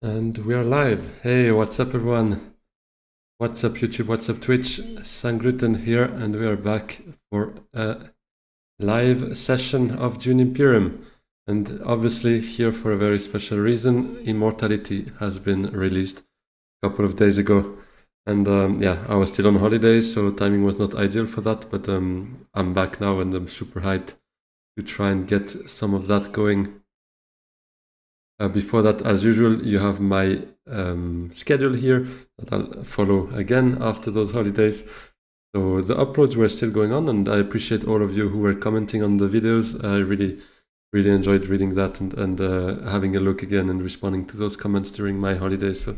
And we are live. Hey, what's up everyone? What's up YouTube? What's up Twitch? Sangruten here, and we are back for a live session of Dune Imperium. And obviously here for a very special reason. Immortality has been released a couple of days ago. And yeah, I was still on holidays, so timing was not ideal for that, but I'm back now and I'm super hyped to try and get some of that going. Before that, as usual, you have my schedule here that I'll follow again after those holidays. So the uploads were still going on, and I appreciate all of you who were commenting on the videos. I really enjoyed reading that and having a look again and responding to those comments during my holidays. So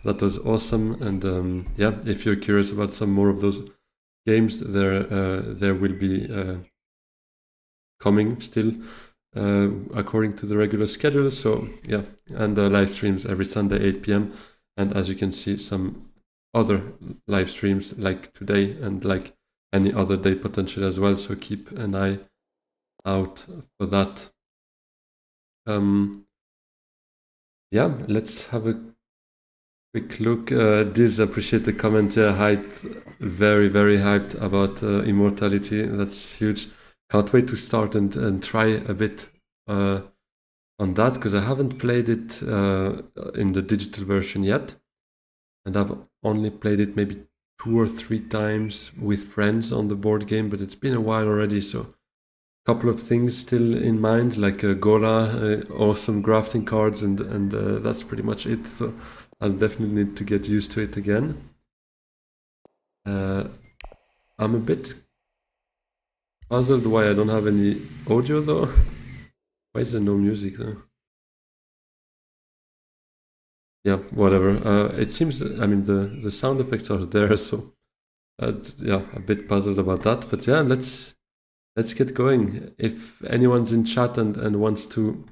that was awesome. And yeah, if you're curious about some more of those games, there will be coming still. According to the regular schedule. So yeah, and live streams every Sunday 8 p.m. and as you can see, some other live streams like today and like any other day potentially as well, so keep an eye out for that. Yeah, let's have a quick look. Diz, appreciate the comment. Yeah, hyped, very hyped about Immortality. That's huge. Can't wait to start and try a bit on that, because I haven't played it in the digital version yet, and I've only played it maybe 2 or 3 times with friends on the board game, but it's been a while already, so a couple of things still in mind, like Gola, awesome grafting cards, and that's pretty much it, so I'll definitely need to get used to it again. I'm a bit puzzled why I don't have any audio though. Why is there no music though? Yeah, whatever. It seems, I mean, the sound effects are there, so yeah, a bit puzzled about that. But yeah, let's get going. If anyone's in chat and wants to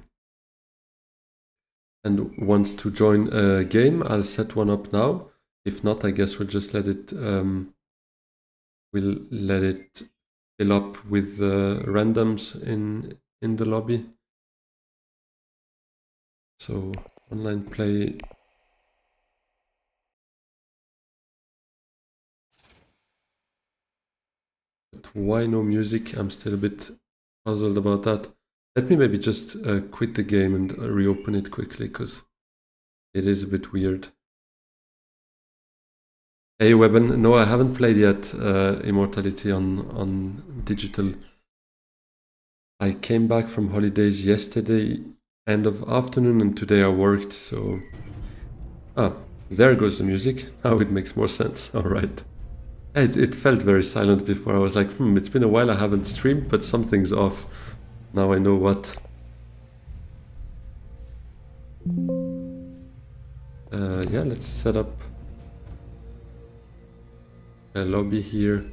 join a game, I'll set one up now. If not, I guess we'll just let it fill up with randoms in the lobby. So online play. But why no music? I'm still a bit puzzled about that. Let me maybe just quit the game and reopen it quickly, because it is a bit weird. Hey Webben, no, I haven't played yet Immortality on digital. I came back from holidays yesterday, end of afternoon, and today I worked, so... Ah, there goes the music. Now it makes more sense, alright. It felt very silent before. I was like, it's been a while I haven't streamed, but something's off. Now I know what. Yeah, let's set up a lobby here.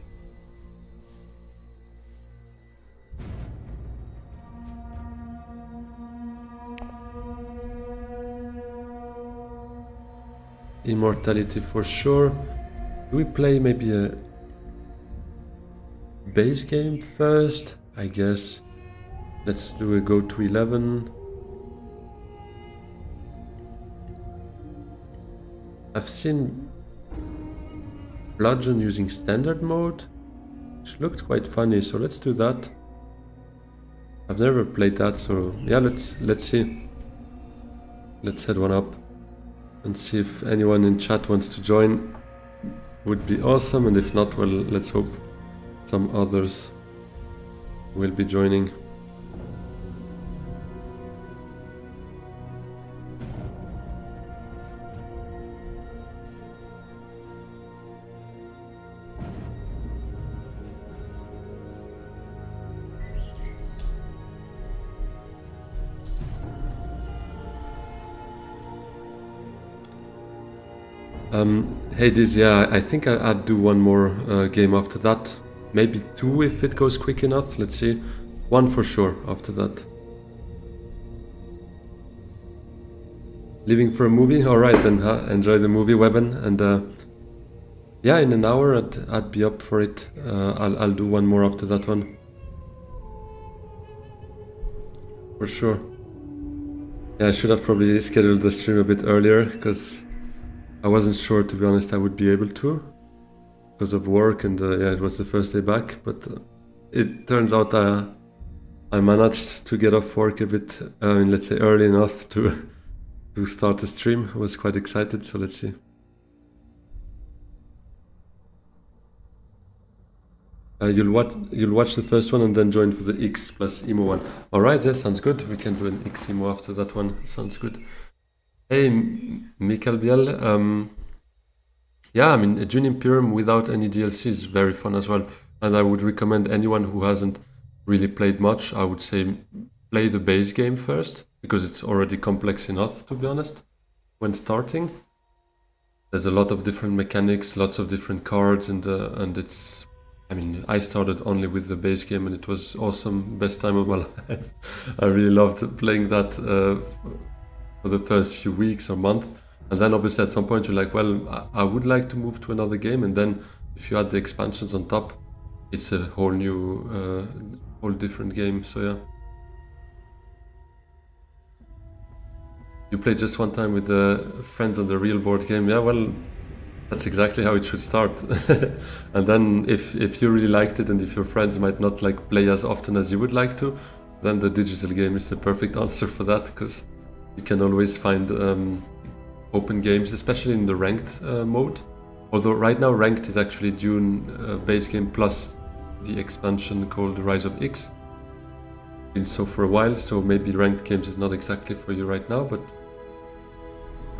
Immortality for sure. Do we play maybe a base game first? I guess. Let's do a go to 11. I've seen Bludgeon using standard mode, which looked quite funny, so let's do that. I've never played that, so yeah, let's see. Let's set one up and see if anyone in chat wants to join. Would be awesome, and if not, well, let's hope some others will be joining. Hey Diz, yeah, I think I'd do one more game after that. Maybe 2 if it goes quick enough, let's see. 1 for sure after that. Leaving for a movie? Alright then, enjoy the movie, Webben. And yeah, in an hour I'd be up for it. I'll do 1 more after that one. For sure. Yeah, I should have probably scheduled the stream a bit earlier because I wasn't sure, to be honest, I would be able to because of work and yeah, it was the first day back. But it turns out I managed to get off work a bit, let's say early enough to start the stream. I was quite excited, so let's see. You'll watch the first one and then join for the X plus Emo one. All right, yeah, sounds good. We can do an X Emo after that one. Sounds good. Hey, Mikael Biel. Yeah, I mean, Dune Imperium without any DLC is very fun as well. And I would recommend anyone who hasn't really played much, I would say play the base game first, because it's already complex enough, to be honest, when starting. There's a lot of different mechanics, lots of different cards, and it's... I mean, I started only with the base game and it was awesome, best time of my life. I really loved playing that for the first few weeks or month. And then obviously at some point you're like, well, I would like to move to another game. And then if you add the expansions on top, it's a whole new, whole different game. So yeah. You played just one time with a friend on the real board game. Yeah, well, that's exactly how it should start. And then if you really liked it and if your friends might not like play as often as you would like to, then the digital game is the perfect answer for that, because you can always find open games, especially in the ranked mode. Although right now ranked is actually Dune base game plus the expansion called Rise of X. Been so for a while, so maybe ranked games is not exactly for you right now, but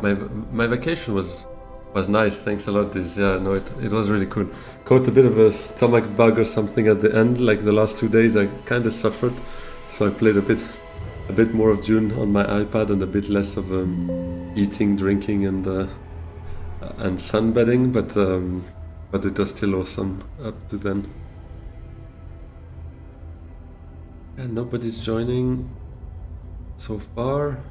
my vacation was nice. Thanks a lot. It was really cool. Caught a bit of a stomach bug or something at the end, like the last 2 days I kind of suffered, so I played a bit more of Dune on my iPad and a bit less of eating, drinking, and sunbathing, but it was still awesome up to then. And nobody's joining so far.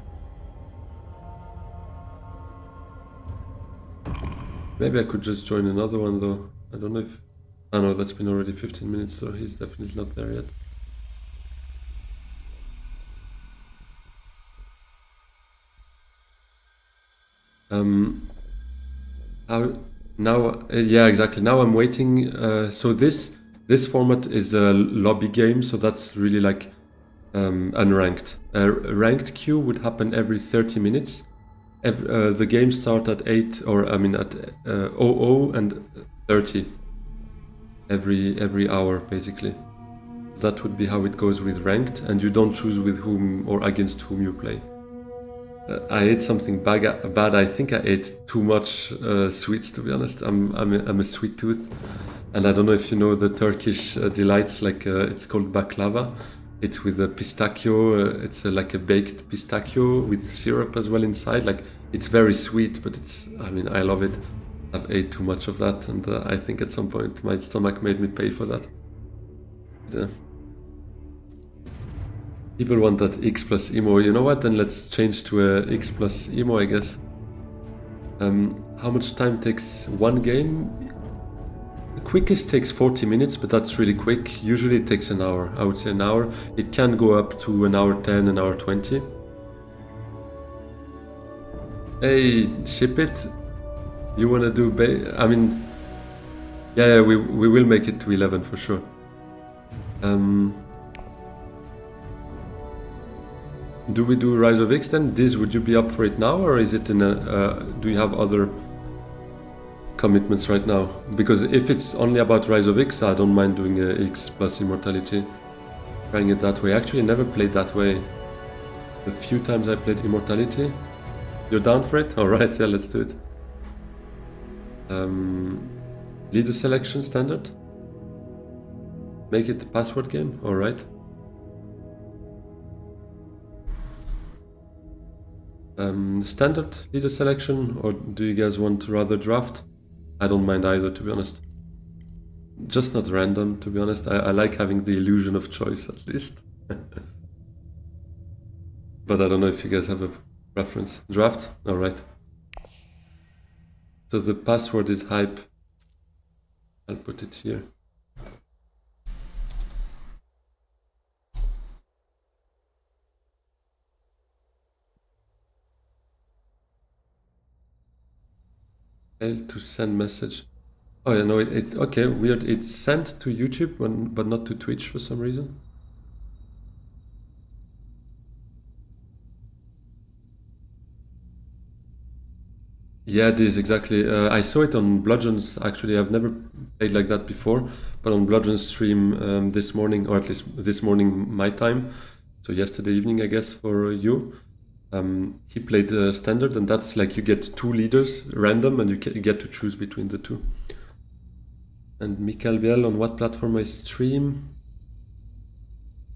Maybe I could just join another one though. I don't know if... Oh no, that's been already 15 minutes, so he's definitely not there yet. Yeah, exactly. Now I'm waiting. So this format is a lobby game, so that's really like unranked. Ranked queue would happen every 30 minutes. The game start at 8, or I mean at 00 and 30 every hour, basically. That would be how it goes with ranked, and you don't choose with whom or against whom you play. I ate something bad. I think I ate too much sweets, to be honest. I'm a sweet tooth, and I don't know if you know the Turkish delights. Like it's called baklava. It's with a pistachio. It's like a baked pistachio with syrup as well inside. Like it's very sweet, but it's... I mean, I love it. I've ate too much of that, and I think at some point my stomach made me pay for that. Yeah. People want that X plus emo. You know what? Then let's change to a X plus emo, I guess. How much time takes one game? The quickest takes 40 minutes, but that's really quick. Usually it takes an hour. I would say an hour. It can go up to an hour 10, an hour 20. Hey, ship it. You wanna do I mean, yeah, we will make it to 11 for sure. Do we do Rise of X then? Diz, would you be up for it now, or is it in a... do you have other commitments right now? Because if it's only about Rise of X, I don't mind doing a X plus Immortality. Trying it that way. I actually never played that way. The few times I played Immortality. You're down for it? Alright, yeah, let's do it. Leader selection standard? Make it password game? Alright. Standard leader selection, or do you guys want to rather draft? I don't mind either, to be honest. Just not random, to be honest. I like having the illusion of choice, at least. But I don't know if you guys have a preference. Draft? Alright. So the password is hype. I'll put it here. Failed to send message. Oh yeah, no, okay, weird. It's sent to YouTube, but not to Twitch for some reason. Yeah, it is exactly. I saw it on Bludgeon's. Actually, I've never played like that before, but on Bludgeon's stream this morning, or at least this morning my time, so yesterday evening, I guess for you, he played standard, and that's like you get two leaders random, and you get to choose between the two. And Mikael Biel, on what platform I stream?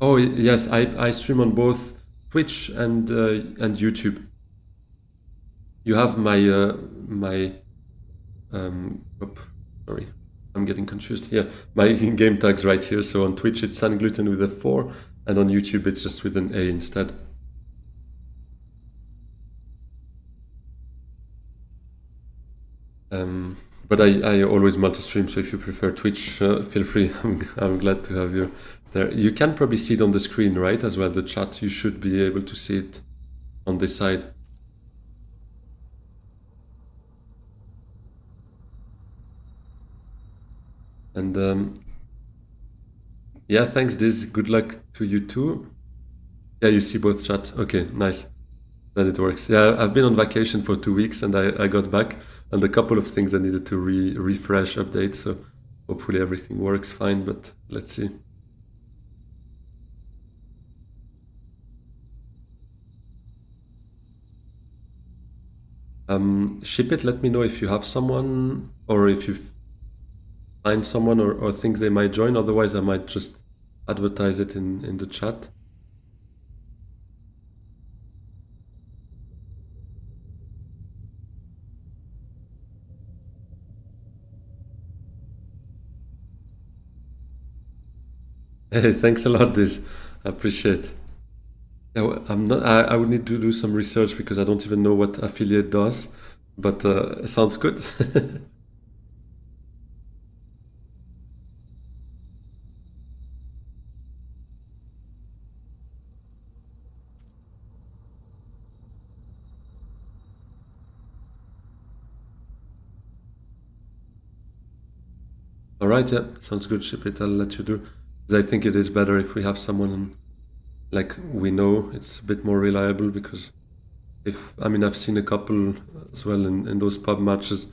Oh yes, I stream on both Twitch and YouTube. You have my sorry, I'm getting confused here. My game tags right here. So on Twitch it's Sungluten with a 4, and on YouTube it's just with an A instead. But I always multi-stream, so if you prefer Twitch, feel free. I'm glad to have you there. You can probably see it on the screen, right? As well, the chat. You should be able to see it on this side. And yeah, thanks, Diz. Good luck to you too. Yeah, you see both chat. Okay, nice. Then it works. Yeah, I've been on vacation for 2 weeks, and I got back, and a couple of things I needed to refresh, update. So hopefully everything works fine. But let's see. Ship it. Let me know if you have someone, or if you find someone, or think they might join. Otherwise, I might just advertise it in the chat. Hey, thanks a lot, Diz. I appreciate. Yeah, I'm not. I would need to do some research because I don't even know what affiliate does, but it sounds good. All right, yeah, sounds good. Ship it. I'll let you do. 'Cause I think it is better if we have someone like we know. It's a bit more reliable because I mean, I've seen a couple as well in those pub matches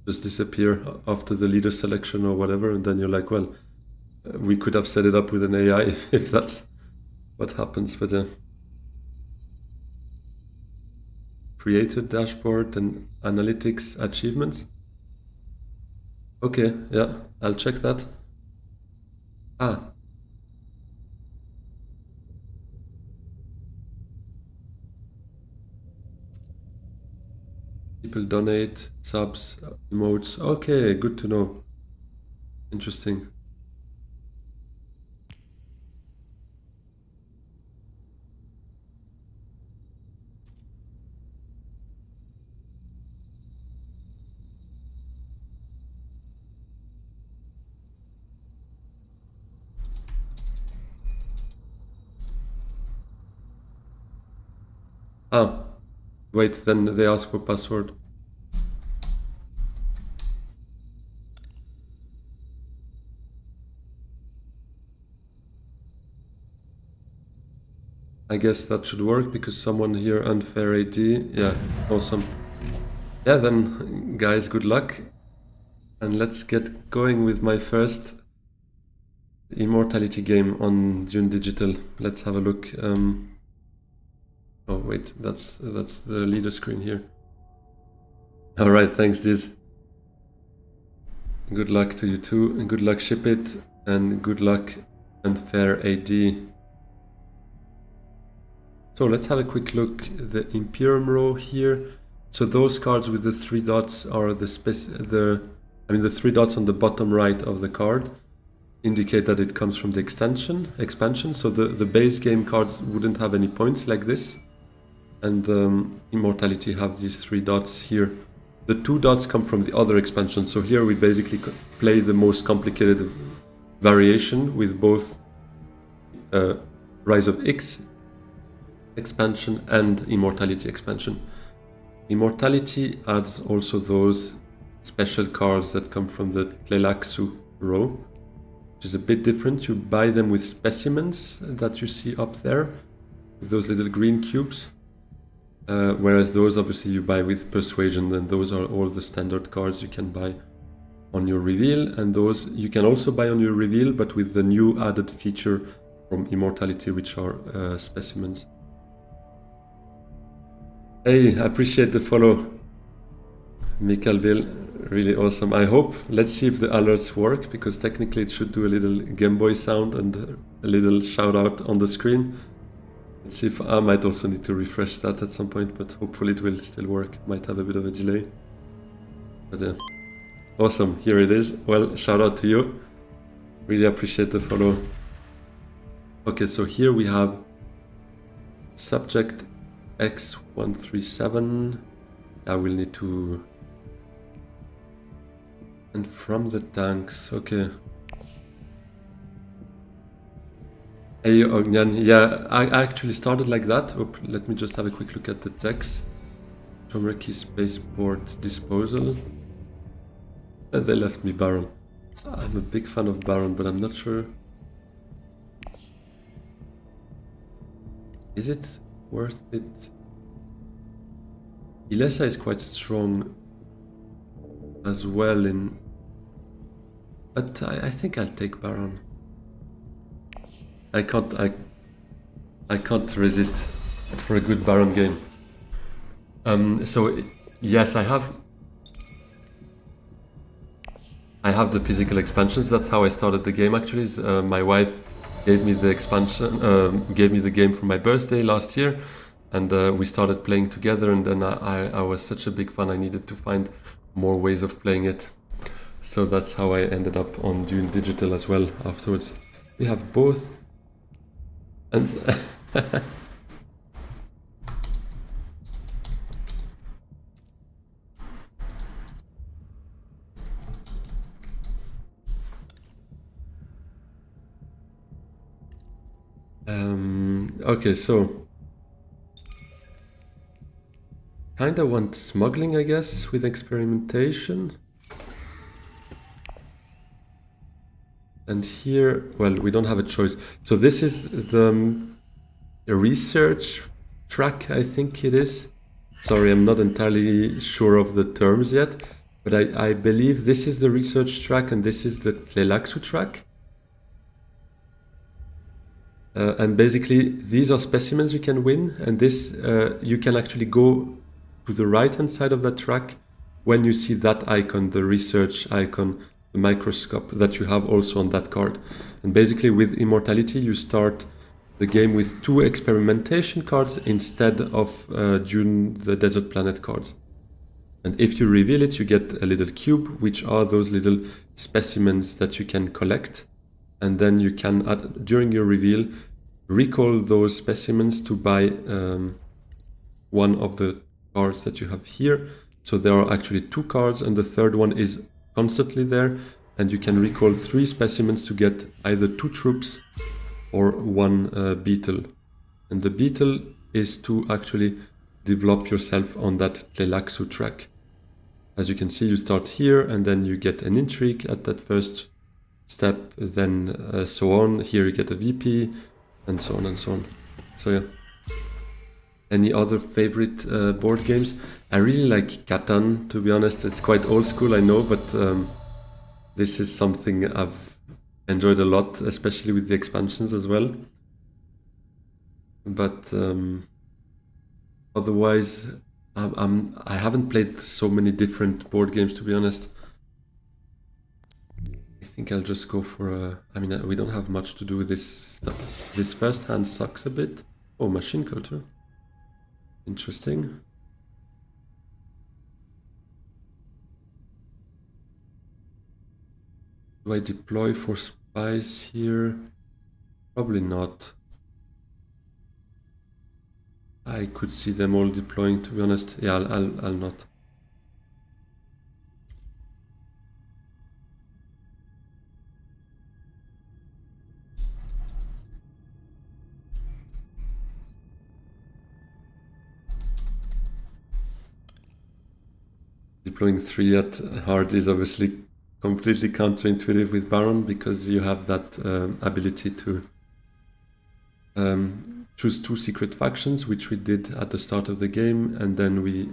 just disappear after the leader selection or whatever, and then you're like, well, we could have set it up with an AI if that's what happens. But created dashboard and analytics achievements. Okay, yeah, I'll check that. Ah, people donate, subs, emotes. Okay, good to know. Interesting. Ah, wait, then they ask for password. I guess that should work because someone here unfair AD. Yeah, awesome. Yeah, then guys, good luck. And let's get going with my first Immortality game on Dune Digital. Let's have a look. Oh wait, that's the leader screen here. All right, thanks, Diz. Good luck to you too, and good luck Ship It, and good luck Unfair AD. So let's have a quick look at the Imperium row here. So those cards with the 3 dots are the 3 dots on the bottom right of the card indicate that it comes from the expansion. So the base game cards wouldn't have any points like this, and Immortality have these 3 dots here. The 2 dots come from the other expansion. So here we basically play the most complicated variation with both Rise of X expansion and Immortality expansion. Immortality adds also those special cards that come from the Tlelaxu row, which is a bit different. You buy them with specimens that you see up there, with those little green cubes. Whereas those obviously you buy with persuasion, and those are all the standard cards you can buy on your reveal, and those you can also buy on your reveal, but with the new added feature from Immortality, which are specimens. Hey, I appreciate the follow, Mikalville, really awesome. I hope, let's see if the alerts work, because technically it should do a little Game Boy sound and a little shout out on the screen. Let's see if I might also need to refresh that at some point, but hopefully it will still work. Might have a bit of a delay. But awesome, here it is. Well, shout out to you. Really appreciate the follow. Okay, so here we have subject X137. I will need to... And from the tanks, okay. Hey Ognan, yeah, I actually started like that. Oh, let me just have a quick look at the text. Chomraki Spaceport Disposal. And they left me Baron. I'm a big fan of Baron, but I'm not sure. Is it worth it? Ilesa is quite strong as well in... But I think I'll take Baron. I can't resist for a good Baron game. So yes, I have the physical expansions. That's how I started the game actually. My wife gave me the expansion, gave me the game for my birthday last year, and we started playing together, and then I was such a big fan, I needed to find more ways of playing it. So that's how I ended up on Dune Digital as well afterwards. We have both. And okay, so kinda want smuggling, I guess, with experimentation. And here, well, we don't have a choice. So this is the research track, I think it is. Sorry, I'm not entirely sure of the terms yet, but I believe this is the research track and this is the Tlelaxu track. And basically, these are specimens you can win, and this you can actually go to the right-hand side of that track when you see that icon, the research icon, the microscope that you have also on that card. And basically with Immortality, you start the game with 2 experimentation cards instead of Dune the Desert Planet cards. And if you reveal it, you get a little cube, which are those little specimens that you can collect. And then you can, during your reveal, recall those specimens to buy one of the cards that you have here. So there are actually 2 cards, and the third one is constantly there, and you can recall 3 specimens to get either 2 troops or 1 beetle. And the beetle is to actually develop yourself on that Tlelaxu track. As you can see, you start here and then you get an intrigue at that first step, then so on. Here you get a VP and so on and so on. So yeah. Any other favorite board games? I really like Catan, to be honest. It's quite old school, I know, but this is something I've enjoyed a lot, especially with the expansions as well. But otherwise, I haven't played so many different board games, to be honest. I think I'll just go for a... I mean, we don't have much to do with this stuff. This first hand sucks a bit. Oh, machine culture. Interesting. Do I deploy for spies here? Probably not. I could see them all deploying, to be honest. Yeah, I'll not. deploying 3 at hard is obviously completely counterintuitive with Baron, because you have that ability to choose 2 secret factions, which we did at the start of the game, and then we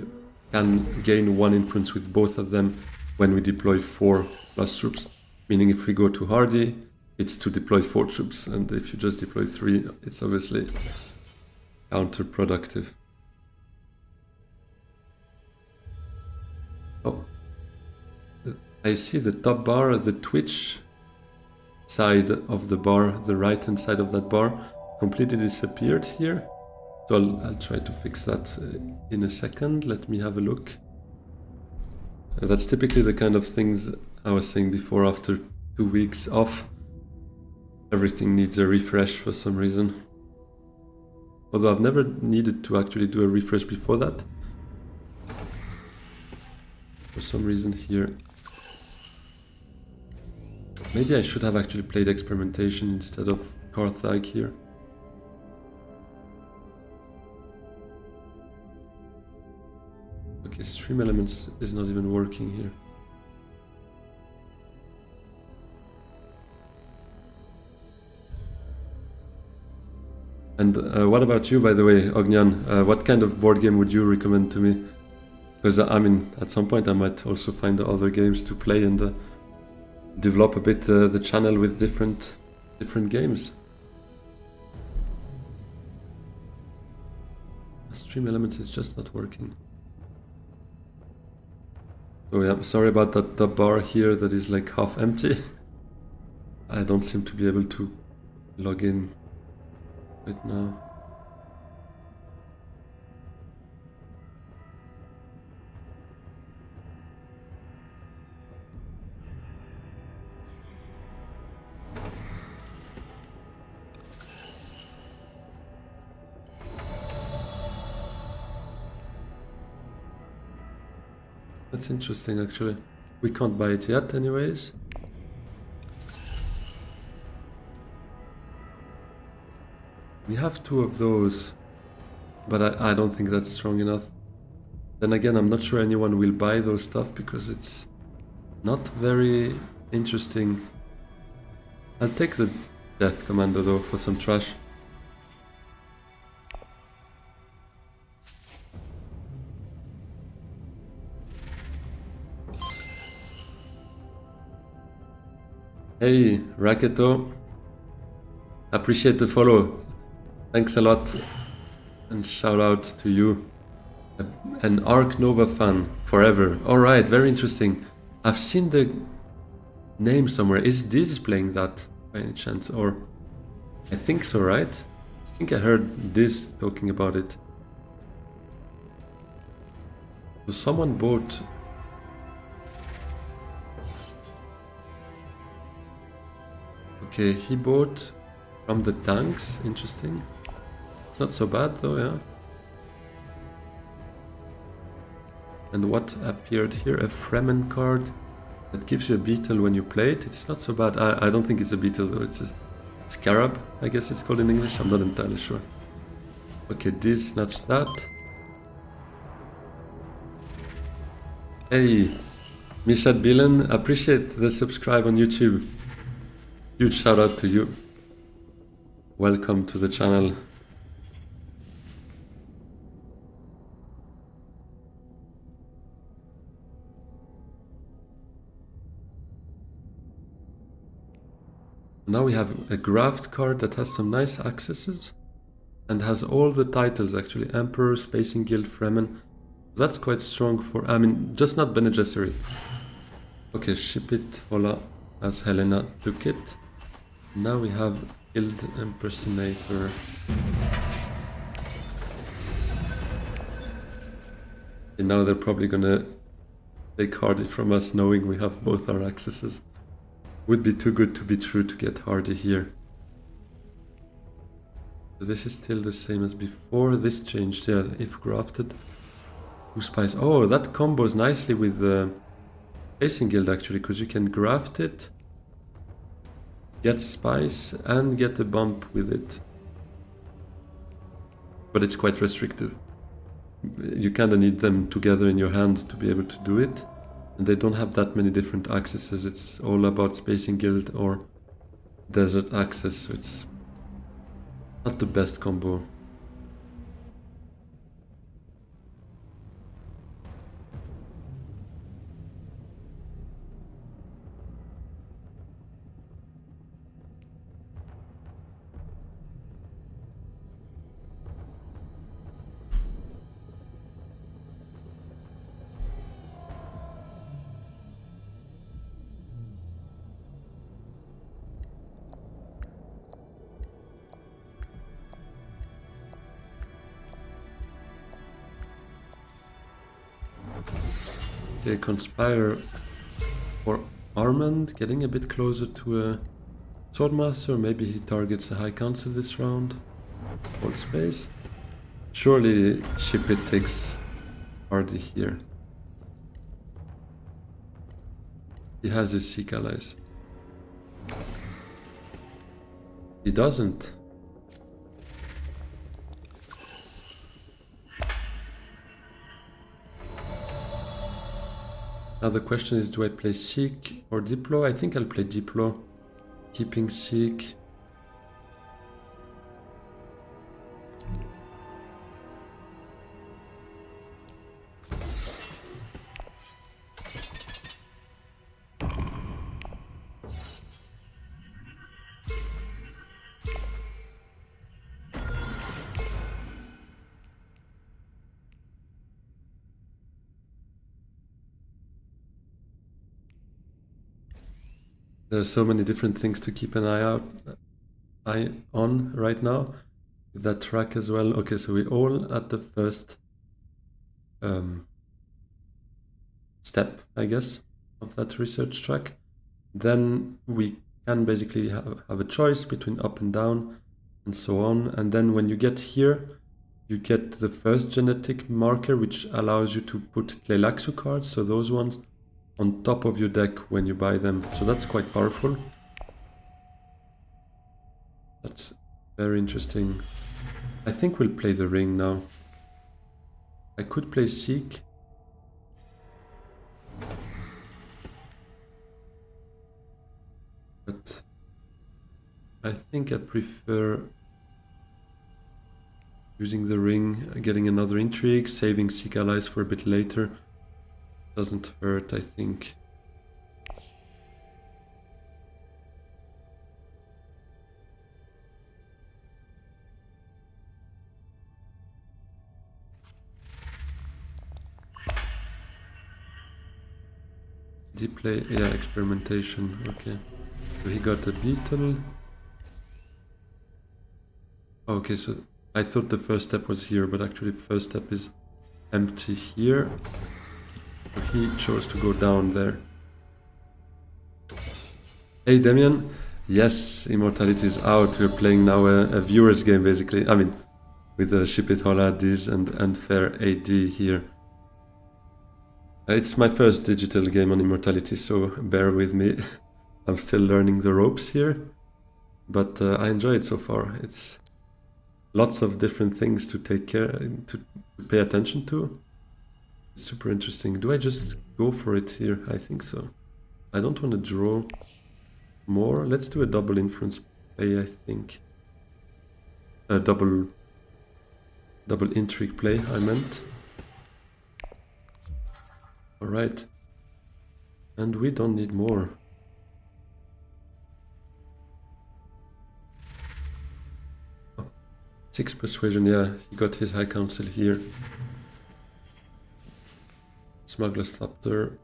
can gain 1 influence with both of them when we deploy 4 plus troops. Meaning if we go to Hardy, it's to deploy 4 troops, and if you just deploy 3, it's obviously counterproductive. Oh, I see the top bar, the Twitch side of the bar, the right hand side of that bar, completely disappeared here. So I'll try to fix that in a second. Let me have a look. That's typically the kind of things I was saying before. After 2 weeks off, everything needs a refresh for some reason. Although I've never needed to actually do a refresh before that. For some reason here. Maybe I should have actually played Experimentation instead of Carthage here. Okay, Stream Elements is not even working here. And what about you, by the way, Ognian? What kind of board game would you recommend to me? Because I mean, at some point I might also find other games to play and develop a bit the channel with different games. Stream Elements is just not working. So yeah, sorry about that bar here that is like half empty. I don't seem to be able to log in right now. That's interesting, actually. We can't buy it yet anyways. We have 2 of those, but I don't think that's strong enough. Then again, I'm not sure anyone will buy those stuff because it's not very interesting. I'll take the Death Commando though for some trash. Hey, Raketo. Appreciate the follow. Thanks a lot. And shout out to you. An Arc Nova fan forever. Alright, very interesting. I've seen the name somewhere. Is Diz playing that by any chance? Or I think so, right? I think I heard Diz talking about it. So someone bought... Okay, he bought from the tanks, interesting. It's not so bad though, yeah. And what appeared here? A Fremen card that gives you a beetle when you play it. It's not so bad. I don't think it's a beetle though, it's a scarab, I guess it's called in English. I'm not entirely sure. Okay, this snatched that. Hey, Mishad Bilen, appreciate the subscribe on YouTube. Huge shout out to you. Welcome to the channel. Now we have a graft card that has some nice accesses and has all the titles actually. Emperor, Spacing Guild, Fremen. That's quite strong for, I mean, just not Bene Gesserit. Okay, ship it, voila, as Helena took it. Now we have Guild Impersonator. And now they're probably gonna take Hardy from us knowing we have both our accesses. Would be too good to be true to get Hardy here. So this is still the same as before. This changed, yeah, if grafted. 2 spies. Oh, that combos nicely with the Spacing Guild actually, because you can graft it, get spice, and get a bump with it. But it's quite restrictive. You kinda need them together in your hand to be able to do it. And they don't have that many different accesses. It's all about Spacing Guild or Desert Access, so it's not the best combo. Okay, Conspire for Armand, getting a bit closer to a Swordmaster. Maybe he targets a High Council this round. Hold space. Surely Ship It takes Hardy here. He has his Seek allies. He doesn't. Now the question is, do I play Seek or Diplo? I think I'll play Diplo, keeping Seek. There are so many different things to keep an eye on right now. That track as well. Okay, so we're all at the first step, I guess, of that research track. Then we can basically have a choice between up and down and so on. And then when you get here, you get the first genetic marker, which allows you to put Tleilaxu cards, so those ones, on top of your deck when you buy them. So that's quite powerful. That's very interesting. I think we'll play the ring now. I could play Seek. But I think I prefer using the ring, getting another intrigue, saving Seek allies for a bit later. Doesn't hurt, I think. Deep play, yeah, experimentation, okay. So he got a beetle. Okay, so I thought the first step was here, but actually the first step is empty here. So he chose to go down there. Hey Damian, yes, Immortality is out. We're playing now a viewer's game basically. I mean, with the Ship It Holla, Diz and Unfair AD here. It's my first digital game on Immortality, so bear with me. I'm still learning the ropes here, but I enjoy it so far. It's lots of different things to take care, to pay attention to. It's super interesting. Do I just go for it here? I think so. I don't want to draw more. Let's do a double influence play, I think. A double intrigue play, I meant. Alright. And we don't need more. Oh, 6 persuasion, yeah, he got his High Council here. Smuggler's Sculptor.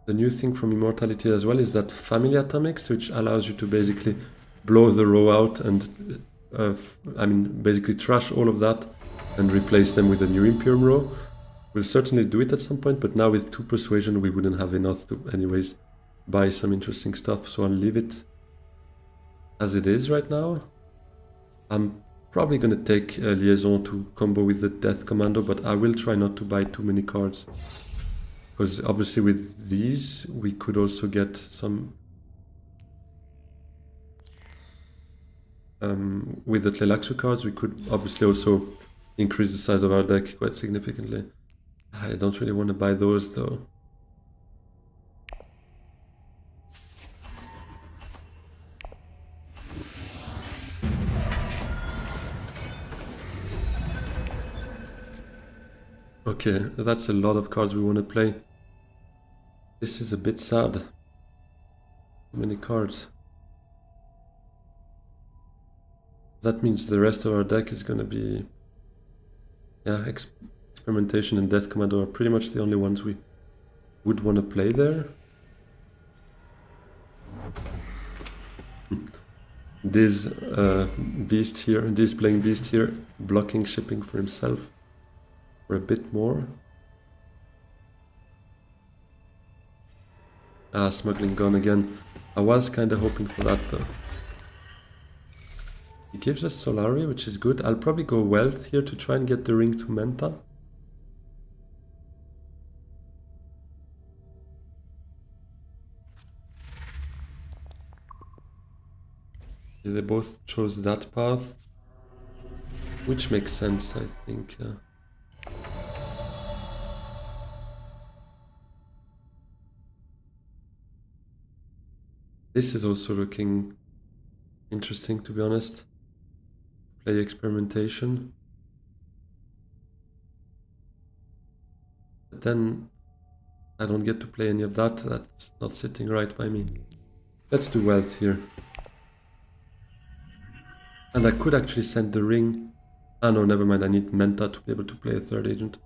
The new thing from Immortality as well is that Family Atomics, which allows you to basically blow the row out and, I mean, basically trash all of that and replace them with a new Imperium row. We'll certainly do it at some point, but now with 2 persuasion we wouldn't have enough to anyways buy some interesting stuff, so I'll leave it as it is right now. I'm Probably gonna take a Liaison to combo with the Death Commando, but I will try not to buy too many cards. Because obviously with these, we could also get some... with the Tleilaxu cards, we could obviously also increase the size of our deck quite significantly. I don't really want to buy those though. Okay, that's a lot of cards we want to play. This is a bit sad. Too many cards. That means the rest of our deck is gonna be... Yeah, Experimentation and Death Commando are pretty much the only ones we would want to play there. This beast here, this playing beast here, blocking shipping for himself for a bit more. Ah, smuggling gun again. I was kinda hoping for that though. He gives us Solari, which is good. I'll probably go Wealth here to try and get the ring to Menta. They both chose that path, which makes sense, I think. This is also looking interesting, to be honest. Play Experimentation. But then I don't get to play any of that. That's not sitting right by me. Let's do Wealth here. And I could actually send the ring. Ah no, never mind, I need Menta to be able to play a third agent.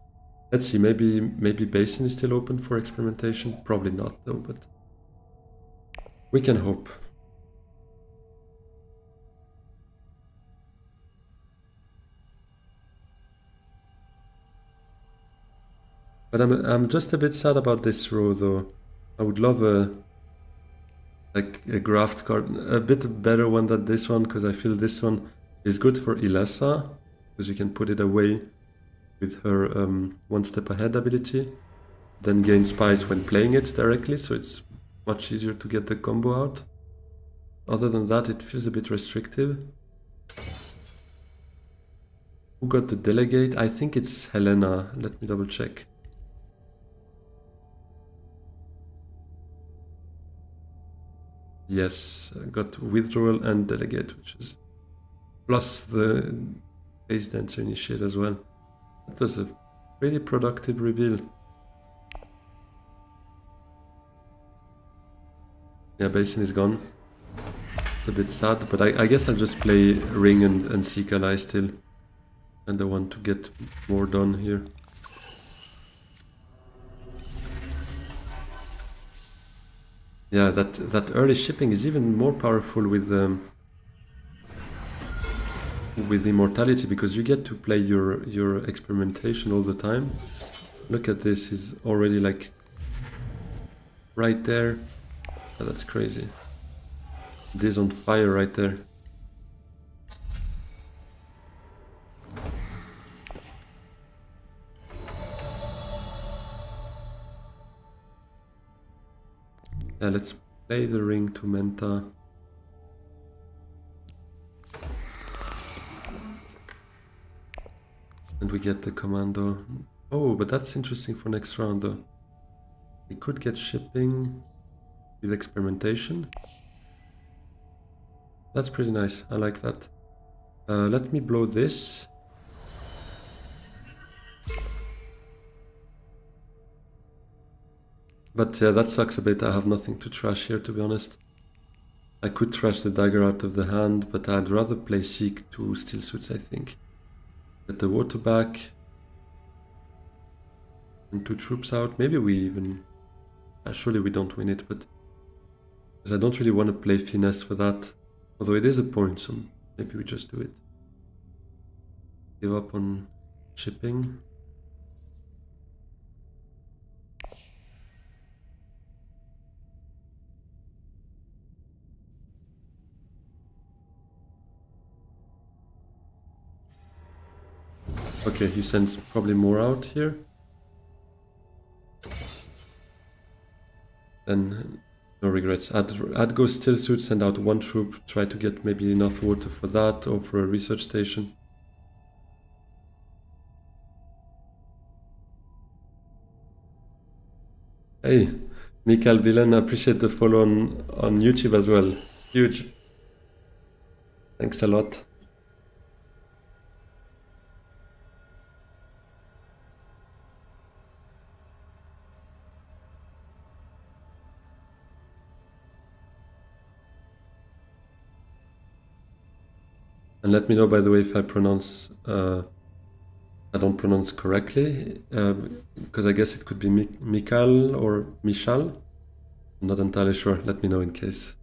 Let's see, maybe Basin is still open for Experimentation. Probably not though, but we can hope. But I'm just a bit sad about this row though. I would love a graft card, a bit better one than this one, because I feel this one is good for Ilessa, because you can put it away with her one step ahead ability, then gain spice when playing it directly, so it's much easier to get the combo out. Other than that, it feels a bit restrictive. Who got the delegate? I think it's Helena. Let me double check. Yes, I got withdrawal and delegate, which is plus the Ace Dancer initiate as well. That was a pretty productive reveal. Yeah, Basin is gone. It's a bit sad, but I guess I'll just play Ring and Seek Ally still. And I want to get more done here. Yeah, that early shipping is even more powerful with Immortality, because you get to play your Experimentation all the time. Look at this, he's already like right there. Oh, that's crazy. This on fire right there. Yeah, let's play the ring to Menta. And we get the commando. Oh, but that's interesting for next round though. We could get shipping with Experimentation. That's pretty nice, I like that. Let me blow this. But yeah, that sucks a bit. I have nothing to trash here, to be honest. I could trash the dagger out of the hand, but I'd rather play Seek to Steel Suits, I think. Get the water back. And 2 troops out. Maybe we even... surely we don't win it, but... because I don't really want to play Finesse for that. Although it is a point, so maybe we just do it. Give up on shipping. Okay, he sends probably more out here. Then no regrets. I'd go still suit, send out one troop, try to get maybe enough water for that or for a research station. Hey, Mikael Villen, I appreciate the follow on YouTube as well. Huge. Thanks a lot. And let me know, by the way, if I don't pronounce correctly, because I guess it could be Mikal or Michal. I'm not entirely sure. Let me know in case.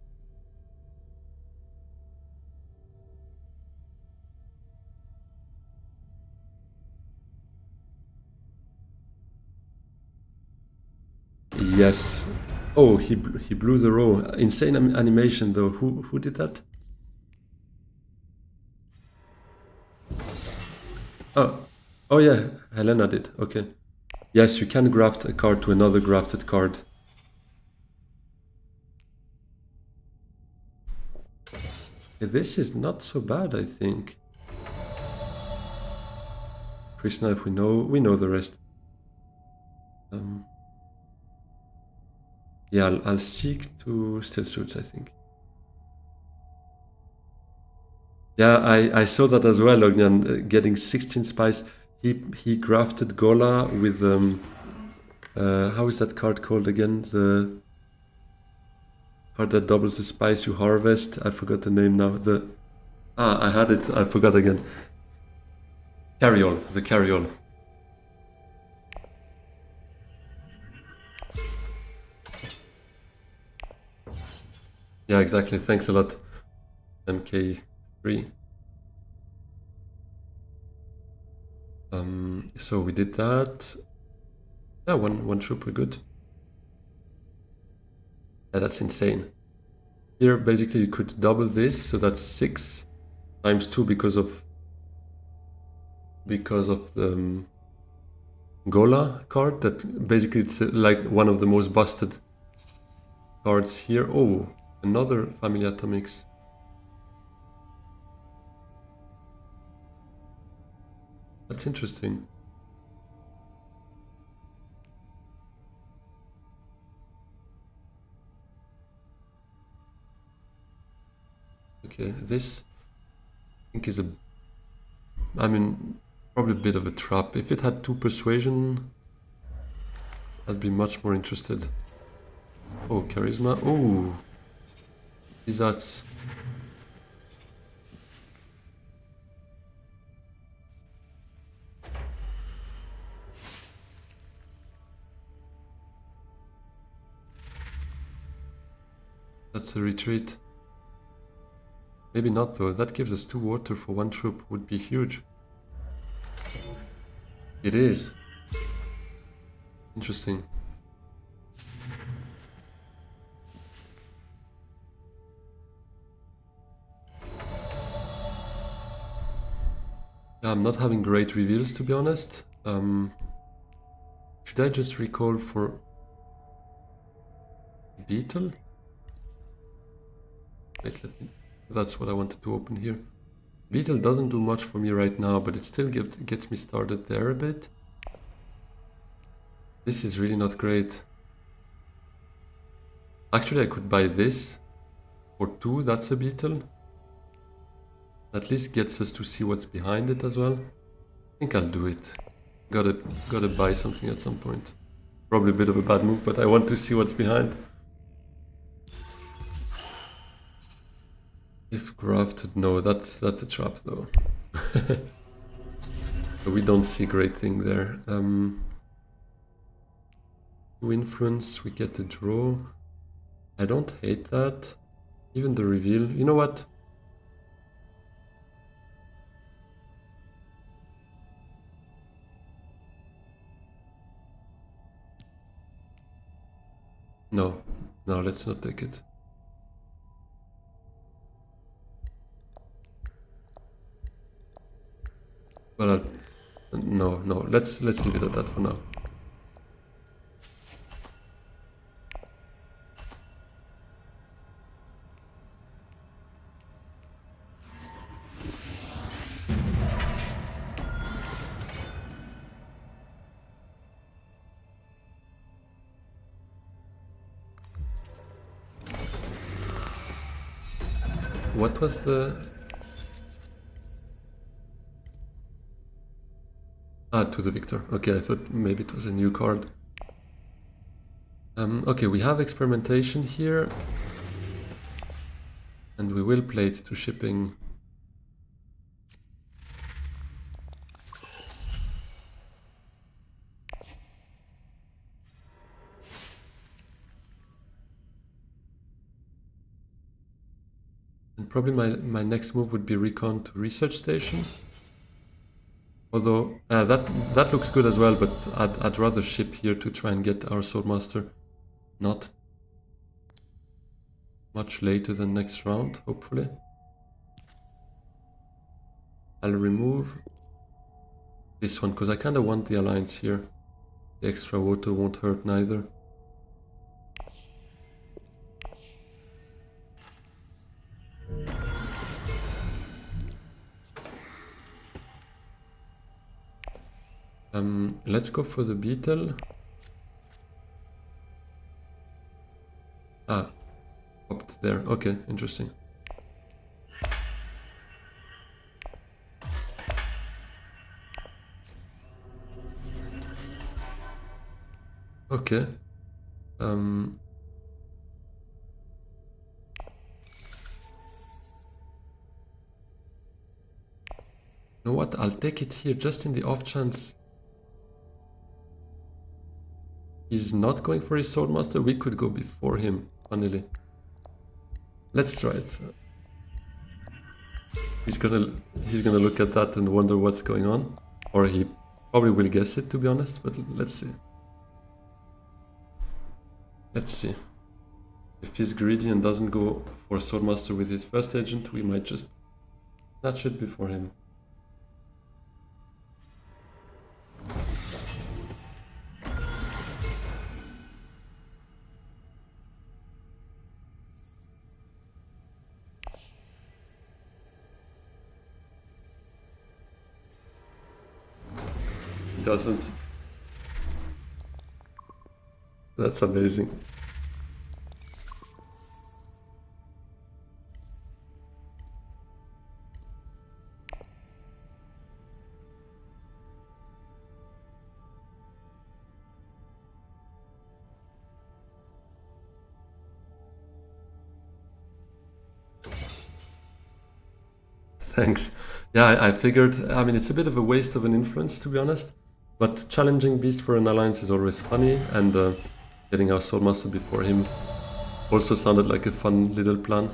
Yes. Oh, he blew the row. Insane animation though. Who did that? Oh yeah, Helena did. Okay. Yes, you can graft a card to another grafted card. This is not so bad, I think. Krishna, if we know the rest. Yeah, I'll seek to still suits, I think. Yeah, I saw that as well, Ognan, getting 16 spice. He grafted Gola with how is that card called again? The card that doubles the spice you harvest. I forgot the name now. I had it. I forgot again. Carryall. The Carryall. Yeah, exactly. Thanks a lot, MK3. So we did that. Yeah, one troop, we're good. Yeah, that's insane. Here, basically, you could double this, so that's 6 times 2 because of the Gola card. That basically it's like one of the most busted cards here. Oh, another Family Atomics. That's interesting. Okay, this I think is probably a bit of a trap. If it had 2 persuasion, I'd be much more interested. Oh, charisma. Oh, that's a retreat. Maybe not though. That gives us 2 water for 1 troop. Would be huge. It is. Interesting. Yeah, I'm not having great reveals, to be honest. Should I just recall for Beetle? Wait, that's what I wanted to open here. Beetle doesn't do much for me right now, but it still gets me started there a bit. This is really not great. Actually, I could buy this for 2, that's a Beetle. At least gets us to see what's behind it as well. I think I'll do it. Gotta buy something at some point. Probably a bit of a bad move, but I want to see what's behind. If grafted, no, that's a trap though. So we don't see great thing there. To influence, we get the draw. I don't hate that. Even the reveal. You know what? No, let's not take it. Well, No, no, let's leave it at that for now. What was the... Ah, to the victor. Okay, I thought maybe it was a new card. Okay, we have experimentation here. And we will play it to shipping. And probably my next move would be recon to research station. Although that looks good as well, but I'd rather ship here to try and get our Swordmaster not much later than next round, hopefully. I'll remove this one because I kind of want the alliance here. The extra water won't hurt neither. Let's go for the beetle. Ah, popped there. Okay, interesting. Okay. You know what? I'll take it here just in the off chance he's not going for his Swordmaster. We could go before him, funnily. Let's try it. He's gonna look at that and wonder what's going on. Or he probably will guess it, to be honest, but let's see. Let's see. If he's greedy and doesn't go for Swordmaster with his first agent, we might just snatch it before him. Doesn't. That's amazing. Thanks. Yeah, I figured, I mean, it's a bit of a waste of an influence, to be honest. But challenging Beast for an alliance is always funny, and getting our Swordmaster before him also sounded like a fun little plan.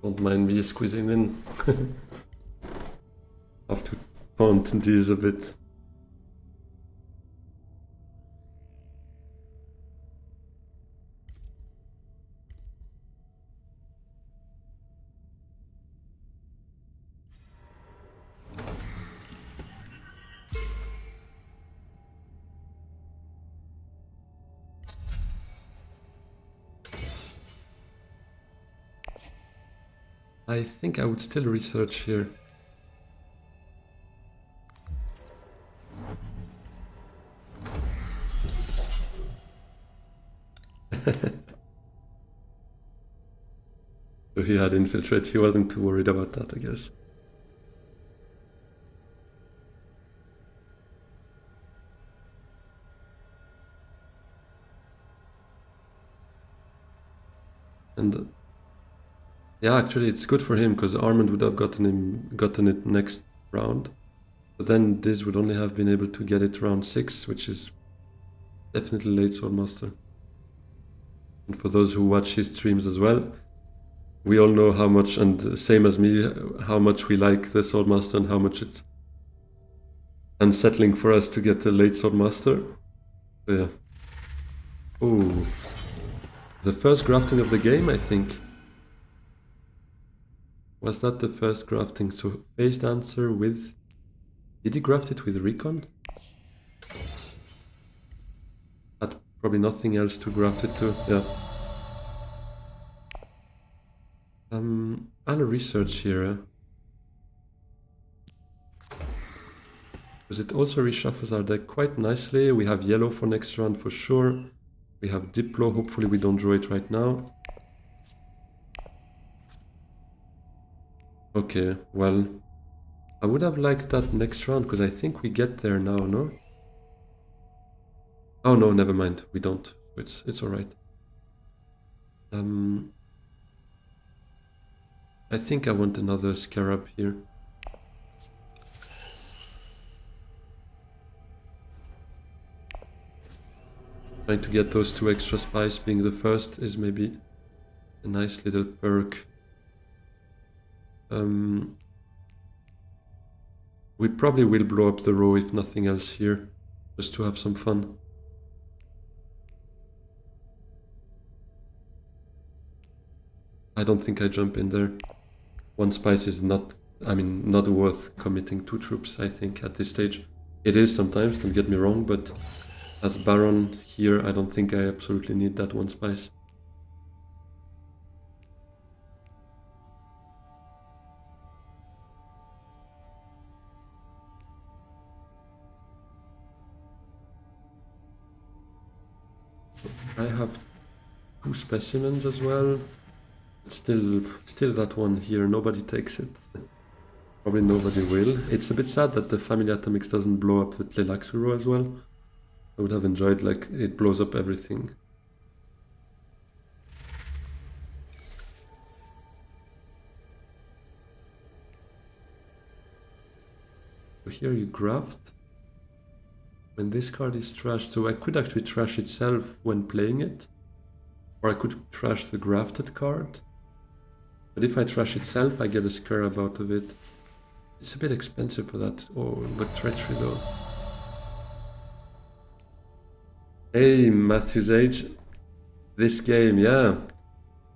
Don't mind me squeezing in. Have to taunt these a bit. I think I would still research here. So he had infiltrate, he wasn't too worried about that, I guess. And yeah, actually it's good for him because Armand would have gotten it next round. But then Diz would only have been able to get it round 6, which is definitely late Swordmaster. And for those who watch his streams as well, we all know how much, and same as me, how much we like the Swordmaster and how much it's unsettling for us to get a late Swordmaster. So yeah. Oh, the first grafting of the game, I think. Was that the first grafting? So Phase Dancer with... Did he graft it with Recon? Had probably nothing else to graft it to, yeah. And a research here. Because it also reshuffles our deck quite nicely. We have yellow for next round for sure. We have Diplo, hopefully we don't draw it right now. Okay, well, I would have liked that next round because I think we get there now, no? Oh no, never mind, we don't. It's alright. I think I want another Scarab here. Trying to get those 2 extra spies, being the first, is maybe a nice little perk. We probably will blow up the row if nothing else here, just to have some fun. I don't think I jump in there. 1 spice is not, not worth committing 2 troops, I think, at this stage. It is sometimes, don't get me wrong, but as Baron here, I don't think I absolutely need that 1 spice. I have 2 specimens as well. Still that one here, nobody takes it. Probably nobody will. It's a bit sad that the Family Atomics doesn't blow up the Tleilaxu row as well. I would have enjoyed, like, it blows up everything. So here you graft. When this card is trashed, so I could actually trash itself when playing it. Or I could trash the grafted card. But if I trash itself, I get a Scarab out of it. It's a bit expensive for that. Oh, but Treachery though. Hey, Matthew's Age. This game, yeah.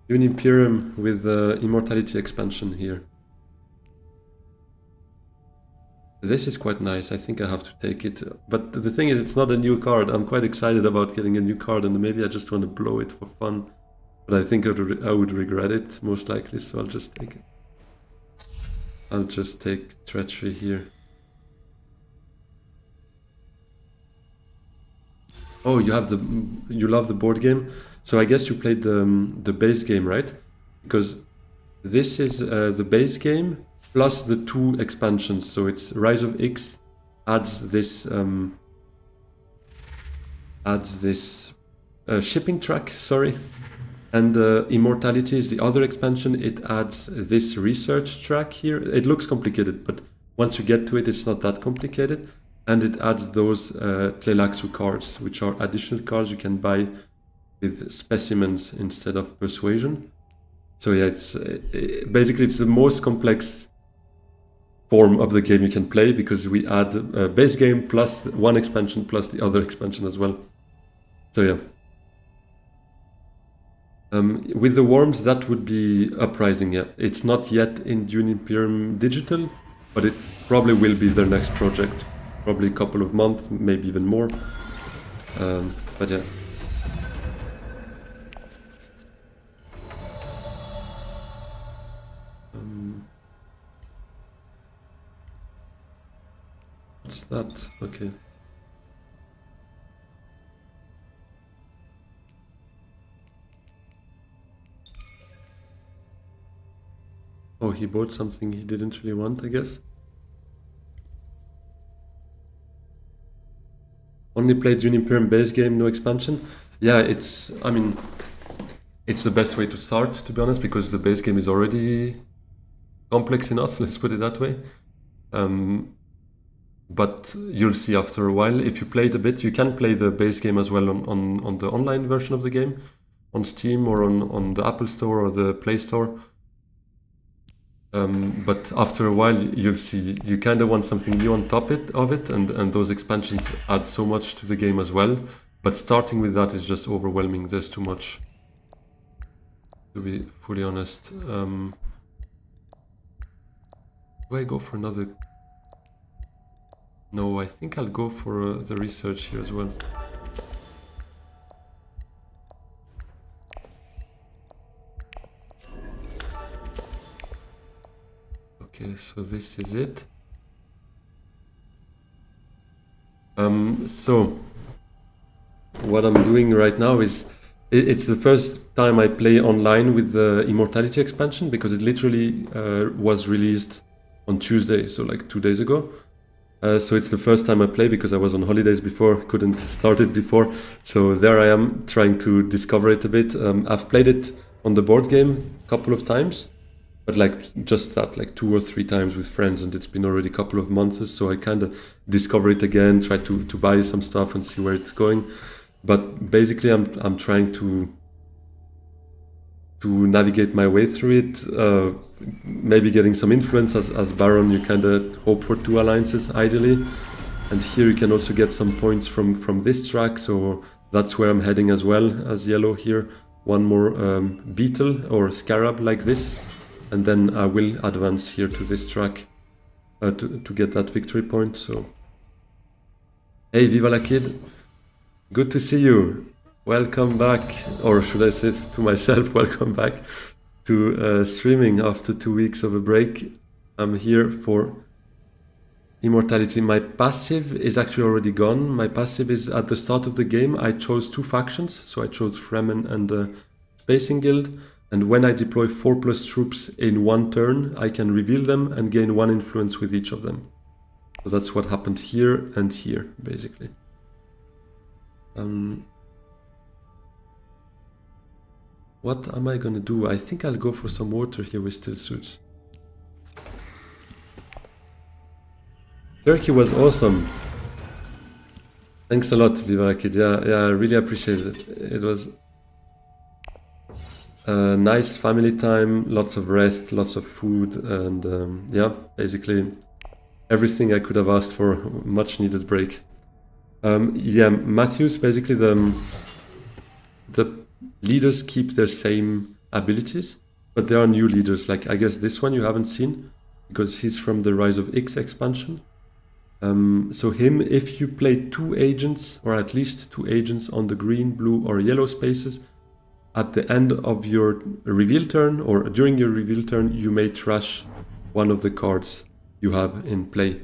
Dune Imperium with the Immortality expansion here. This is quite nice. I think I have to take it. But the thing is, it's not a new card. I'm quite excited about getting a new card, and maybe I just want to blow it for fun. But I think I would regret it, most likely, so I'll just take it. I'll just take Treachery here. Oh, you love the board game? So I guess you played the base game, right? Because this is the base game plus the 2 expansions. So it's Rise of X adds this shipping track, sorry. And Immortality is the other expansion. It adds this research track here. It looks complicated, but once you get to it, it's not that complicated. And it adds those Tleilaxu cards, which are additional cards you can buy with specimens instead of persuasion. So yeah, basically it's the most complex form of the game you can play, because we add a base game plus 1 expansion plus the other expansion as well. So yeah. With the worms, that would be uprising, yeah. It's not yet in Dune Imperium Digital, but it probably will be their next project. Probably a couple of months, maybe even more. But yeah. What's that? Okay. Oh, he bought something he didn't really want, I guess. Only played Dune Imperium base game, no expansion. Yeah, it's the best way to start, to be honest, because the base game is already complex enough, let's put it that way. But you'll see after a while, if you play it a bit, you can play the base game as well on the online version of the game. on Steam or on the Apple Store or the Play Store. But after a while, you'll see you kind of want something new on top of it, and those expansions add so much to the game as well. But starting with that is just overwhelming. There's too much, to be fully honest. Do I go for another? No, I think I'll go for the research here as well. Okay, so this is it. So what I'm doing right now is it's the first time I play online with the Immortality expansion, because it literally was released on Tuesday, so like 2 days ago. So it's the first time I play because I was on holidays before, couldn't start it before. So there I am trying to discover it a bit. I've played it on the board game a couple of times, but like just that, like 2 or 3 times with friends, and it's been already a couple of months. So I kind of discover it again, try to buy some stuff and see where it's going. But basically, I'm trying to navigate my way through it. Maybe getting some influence as Baron. You kind of hope for 2 alliances ideally, and here you can also get some points from this track. So that's where I'm heading as well as yellow here. 1 more beetle or scarab like this, and then I will advance here to this track to get that victory point. So hey, Viva la Kid! Good to see you. Welcome back, or should I say to myself, welcome back to streaming after 2 weeks of a break. I'm here for Immortality. My passive is actually already gone. My passive is at the start of the game. I chose 2 factions, so I chose Fremen and Spacing Guild. And when I deploy 4+ troops in 1 turn, I can reveal them and gain 1 influence with each of them. So that's what happened here and here, basically. What am I gonna do? I think I'll go for some water here with still suits. Turkey was awesome. Thanks a lot, Viva Kid. Yeah, I really appreciate it. It was a nice family time, lots of rest, lots of food, and yeah, basically everything I could have asked for. Much needed break. Yeah, Matthews, basically the leaders keep their same abilities, but there are new leaders. Like, I guess this one you haven't seen because he's from the Rise of X expansion. So him, if you play 2 agents, or at least 2 agents on the green, blue, or yellow spaces, at the end of your reveal turn, or during your reveal turn, you may trash 1 of the cards you have in play.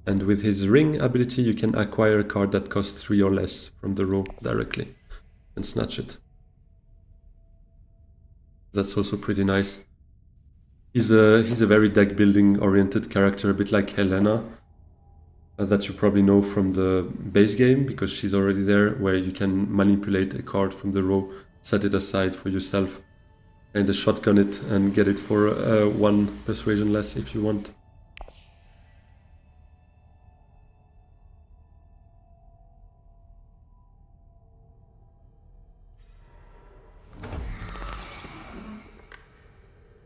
And with his ring ability, you can acquire a card that costs 3 or less from the row directly and snatch it. That's also pretty nice. He's a very deck building oriented character, a bit like Helena, that you probably know from the base game, because she's already there, where you can manipulate a card from the row, set it aside for yourself, and shotgun it and get it for 1 persuasion less if you want.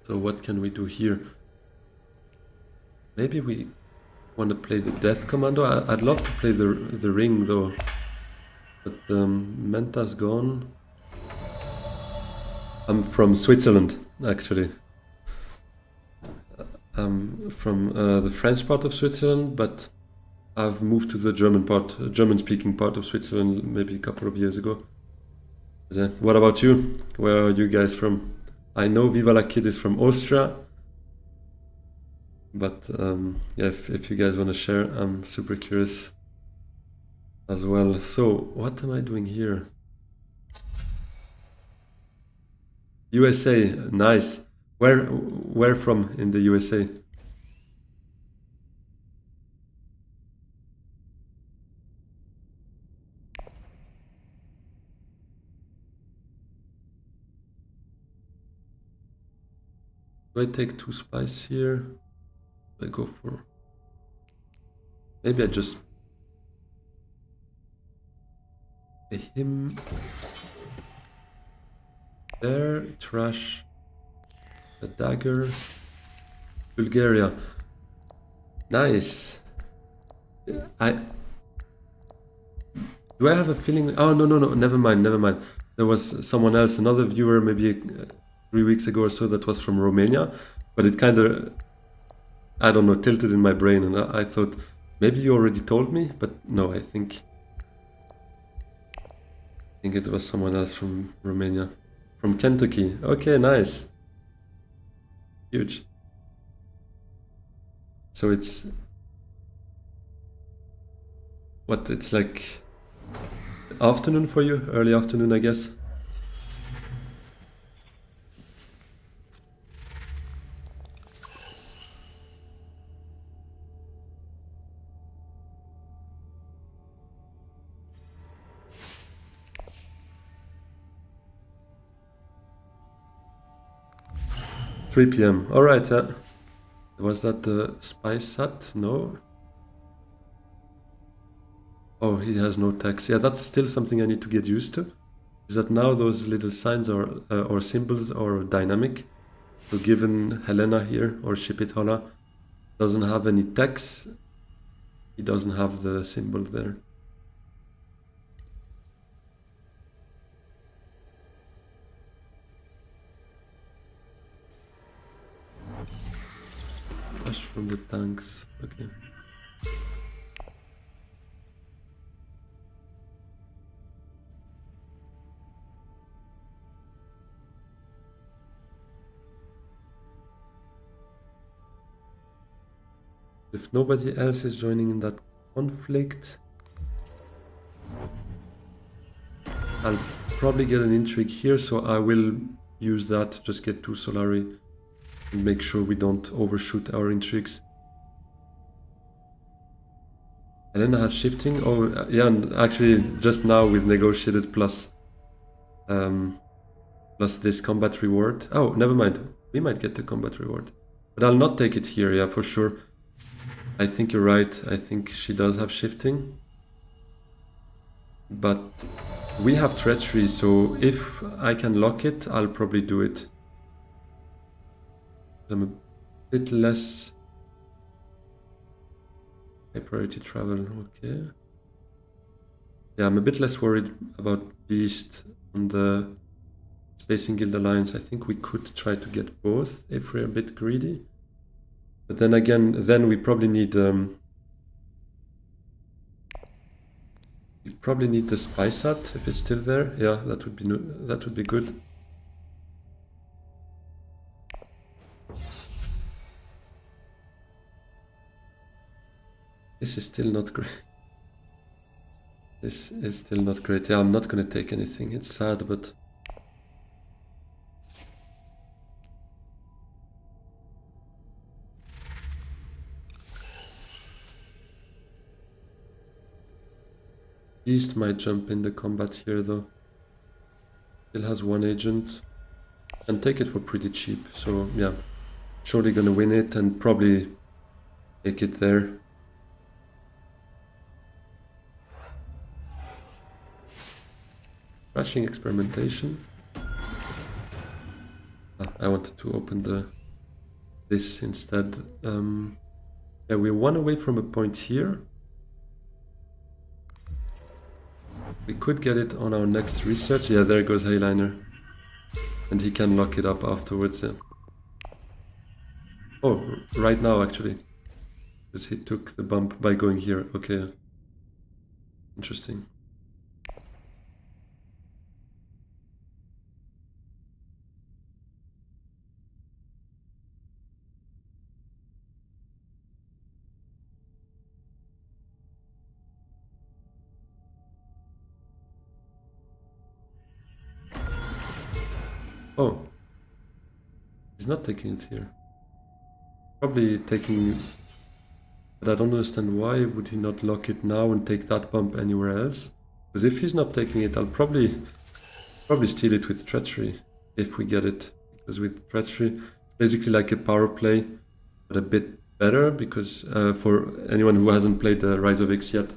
So what can we do here? Maybe we want to play the Death Commando. I'd love to play the ring though, but Menta's gone. I'm from Switzerland, actually. I'm from the French part of Switzerland, but I've moved to the German-speaking part of Switzerland maybe a couple of years ago. But, yeah. What about you? Where are you guys from? I know Viva la Kid is from Austria, but yeah, if you guys want to share, I'm super curious as well. So, what am I doing here? USA, nice. Where from in the USA? Do I take 2 spies here? Do I go for... Maybe I just... him... there. Trash. A dagger. Bulgaria. Nice. Do I have a feeling? Oh, no, never mind. There was someone else, another viewer, maybe 3 weeks ago or so, that was from Romania, but it kind of, I don't know, tilted in my brain, and I thought maybe you already told me, but no, I think it was someone else from Romania, from Kentucky. Okay, nice, huge. So it's what? It's like afternoon for you, early afternoon, I guess. Three p.m. All right. Was that the spice hut? No. Oh, he has no text. Yeah, that's still something I need to get used to. Is that now those little signs or symbols are dynamic. So given Helena here, or Shipithala, doesn't have any text, he doesn't have the symbol there. Flash from the tanks, okay. If nobody else is joining in that conflict, I'll probably get an intrigue here, so I will use that, just get 2 Solari and make sure we don't overshoot our intrigues. Helena has shifting. Oh, yeah, and actually just now with negotiated plus this combat reward. Oh, never mind. We might get the combat reward. But I'll not take it here, yeah, for sure. I think you're right. I think she does have shifting. But we have treachery, so if I can lock it, I'll probably do it. I'm a bit less high priority travel, okay. Yeah, I'm a bit less worried about Beast on the Spacing Guild Alliance. I think we could try to get both if we're a bit greedy. But then again, then we probably need the spice hut if it's still there. Yeah, that would be good. This is still not great. This is still not great. Yeah, I'm not gonna take anything. It's sad, but Beast might jump in the combat here though. Still has 1 agent. And take it for pretty cheap, so yeah. Surely gonna win it and probably take it there. Crashing experimentation. I wanted to open this instead. Yeah, we're 1 away from a point here. We could get it on our next research. Yeah, there goes Hayliner. And he can lock it up afterwards, yeah. Oh, right now actually. Because he took the bump by going here. Okay. Interesting. Oh. He's not taking it here. Probably taking... But I don't understand why would he not lock it now and take that bump anywhere else? Because if he's not taking it, I'll probably steal it with treachery if we get it. Because with treachery, basically like a power play, but a bit better because for anyone who hasn't played the Rise of X yet,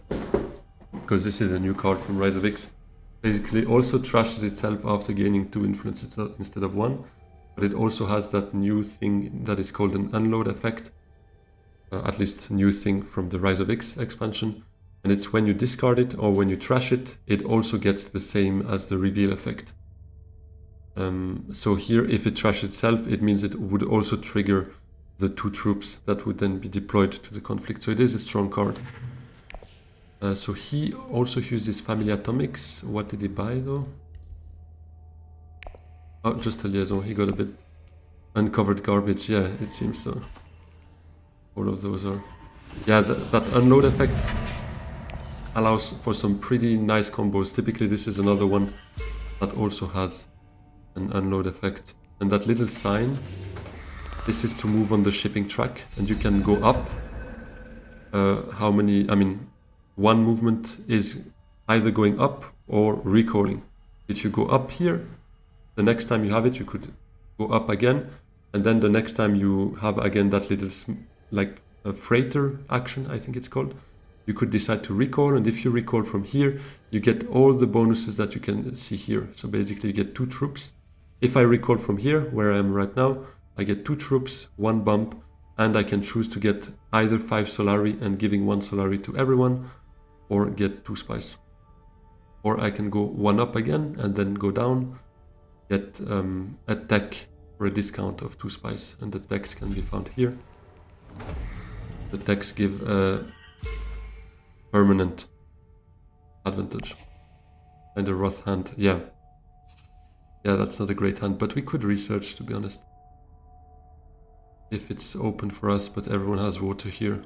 because this is a new card from Rise of X. basically also trashes itself after gaining 2 influence instead of 1. But it also has that new thing that is called an unload effect. At least new thing from the Rise of X expansion. And it's when you discard it or when you trash it, it also gets the same as the reveal effect. So here, if it trashes itself, it means it would also trigger the 2 troops that would then be deployed to the conflict. So it is a strong card. So he also uses Family Atomics. What did he buy though? Oh, just a liaison. He got a bit uncovered garbage. Yeah, it seems so. All of those are... Yeah, that unload effect allows for some pretty nice combos. Typically this is another one that also has an unload effect. And that little sign, this is to move on the shipping track, and you can go up. How many... I mean, one movement is either going up or recalling. If you go up here, the next time you have it, you could go up again, and then the next time you have again that little like a freighter action, I think it's called, you could decide to recall, and if you recall from here, you get all the bonuses that you can see here. So basically you get 2 troops. If I recall from here, where I am right now, I get 2 troops, 1 bump, and I can choose to get either 5 Solari and giving 1 Solari to everyone, or get 2 spice. Or I can go 1 up again and then go down, get a tech for a discount of 2 spice, and the techs can be found here. The techs give a permanent advantage. And a Wrath hand, yeah. Yeah, that's not a great hand, but we could research, to be honest. If it's open for us, but everyone has water here.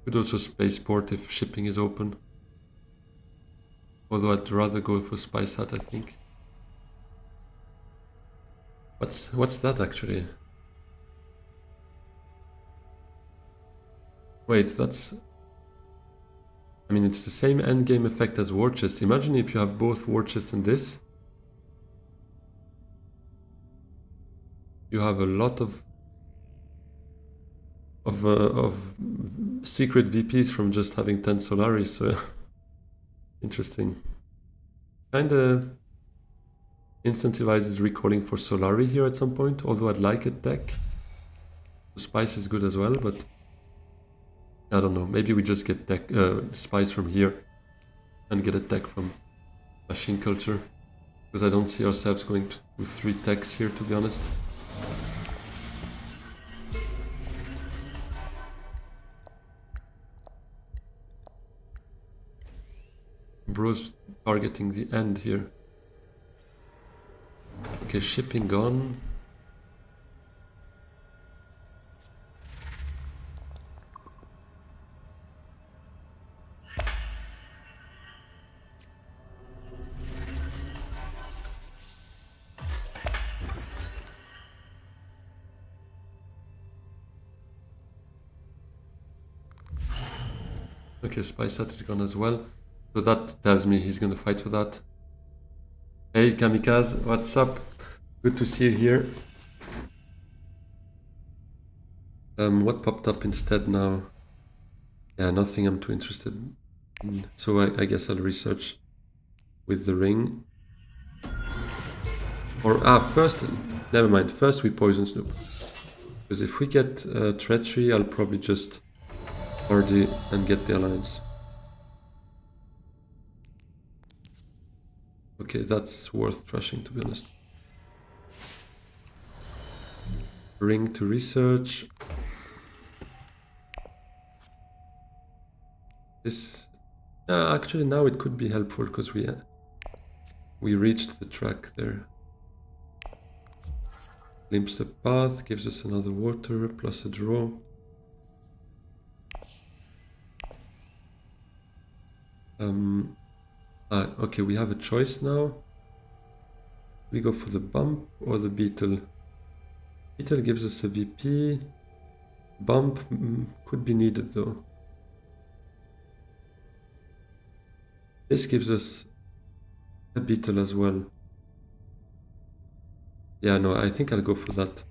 Could also spaceport if shipping is open. Although I'd rather go for Spice Hat, I think. What's that actually? Wait, that's... I mean, it's the same endgame effect as War Chest. Imagine if you have both War Chest and this. You have a lot of secret VPs from just having 10 Solari, so interesting. Kinda incentivizes recalling for Solari here at some point, although I'd like a deck. Spice is good as well, but I don't know, maybe we just get deck, Spice from here and get a deck from Machine Culture, because I don't see ourselves going to 3 techs here, to be honest. Bro's targeting the end here. Okay, shipping gone. Okay, Spice Hat is gone as well. So that tells me he's gonna fight for that. Hey Kamikaze, what's up? Good to see you here. What popped up instead now? Yeah, nothing I'm too interested in. So I guess I'll research with the ring. Or, first, never mind. First we poison Snoop. Because if we get treachery, I'll probably just RD and get the alliance. Okay, that's worth trashing, to be honest. Ring to research. This... actually, now it could be helpful, because we reached the track there. Glimpse the path, gives us another water, plus a draw. Okay, we have a choice now. We go for the bump or the beetle. Beetle gives us a VP. Bump could be needed though. This gives us a beetle as well. Yeah, no, I think I'll go for that.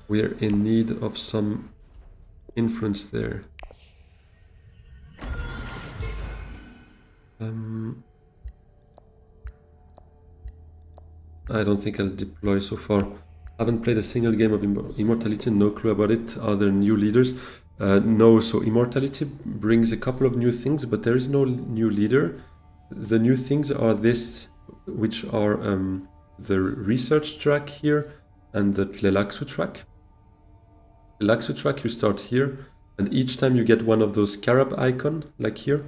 We're in need of some influence there. I don't think I'll deploy so far. Haven't played a single game of Immortality, no clue about it. Are there new leaders? No, so Immortality brings a couple of new things, but there is no new leader. The new things are this, which are the research track here and the Tlelaxu track. Tlelaxu track, you start here, and each time you get one of those scarab icon, like here,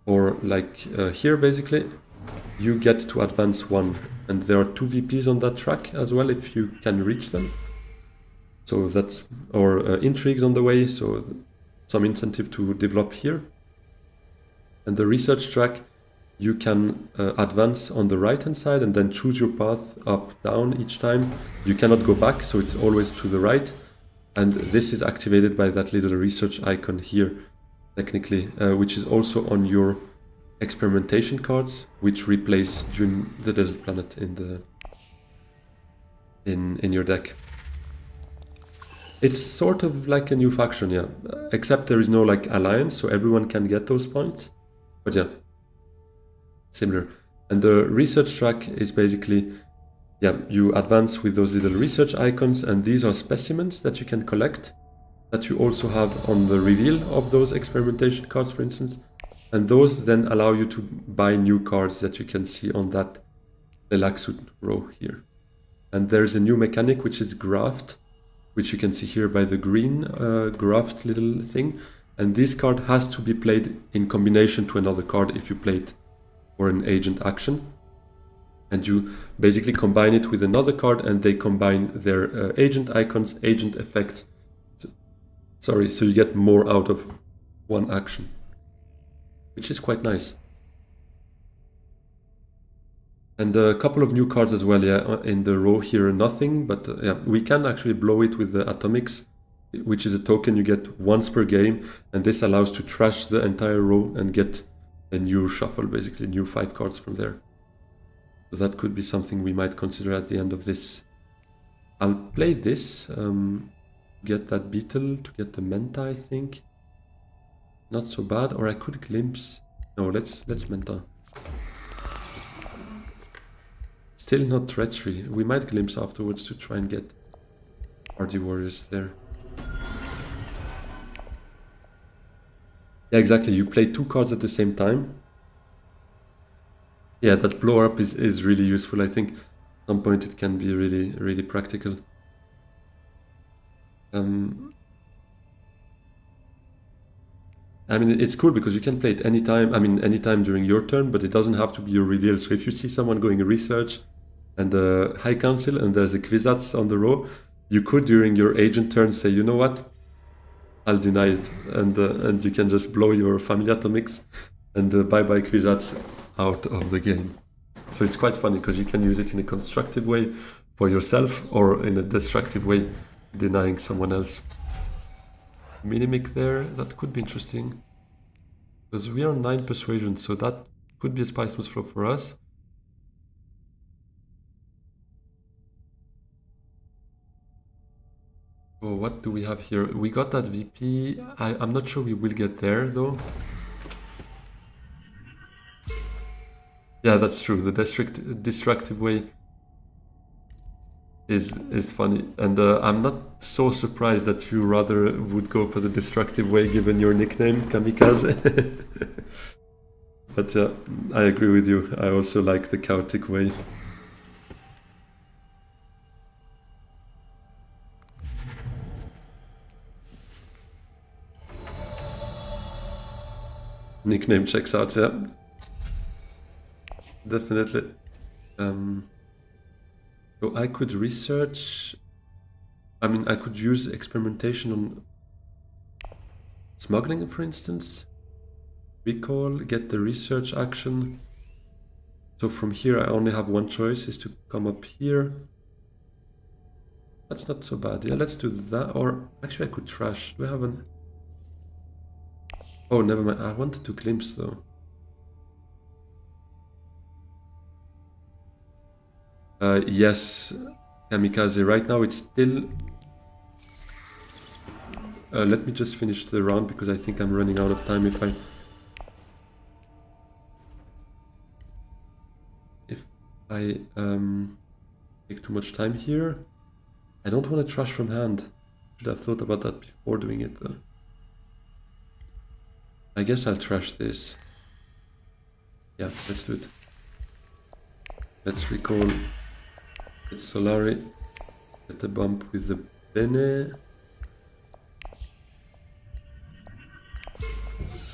or like here basically, you get to advance one. And there are 2 VPs on that track as well, if you can reach them. So that's, or intrigues on the way, so some incentive to develop here. And the research track, you can advance on the right hand side and then choose your path up, down each time. You cannot go back, so it's always to the right. And this is activated by that little research icon here, technically, which is also on your experimentation cards, which replace Dune the Desert Planet in your deck. It's sort of like a new faction, yeah. Except there is no like alliance, so everyone can get those points. But yeah, similar. And the research track is basically, yeah, you advance with those little research icons, and these are specimens that you can collect, that you also have on the reveal of those experimentation cards, for instance. And those then allow you to buy new cards that you can see on that Tlelaxu row here. And there's a new mechanic, which is graft, which you can see here by the green graft little thing. And this card has to be played in combination to another card if you play it for an agent action. And you basically combine it with another card, and they combine their agent icons, agent effects. Sorry, so you get more out of one action, which is quite nice. And a couple of new cards as well, yeah, in the row here, nothing, but yeah, we can actually blow it with the Atomics, which is a token you get once per game, and this allows to trash the entire row and get a new shuffle, basically, new 5 cards from there. So that could be something we might consider at the end of this. I'll play this, get that Beetle to get the Menta, I think. Not so bad, or I could glimpse. No, let's Menta. Still not treachery. We might glimpse afterwards to try and get Hardy Warriors there. Yeah, exactly. You play 2 cards at the same time. Yeah, that blow up is really useful. I think at some point it can be really, really practical. I mean, it's cool because you can play it anytime. I mean, anytime during your turn, but it doesn't have to be your reveal. So if you see someone going research and the High Council and there's a Kwisatz on the row, you could during your agent turn say, you know what, I'll deny it, and you can just blow your Family Atomics and bye-bye Kwisatz out of the game. So it's quite funny because you can use it in a constructive way for yourself or in a destructive way, denying someone else. Minimic there, that could be interesting. Because we are 9 persuasion, so that could be a Spice Must Flow for us. Oh, what do we have here? We got that VP. I'm not sure we will get there though. Yeah, that's true. The destructive way is funny, and I'm not so surprised that you rather would go for the destructive way given your nickname, Kamikaze. But I agree with you. I also like the chaotic way. Nickname checks out, yeah. Definitely. So I could research. I mean, I could use experimentation on smuggling, for instance. Recall, get the research action. So from here, I only have one choice, is to come up here. That's not so bad. Yeah, let's do that. Or actually, I could trash. Do I have an... Oh, never mind. I wanted to glimpse, though. Yes, Kamikaze. Right now, it's still... let me just finish the round, because I think I'm running out of time if I... I take too much time here. I don't want to trash from hand. Should have thought about that before doing it though. I guess I'll trash this. Yeah, let's do it. Let's recall. It's Solari. Get the bump with the Bene.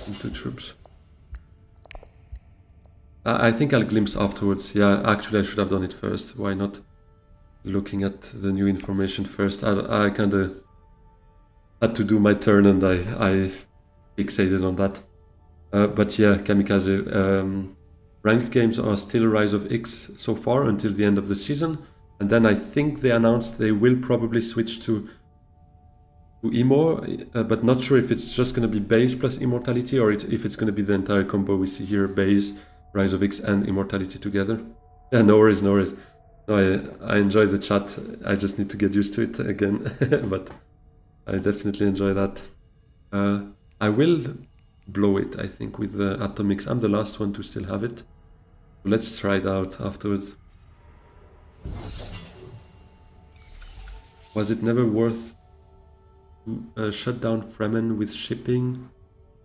Into troops. I think I'll glimpse afterwards. Yeah, actually I should have done it first. Why not? Looking at the new information first. I kind of had to do my turn and I fixated on that. But yeah, Kamikaze. Ranked games are still Rise of X so far until the end of the season. And then I think they announced they will probably switch to Emo, but not sure if it's just going to be base plus Immortality or if it's going to be the entire combo we see here, base, Rise of X and Immortality together. Yeah, no worries, no worries. No, I enjoy the chat. I just need to get used to it again, but I definitely enjoy that. I will blow it, I think, with the Atomics. I'm the last one to still have it. Let's try it out afterwards. Was it never worth to shut down Fremen with shipping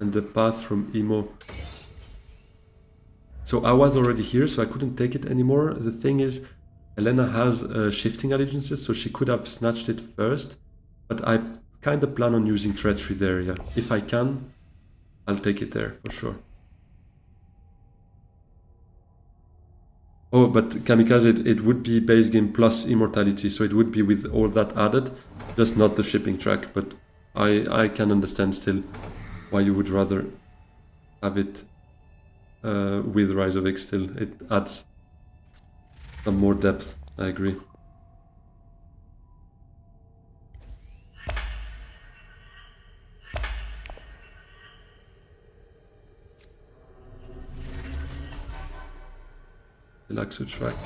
and the path from Emo? So I was already here, so I couldn't take it anymore. The thing is, Elena has shifting allegiances, so she could have snatched it first, but I kind of plan on using treachery there, yeah. If I can, I'll take it there, for sure. Oh, but Kamikaze, it would be base game plus Immortality, so it would be with all that added, just not the shipping track, but I can understand still why you would rather have it with Rise of X still. It adds some more depth, I agree. Laxu track.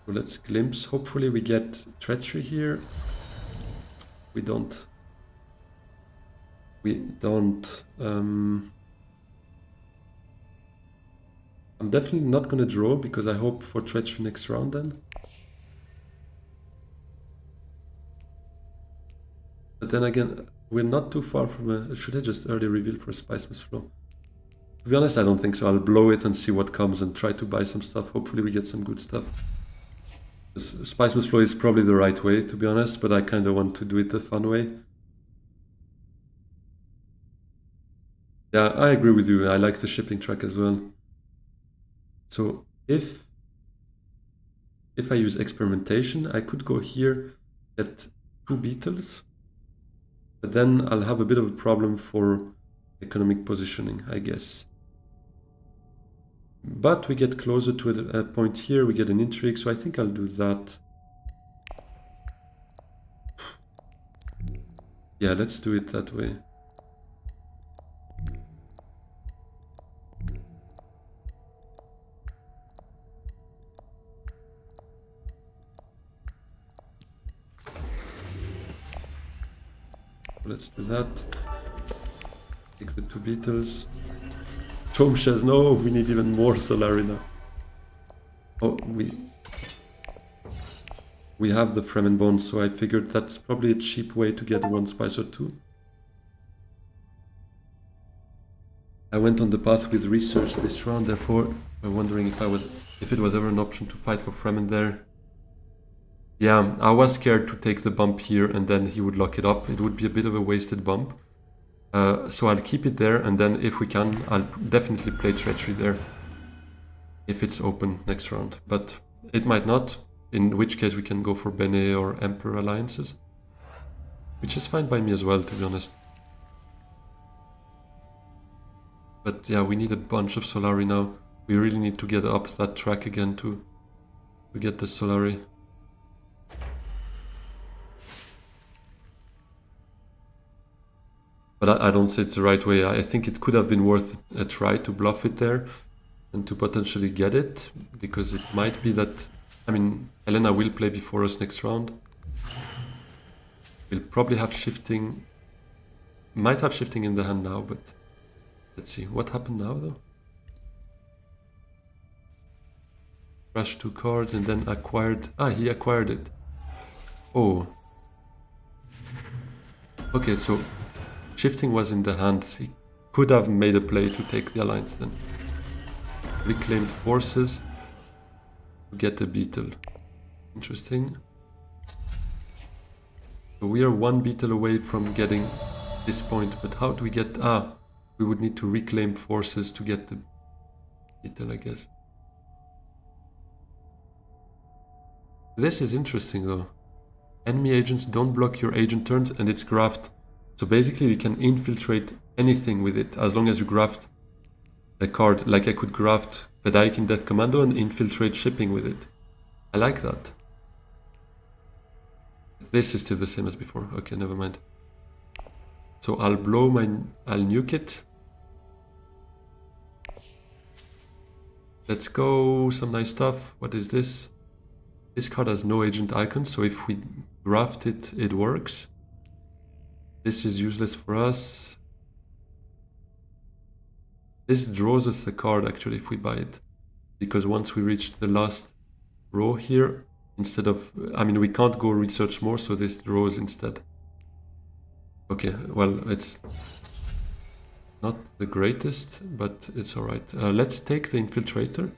So let's glimpse. Hopefully we get treachery here. We don't. I'm definitely not gonna draw because I hope for treachery next round then. But then again, we're not too far from a... Should I just early reveal for a Spice Mist Flow? To be honest, I don't think so. I'll blow it and see what comes and try to buy some stuff. Hopefully we get some good stuff. Spice Mist Flow is probably the right way, to be honest, but I kind of want to do it the fun way. Yeah, I agree with you. I like the shipping track as well. So if I use experimentation, I could go here, get 2 beetles, but then I'll have a bit of a problem for economic positioning, I guess. But we get closer to a point here, we get an intrigue, so I think I'll do that. Yeah, let's do it that way. Let's do that. Take the 2 beetles. Tom says, no, we need even more Solari now. Oh, we have the Fremen Bond, so I figured that's probably a cheap way to get 1 spice or 2. I went on the path with research this round, therefore I'm wondering if it was ever an option to fight for Fremen there. Yeah, I was scared to take the bump here and then he would lock it up. It would be a bit of a wasted bump. So I'll keep it there, and then if we can, I'll definitely play treachery there. If it's open next round. But it might not, in which case we can go for Bene or Emperor alliances. Which is fine by me as well, to be honest. But yeah, we need a bunch of Solari now. We really need to get up that track again to get the Solari. But I don't say it's the right way. I think it could have been worth a try to bluff it there and to potentially get it, because it might be that... I mean, Elena will play before us next round. We'll probably have shifting... Might have shifting in the hand now, but... Let's see. What happened now, though? Crashed 2 cards and then acquired... Ah, he acquired it. Oh. Okay, so shifting was in the hand. He could have made a play to take the alliance then. Reclaimed forces to get the beetle. Interesting. So we are 1 beetle away from getting this point, but how do we get... Ah, we would need to reclaim forces to get the beetle, I guess. This is interesting though. Enemy agents don't block your agent turns and it's graphed. So basically you can infiltrate anything with it as long as you graft a card. Like I could graft Vedaikin Death Commando and infiltrate shipping with it. I like that. This is still the same as before. Okay, never mind. So I'll nuke it. Let's go, some nice stuff. What is this? This card has no agent icons, so if we graft it, it works. This is useless for us. This draws us a card actually if we buy it. Because once we reach the last row here, instead of... I mean, we can't go research more, so this draws instead. Okay, well, it's not the greatest, but it's alright. Let's take the Infiltrator.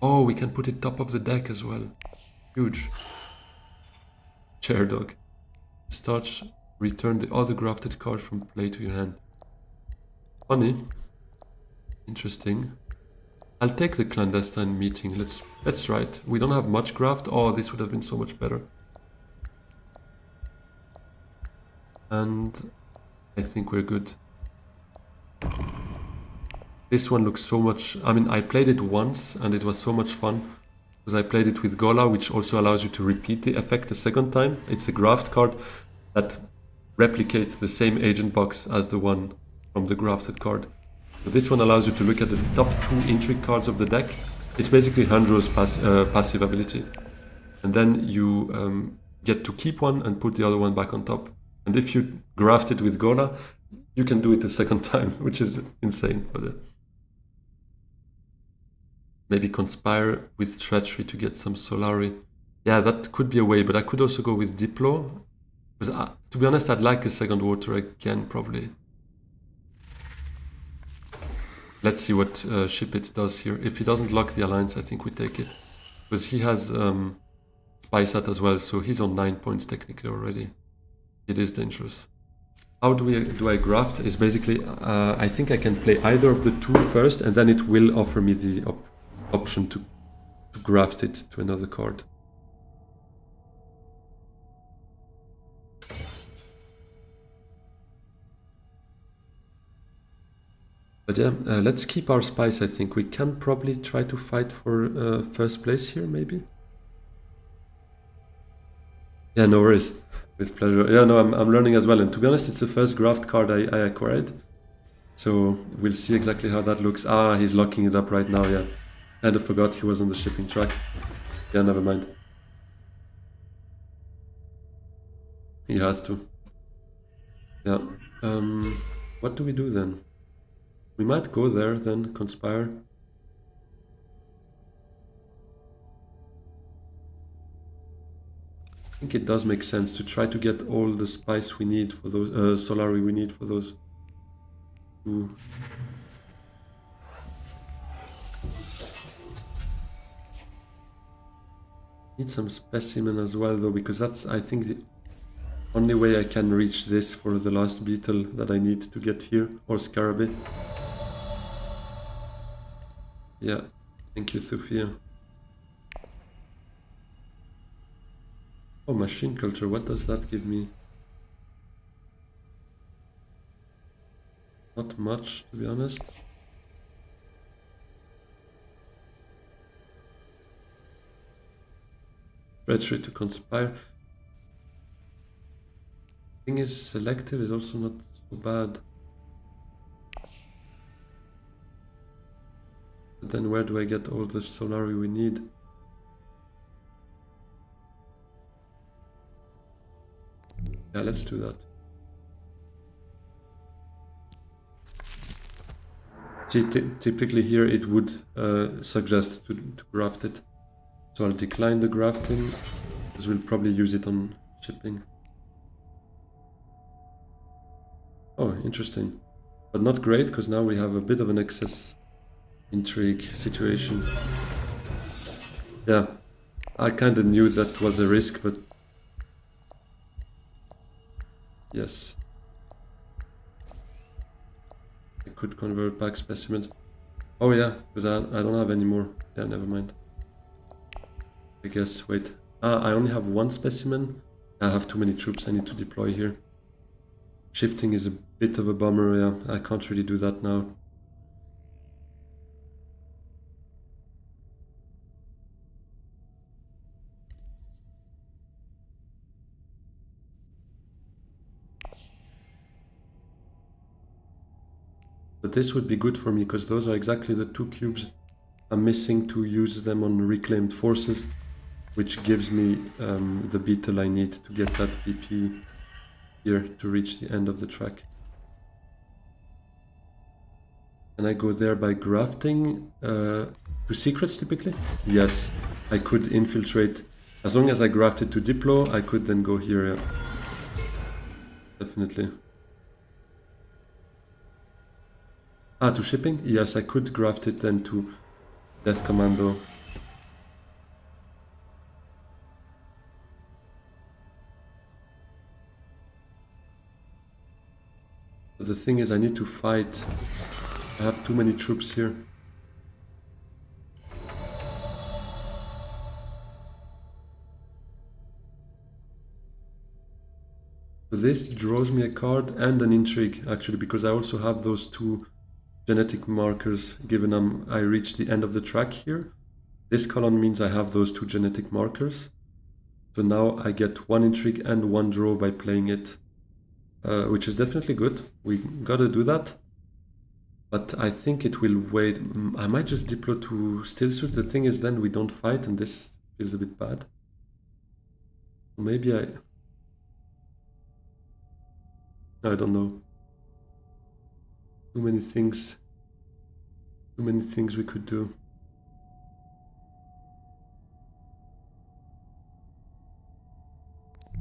Oh, we can put it top of the deck as well. Huge. Chair Dog. Starch, return the other grafted card from play to your hand. Funny. Interesting. I'll take the clandestine meeting. Let's try it. We don't have much graft. Oh, this would have been so much better. And I think we're good. This one looks so much... I mean, I played it once and it was so much fun. Because I played it with Gola, which also allows you to repeat the effect a second time. It's a graft card that replicates the same agent box as the one from the grafted card. So this one allows you to look at the top 2 intrigue cards of the deck. It's basically Handro's passive ability. And then you get to keep one and put the other one back on top. And if you graft it with Gola, you can do it a second time, which is insane. But maybe conspire with treachery to get some Solari. Yeah, that could be a way, but I could also go with Diplo. Because to be honest, I'd like a second water again, probably. Let's see what ship it does here. If he doesn't lock the alliance, I think we take it. Because he has Spy Sat as well, so he's on 9 points technically already. It is dangerous. How do I graft? Is basically, I think I can play either of the 2 first, and then it will offer me the option to graft it to another card. But yeah, let's keep our spice, I think. We can probably try to fight for first place here, maybe? Yeah, no worries. With pleasure. Yeah, no, I'm learning as well. And to be honest, it's the first graft card I acquired. So we'll see exactly how that looks. Ah, he's locking it up right now, yeah. Kind of forgot he was on the shipping track. Yeah, never mind. He has to. Yeah. What do we do then? We might go there then, conspire. I think it does make sense to try to get all the spice we need for those, Solari we need for those two. Need some specimen as well though, because that's, I think, the only way I can reach this for the last beetle that I need to get here, or scarabit. Yeah, thank you, Sophia. Oh, machine culture, what does that give me? Not much, to be honest. Treachery to conspire. Thing is, selective is also not so bad. But then where do I get all the Solari we need? Yeah, let's do that. Typically here it would suggest to graft it. So I'll decline the grafting, because we'll probably use it on shipping. Oh, interesting. But not great, because now we have a bit of an excess intrigue situation. Yeah, I kind of knew that was a risk, but yes. I could convert back specimens. Oh yeah, because I don't have any more. Yeah, never mind. I guess, wait. I only have one specimen. I have too many troops I need to deploy here. Shifting is a bit of a bummer, yeah. I can't really do that now. But this would be good for me, because those are exactly the 2 cubes I'm missing to use them on reclaimed forces, which gives me the beetle I need to get that VP here to reach the end of the track. Can I go there by grafting to secrets typically? Yes, I could infiltrate. As long as I grafted to Diplo, I could then go here, yeah. Definitely. To shipping? Yes, I could graft it then to Death Commando. But the thing is, I need to fight. I have too many troops here. So this draws me a card and an intrigue, actually, because I also have those 2 genetic markers, given I reach the end of the track here. This column means I have those 2 genetic markers. So now I get 1 intrigue and 1 draw by playing it, which is definitely good. We gotta do that. But I think it will wait. I might just deploy to Still Suit. The thing is, then we don't fight, and this feels a bit bad. Maybe I don't know. Too many things we could do.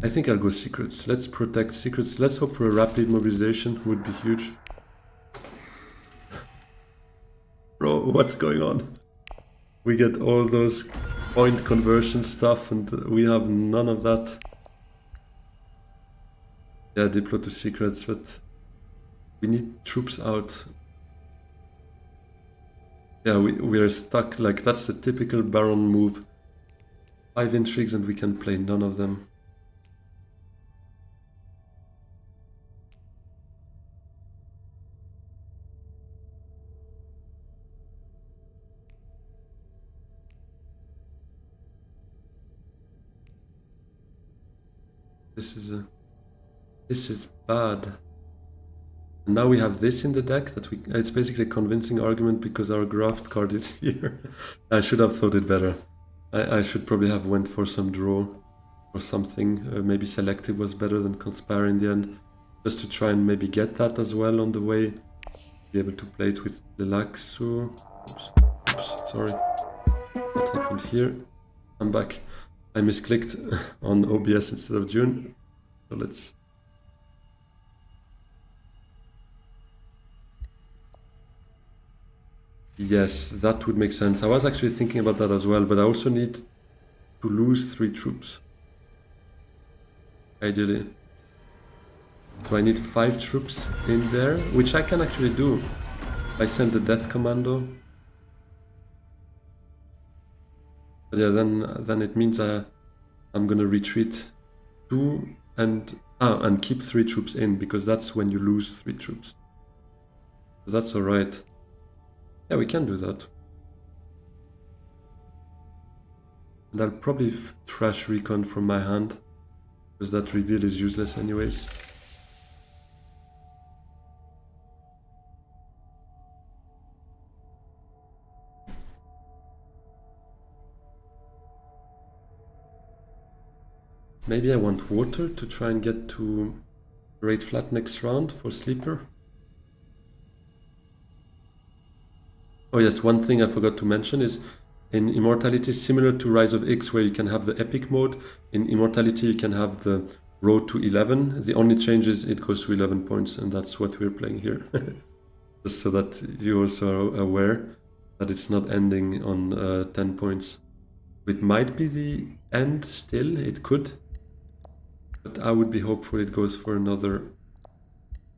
I think I'll go secrets. Let's protect secrets. Let's hope for a rapid mobilization, would be huge. Bro, what's going on? We get all those point conversion stuff and we have none of that. Yeah, deploy to secrets, but we need troops out. Yeah, we're stuck. Like, that's the typical Baron move. 5 intrigues and we can play none of them. This is bad. And now we have this in the deck that it's basically a convincing argument because our graft card is here. I should have thought it better. I should probably have went for some draw or something. Maybe selective was better than conspire in the end, just to try and maybe get that as well on the way. Be able to play it with Relaxo. Oops, sorry. What happened here? I'm back. I misclicked on OBS instead of Dune. So let's... Yes, that would make sense. I was actually thinking about that as well, but I also need to lose 3 troops. Ideally. So I need 5 troops in there, which I can actually do. I send the Death Commando. But yeah, then it means I'm gonna retreat 2 and keep 3 troops in, because that's when you lose 3 troops. So that's alright. Yeah, we can do that. And I'll probably trash Recon from my hand, because that reveal is useless anyways. Maybe I want water to try and get to Raid Flat next round for Sleeper. Oh yes, one thing I forgot to mention is in Immortality, similar to Rise of X, where you can have the epic mode, in Immortality you can have the road to 11. The only change is it goes to 11 points, and that's what we're playing here. Just so that you also are aware that it's not ending on 10 points. It might be the end still, it could. But I would be hopeful it goes for another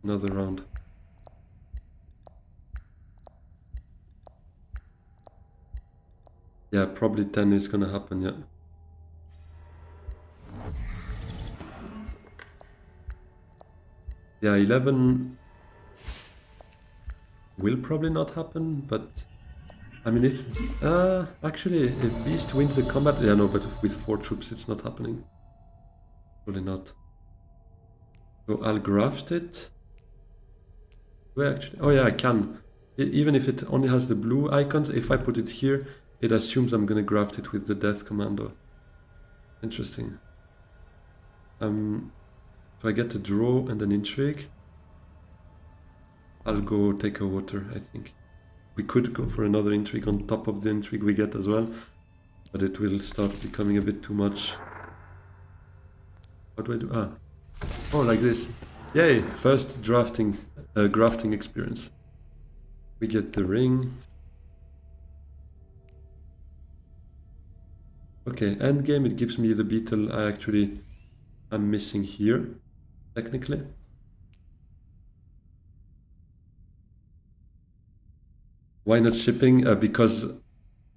round. Yeah, probably 10 is gonna happen, yeah. Yeah, 11 will probably not happen, but I mean, if actually, if Beast wins the combat, yeah, no, but with 4 troops, it's not happening. Probably not. So I'll graft it. Where actually? Oh yeah, I can. Even if it only has the blue icons, if I put it here, it assumes I'm gonna graft it with the Death Commando. Interesting. So I get a draw and an intrigue. I'll go take a water, I think. We could go for another intrigue on top of the intrigue we get as well, but it will start becoming a bit too much. What do I do? Ah. Oh, like this. Yay! First grafting experience. We get the ring. Okay, endgame, it gives me the beetle I'm missing here, technically. Why not shipping? Because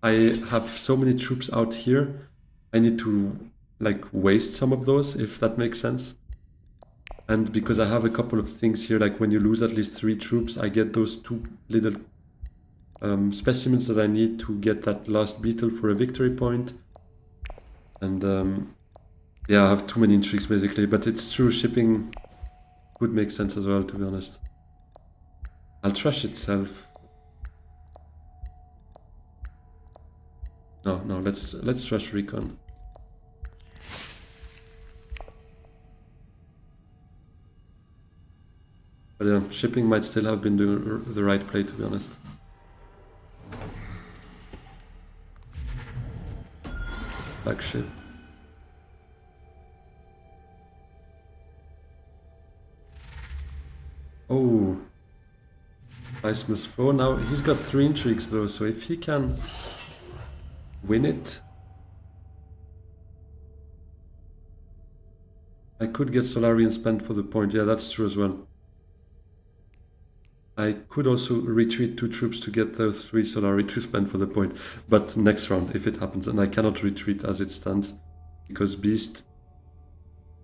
I have so many troops out here, I need to like waste some of those, if that makes sense. And because I have a couple of things here, like when you lose at least 3 troops, I get those 2 little specimens that I need to get that last beetle for a victory point. And yeah, I have too many intrigues basically, but it's true, shipping would make sense as well, to be honest. I'll trash itself. No, let's trash recon. But yeah, shipping might still have been the right play, to be honest. Flagship. Oh, Ice must flow. Now he's got 3 intrigues though, so if he can win it, I could get Solarian spent for the point. Yeah, that's true as well. I could also retreat 2 troops to get those 3 Solari to spend for the point, but next round if it happens, and I cannot retreat as it stands because Beast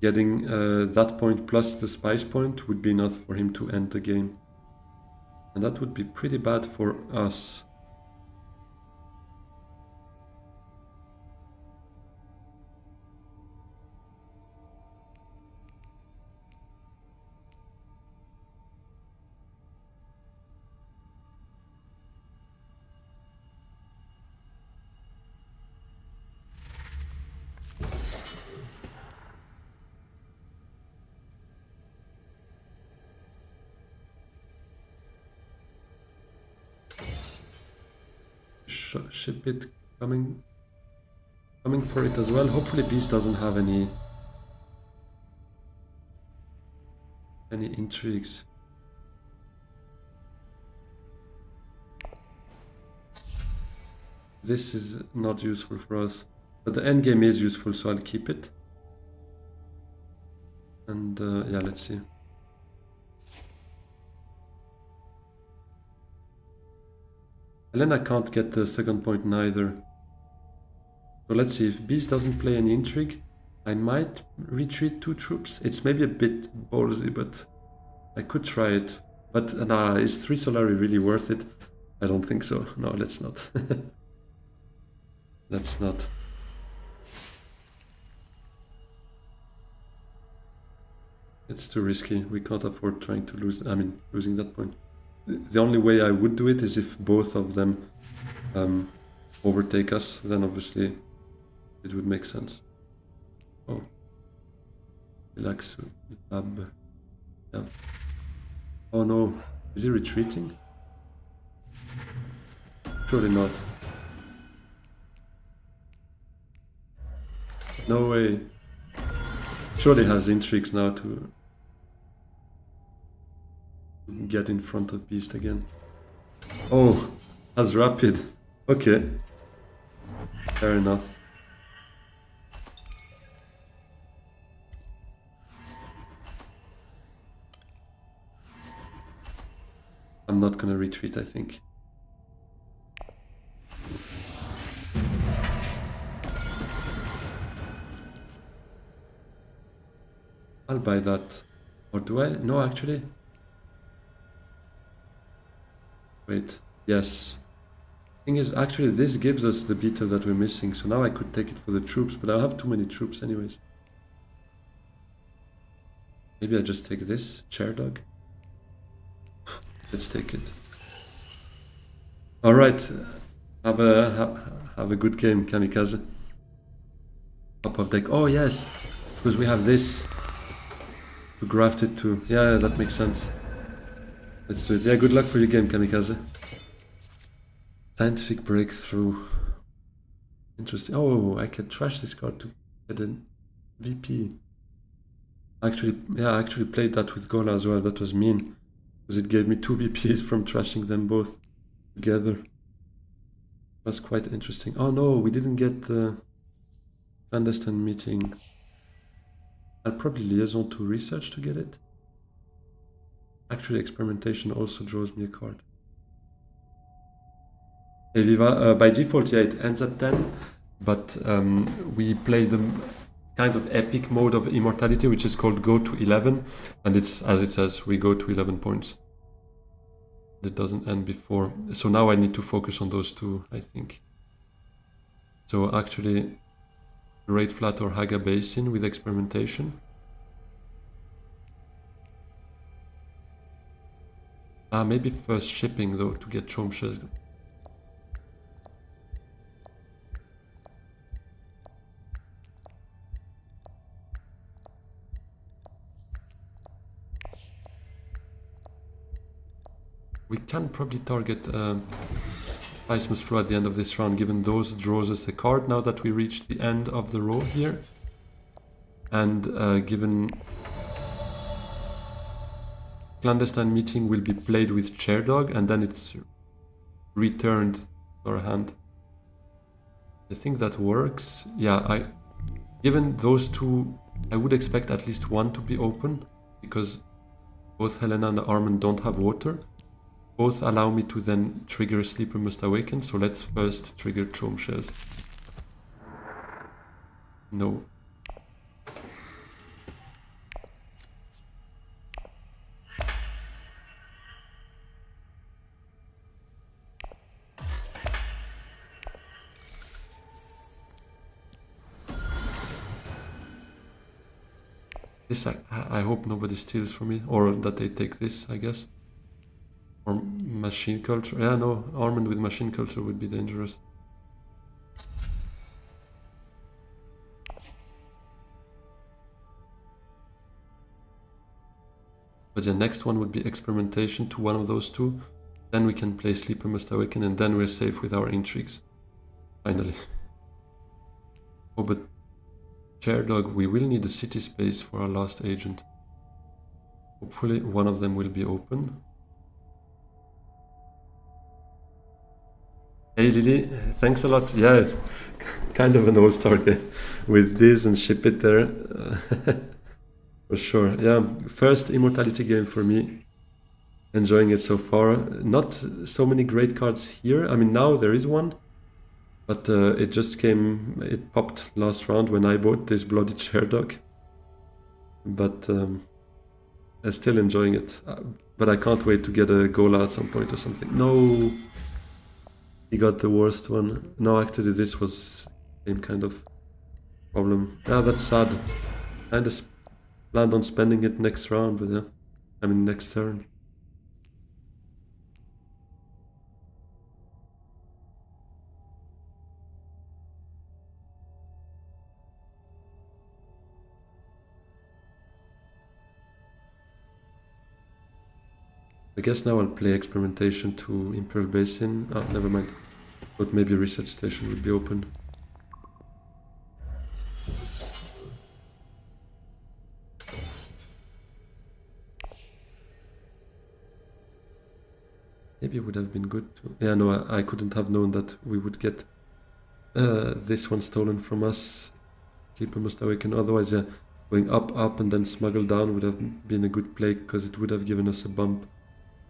getting that point plus the spice point would be enough for him to end the game. And that would be pretty bad for us. Ship it, coming for it as well. Hopefully Beast doesn't have any intrigues. This is not useful for us, but the end game is useful, so I'll keep it. And yeah, let's see. Helena can't get the second point neither. So let's see, if Beast doesn't play any intrigue, I might retreat 2 troops. It's maybe a bit ballsy, but I could try it. But nah, is 3 Solari really worth it? I don't think so. No, let's not. Let's not. It's too risky. We can't afford trying to losing that point. The only way I would do it is if both of them overtake us, then obviously it would make sense. Oh. Relax. Lab. Yeah. Oh no. Is he retreating? Surely not. No way. Surely has intrigues now to get in front of Beast again. Oh, has rapid. Okay. Fair enough. I'm not gonna retreat, I think. I'll buy that. Or do I? No, actually. Wait. Yes. Thing is, actually, this gives us the beetle that we're missing, so now I could take it for the troops, but I have too many troops anyways. Maybe I just take this, chair dog. Let's take it. All right, have a good game, Kamikaze. Top of deck. Oh yes, because we have this to graft it to. Yeah, that makes sense. Let's do it. Yeah, good luck for your game, Kamikaze. Scientific breakthrough. Interesting. Oh, I can trash this card to get an VP. Actually, yeah, I actually played that with Gola as well. That was mean, because it gave me 2 VPs from trashing them both together. That's quite interesting. Oh no, we didn't get the clandestine meeting. I'll probably liaison to research to get it. Actually, experimentation also draws me a card. Hey Viva, by default, yeah, it ends at 10, but we play the kind of epic mode of Immortality, which is called Go to 11, and it's, as it says, we go to 11 points. It doesn't end before. So now I need to focus on those two, I think. So actually, Raid Flat or Haga Basin with experimentation. Maybe first shipping though to get Chomshes. We can probably target Isthmus Flow at the end of this round, given those draws us a card now that we reach the end of the row here. And given Clandestine Meeting will be played with Chair Dog, and then it's returned to our hand. I think that works. Yeah, given those two, I would expect at least one to be open, because both Helena and Armand don't have water. Both allow me to then trigger Sleeper Must Awaken, so let's first trigger Chomshes. No. This I hope nobody steals from me, or that they take this, I guess. Or Machine Culture. Yeah, no, Armand with Machine Culture would be dangerous. But the next one would be Experimentation to one of those two. Then we can play Sleeper Must Awaken, and then we're safe with our intrigues. Finally. Oh, but Chair Dog, we will need a city space for our last agent. Hopefully one of them will be open. Hey Lily, thanks a lot. Yeah, kind of an all-star game with this and ship it there. For sure. Yeah, first Immortality game for me. Enjoying it so far. Not so many great cards here. I mean, now there is one. But it just came, it popped last round when I bought this Bloody Chair Dog. But I'm still enjoying it. But I can't wait to get a Gola at some point or something. No! He got the worst one. No, actually this was the same kind of problem. Yeah, that's sad. Kind of planned on spending it next round, but yeah. I mean next turn. I guess now I'll play Experimentation to Imperial Basin. Oh, never mind. But maybe research station would be open. Maybe it would have been good to... Yeah, no, I couldn't have known that we would get this one stolen from us. Sleeper must awaken. Otherwise, yeah, going up, and then smuggle down would have been a good play, because it would have given us a bump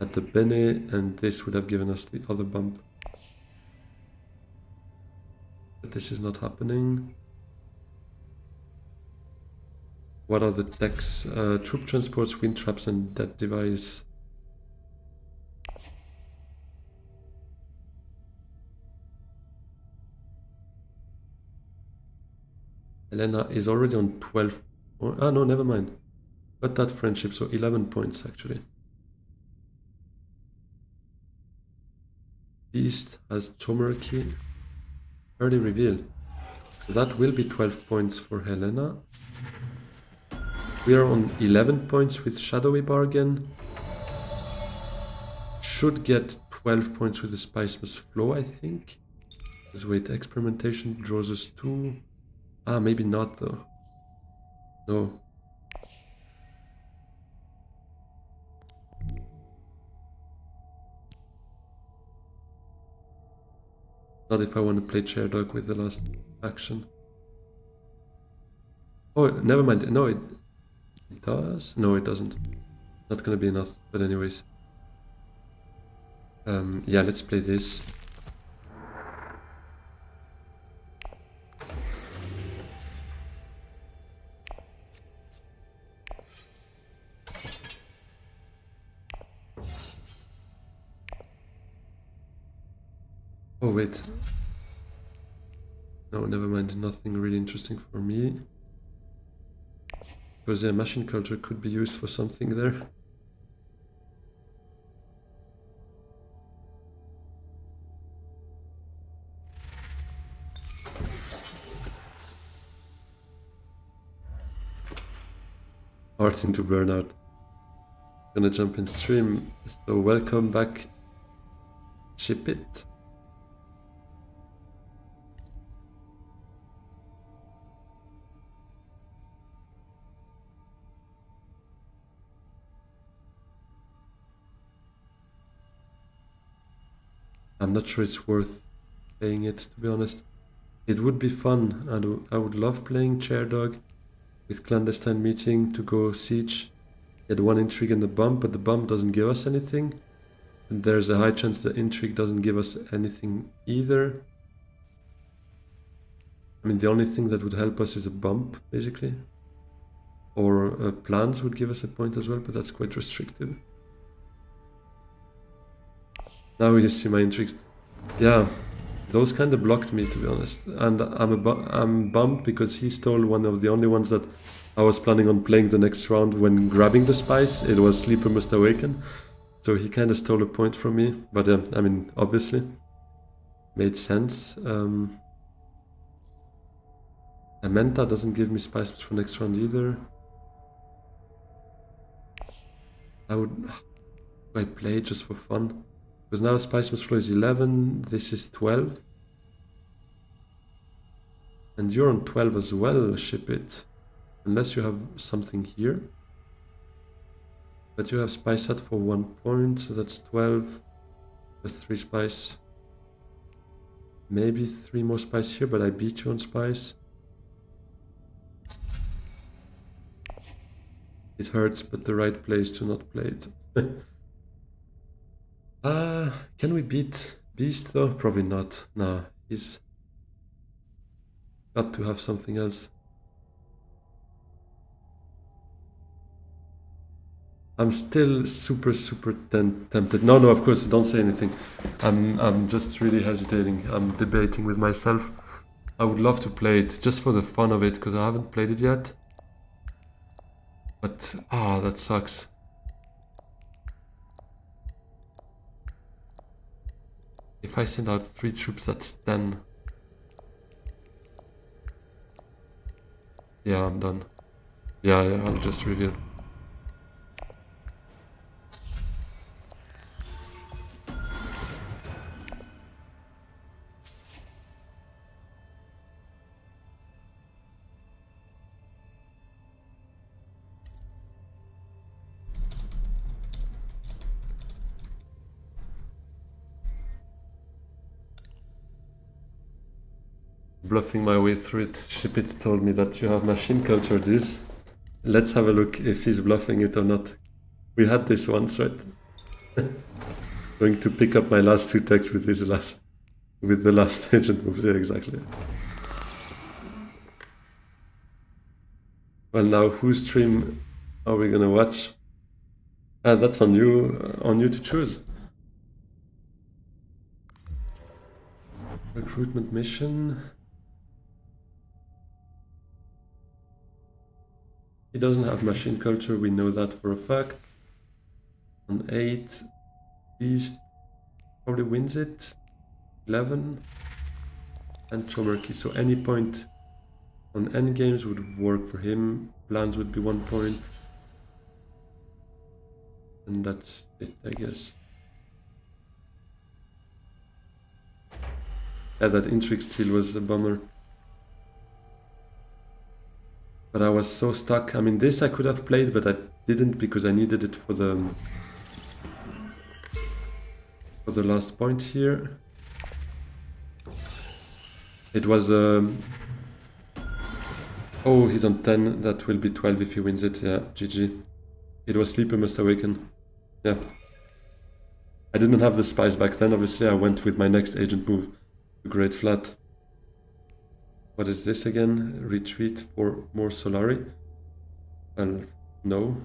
at the Bene, and this would have given us the other bump. But this is not happening. What are the techs? Troop transports, wind traps, and that device. Helena is already on 12. Ah, no, never mind. Got that friendship, so 11 points actually. Beast has Chomerky. Early reveal. So that will be 12 points for Helena. We are on 11 points with Shadowy Bargain. Should get 12 points with the Spice Must Flow, I think. Let's wait, experimentation draws us 2. Ah, maybe not though. No. Not if I want to play Chair Dog with the last action. Oh, never mind. No, it does? No, it doesn't. Not gonna be enough, but anyways. Yeah, let's play this. Oh, wait. No, never mind. Nothing really interesting for me. Because yeah, machine culture could be used for something there. Art into burnout. Gonna jump in stream. So welcome back. Ship it. I'm not sure it's worth playing it, to be honest. It would be fun, and I would love playing Chair Dog with Clandestine Meeting to go siege. Get 1 intrigue and the bump, but the bump doesn't give us anything. And there's a high chance the intrigue doesn't give us anything either. I mean, the only thing that would help us is a bump, basically. Or plans would give us a point as well, but that's quite restrictive. Now you see my intrigues. Yeah, those kind of blocked me, to be honest. And I'm bummed because he stole one of the only ones that I was planning on playing the next round when grabbing the spice. It was Sleeper Must Awaken. So he kind of stole a point from me. But I mean, obviously, made sense. Amenta doesn't give me spice for next round either. I play just for fun. Because now Spice Must Flow is 11, this is 12. And you're on 12 as well, ship it. Unless you have something here. But you have Spice set for 1 point, so that's 12. With 3 Spice. Maybe 3 more Spice here, but I beat you on Spice. It hurts, but the right place to not play it. Can we beat Beast though? Probably not. Nah, he's got to have something else. I'm still super tempted. No, of course, don't say anything. I'm just really hesitating. I'm debating with myself. I would love to play it just for the fun of it, because I haven't played it yet. But that sucks. If I send out 3 troops, that's 10. Yeah, I'm done. Yeah, I'll just reveal. bluffing my way through it. Shipit told me that you have machine culture this. Let's have a look if he's bluffing it or not. We had this once, right? Going to pick up my last 2 techs with the last agent moves. Yeah, exactly. Well, now whose stream are we gonna watch? That's on you to choose. Recruitment mission. He doesn't have machine culture, we know that for a fact. On 8, Beast probably wins it. 11 and Chomerky. So any point on endgames would work for him. Plans would be 1 point. And that's it, I guess. Yeah, that intrigue steal was a bummer. But I was so stuck. I mean, this I could have played, but I didn't because I needed it for the last point here. It was oh, he's on 10. That will be 12 if he wins it. Yeah, GG. It was Sleeper Must Awaken. Yeah. I didn't have the spies back then, obviously. I went with my next agent move. Great flat. What is this again? Retreat for more Solari? Well, no.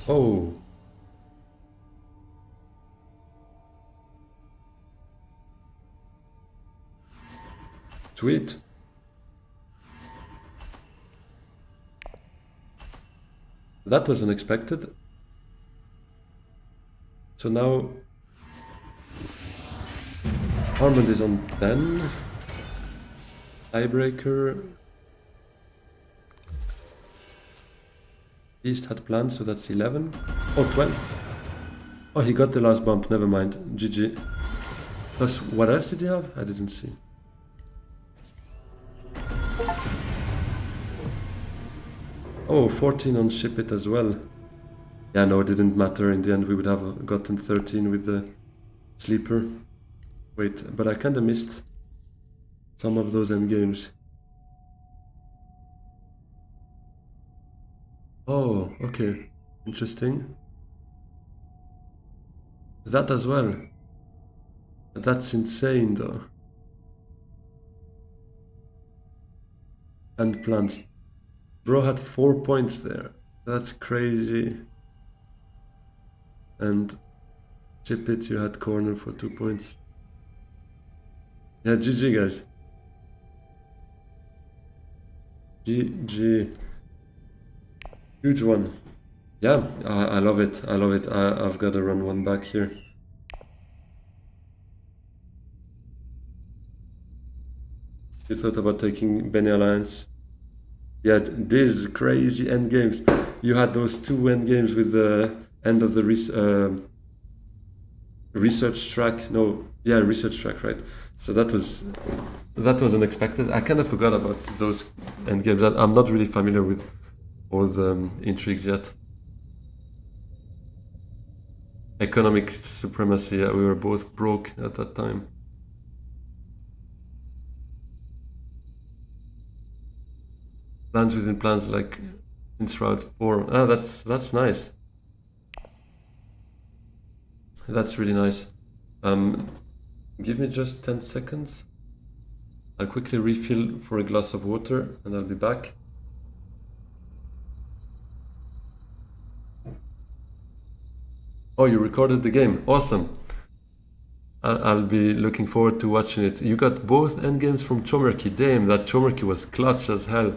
Oh. Sweet. That was unexpected. So now Armand is on 10. Tiebreaker. East had plans, so that's 11. Oh, 12. Oh, he got the last bump. Never mind. GG. Plus, what else did he have? I didn't see. Oh, 14 on Ship It as well. Yeah, no, it didn't matter. In the end, we would have gotten 13 with the Sleeper. Wait, but I kinda missed some of those endgames. Oh, okay. Interesting. That as well. That's insane, though. And plans. Bro had 4 points there. That's crazy. And Chip It, you had corner for 2 points. Yeah, GG, guys. GG. Huge one. Yeah, I love it. I love it. I've got to run one back here. You thought about taking Benny Alliance? Yeah, these crazy end games. You had those 2 end games with the end of the research track. No, yeah, research track, right? So that was unexpected. I kind of forgot about those end games. I'm not really familiar with all the intrigues yet. Economic supremacy. Yeah, we were both broke at that time. Plans within plans, like since Route 4. Ah, that's nice. That's really nice. Give me just 10 seconds. I'll quickly refill for a glass of water and I'll be back. Oh, you recorded the game. Awesome. I'll be looking forward to watching it. You got both endgames from Chomerky. Damn, that Chomerky was clutch as hell.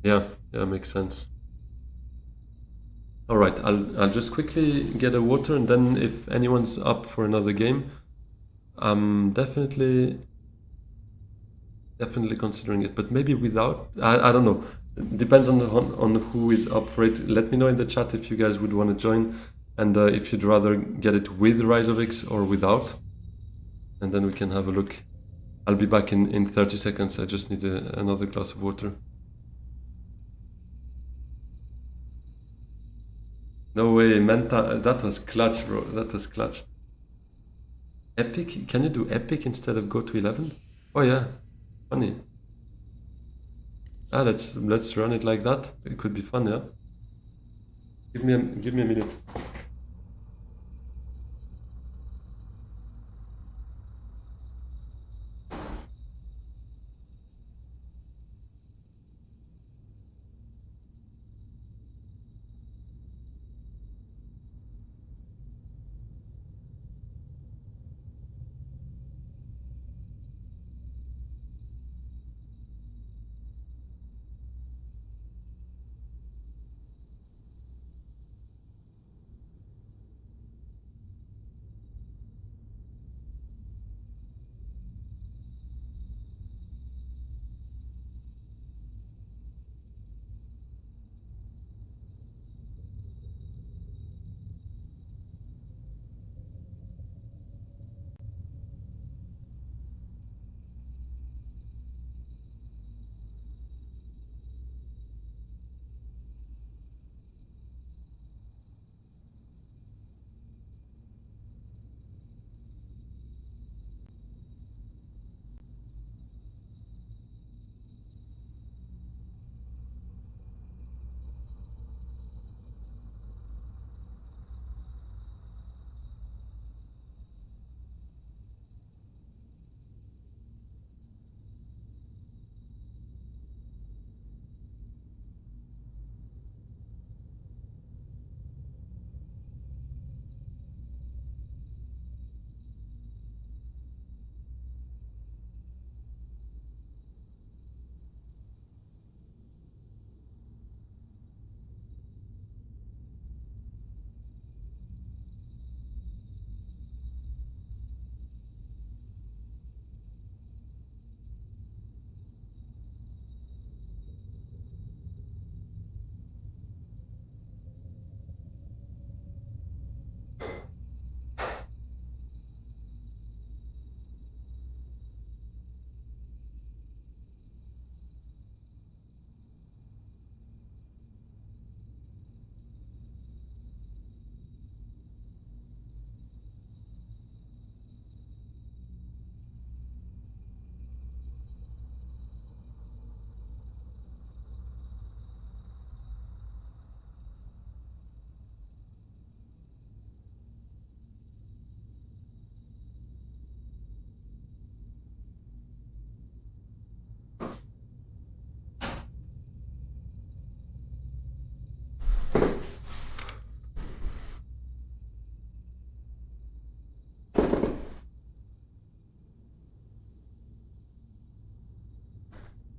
Yeah, makes sense. All right, I'll just quickly get a water, and then if anyone's up for another game, I'm definitely considering it. But maybe without. I don't know. Depends on who is up for it. Let me know in the chat if you guys would want to join, and if you'd rather get it with Rise of X or without. and then we can have a look. I'll be back in 30 seconds. I just need another glass of water. No way, Menta, that was clutch, bro. That was clutch. Epic? Can you do epic instead of go to 11? Oh yeah, funny. Ah, let's run it like that. It could be fun, yeah. Give me a minute.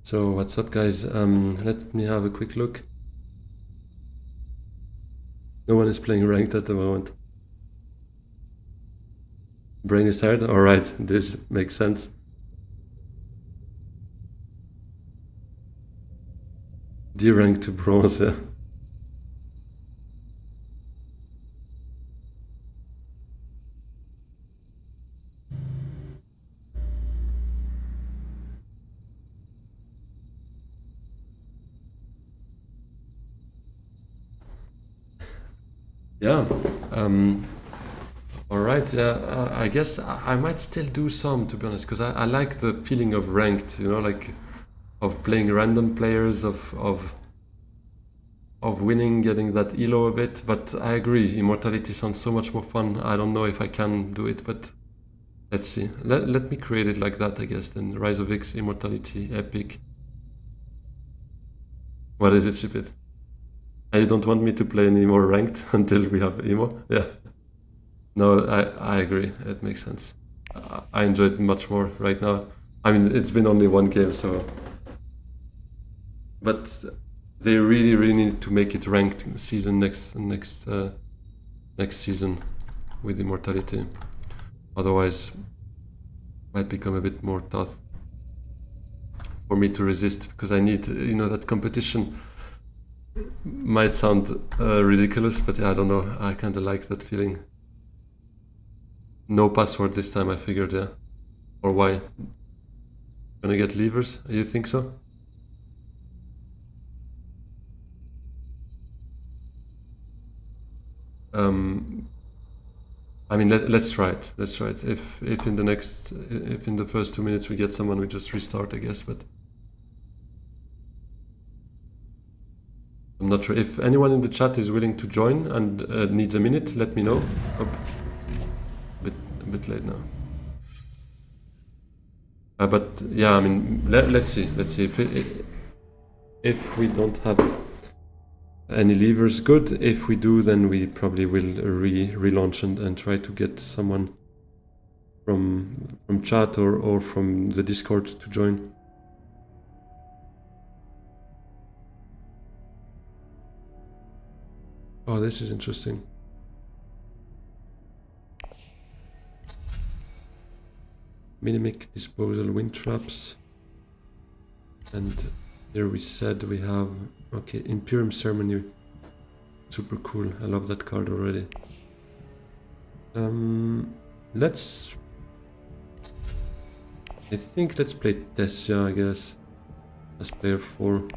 So what's up, guys? Let me have a quick look. No one is playing ranked at the moment. Brain is tired? Alright, this makes sense. D-rank to bronze, yeah. Yeah. All right. I guess I might still do some, to be honest, because I like the feeling of ranked. You know, like of playing random players, of winning, getting that elo a bit. But I agree, Immortality sounds so much more fun. I don't know if I can do it, but let's see. Let me create it like that, I guess. Then Rise of X, Immortality, Epic. What is it, ship it? And you don't want me to play any more ranked until we have emo? Yeah. No, I agree. It makes sense. I enjoy it much more right now. I mean, it's been only one game, so. But they really need to make it ranked season next season with Immortality. Otherwise, might become a bit more tough for me to resist, because I need, you know, that competition. Might sound ridiculous, but yeah, I don't know. I kind of like that feeling. No password this time, I figured, yeah. Or why? Gonna get levers? You think so? I mean, let's try it. Let's try it. If in the first 2 minutes we get someone, we just restart, I guess. But I'm not sure. If anyone in the chat is willing to join and needs a minute, let me know. Oh, a bit late now. But yeah, I mean, let's see. Let's see if we don't have any levers, good. If we do, then we probably will relaunch and try to get someone from chat or from the Discord to join. Oh, this is interesting. Minimic disposal wind traps. And here we said we have, okay, Imperium Ceremony. Super cool. I love that card already. I think let's play Tessia, I guess, as player 4.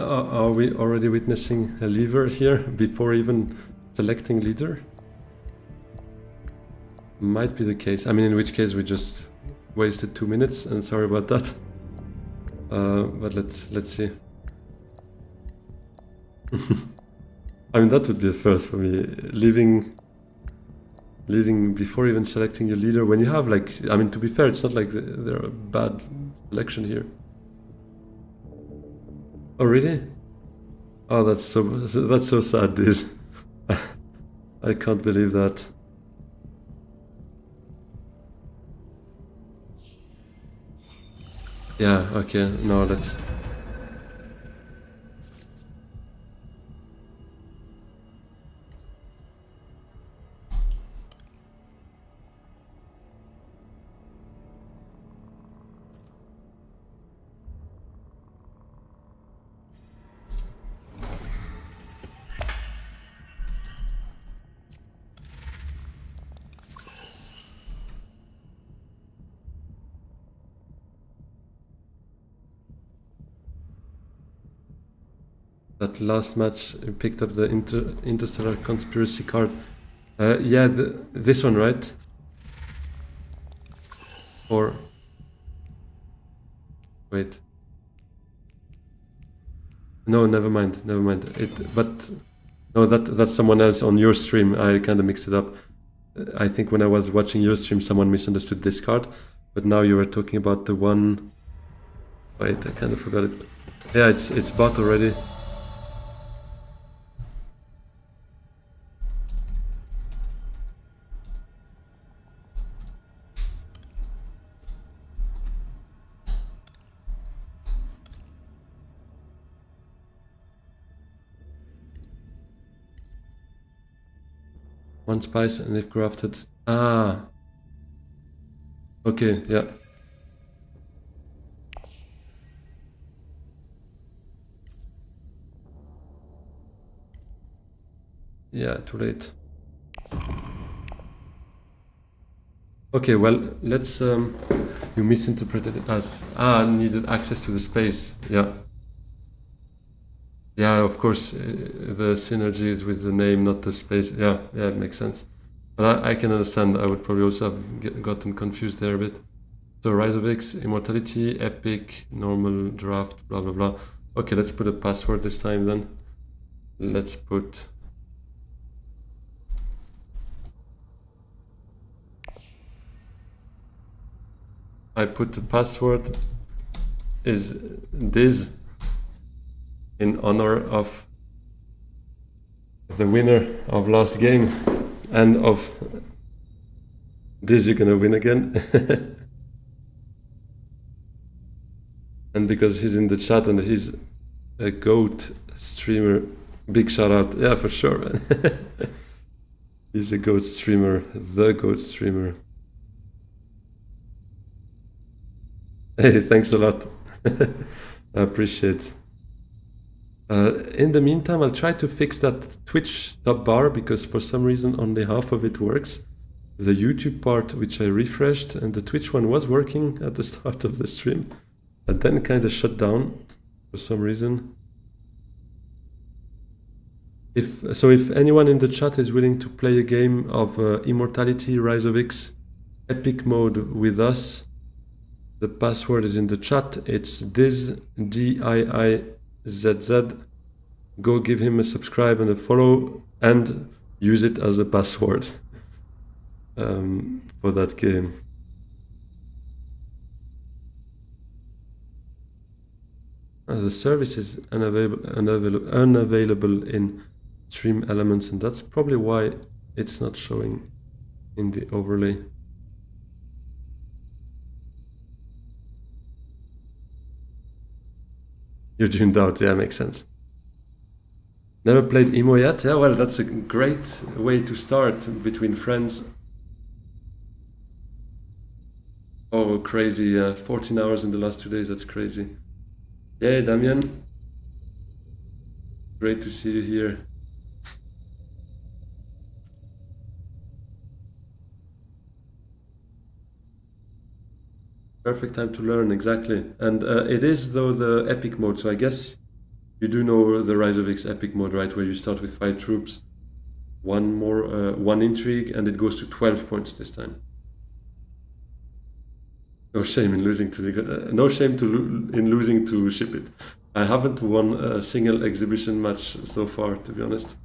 Are we already witnessing a lever here before even selecting leader? Might be the case. I mean, in which case we just wasted 2 minutes, and sorry about that. But let's see. I mean, that would be a first for me. Leaving before even selecting your leader when you have, like, I mean, to be fair, it's not like they're a bad selection here. Oh, really? Oh, that's so sad, dude. I can't believe that. Yeah, okay, no, let's... That last match, you picked up the Interstellar Conspiracy card. Yeah, this one, right? Or... Wait. No, never mind. But... No, that's someone else on your stream. I kind of mixed it up. I think when I was watching your stream, someone misunderstood this card. But now you were talking about the one... Wait, I kind of forgot it. Yeah, it's bought already. One spice, and if crafted... Ah! Okay, yeah. Yeah, too late. Okay, well, let's... you misinterpreted it as... Ah, needed access to the space. Yeah. Yeah, of course, the synergy is with the name, not the space. Yeah, yeah, it makes sense. But I can understand. I would probably also have gotten confused there a bit. So Rise of X, Immortality, Epic, Normal, Draft, blah blah blah. Okay, let's put a password this time then. Let's put. I put the password is this in honor of the winner of last game and of this you're gonna win again. And because he's in the chat and he's a GOAT streamer, big shout out. Yeah, for sure, man. He's a GOAT streamer, the GOAT streamer. Hey, thanks a lot. I appreciate. In the meantime, I'll try to fix that Twitch top bar because for some reason only half of it works. The YouTube part, which I refreshed, and the Twitch one was working at the start of the stream, and then kind of shut down for some reason. If anyone in the chat is willing to play a game of Immortality Rise of X Epic mode with us, the password is in the chat. It's Dizzz, DIIZZ. Go give him a subscribe and a follow and use it as a password for that game. The service is unavailable in Stream Elements, and that's probably why it's not showing in the overlay. You're tuned out, yeah, makes sense. Never played Emo yet? Yeah, well, that's a great way to start between friends. Oh, crazy, 14 hours in the last 2 days, that's crazy. Yeah, Damien. Great to see you here. Perfect time to learn, exactly. And it is, though, the epic mode, so I guess you do know the Rise of X epic mode, right? Where you start with 5 troops, one intrigue, and it goes to 12 points this time. No shame in losing to no shame in losing to Ship It. I haven't won a single exhibition match so far, to be honest.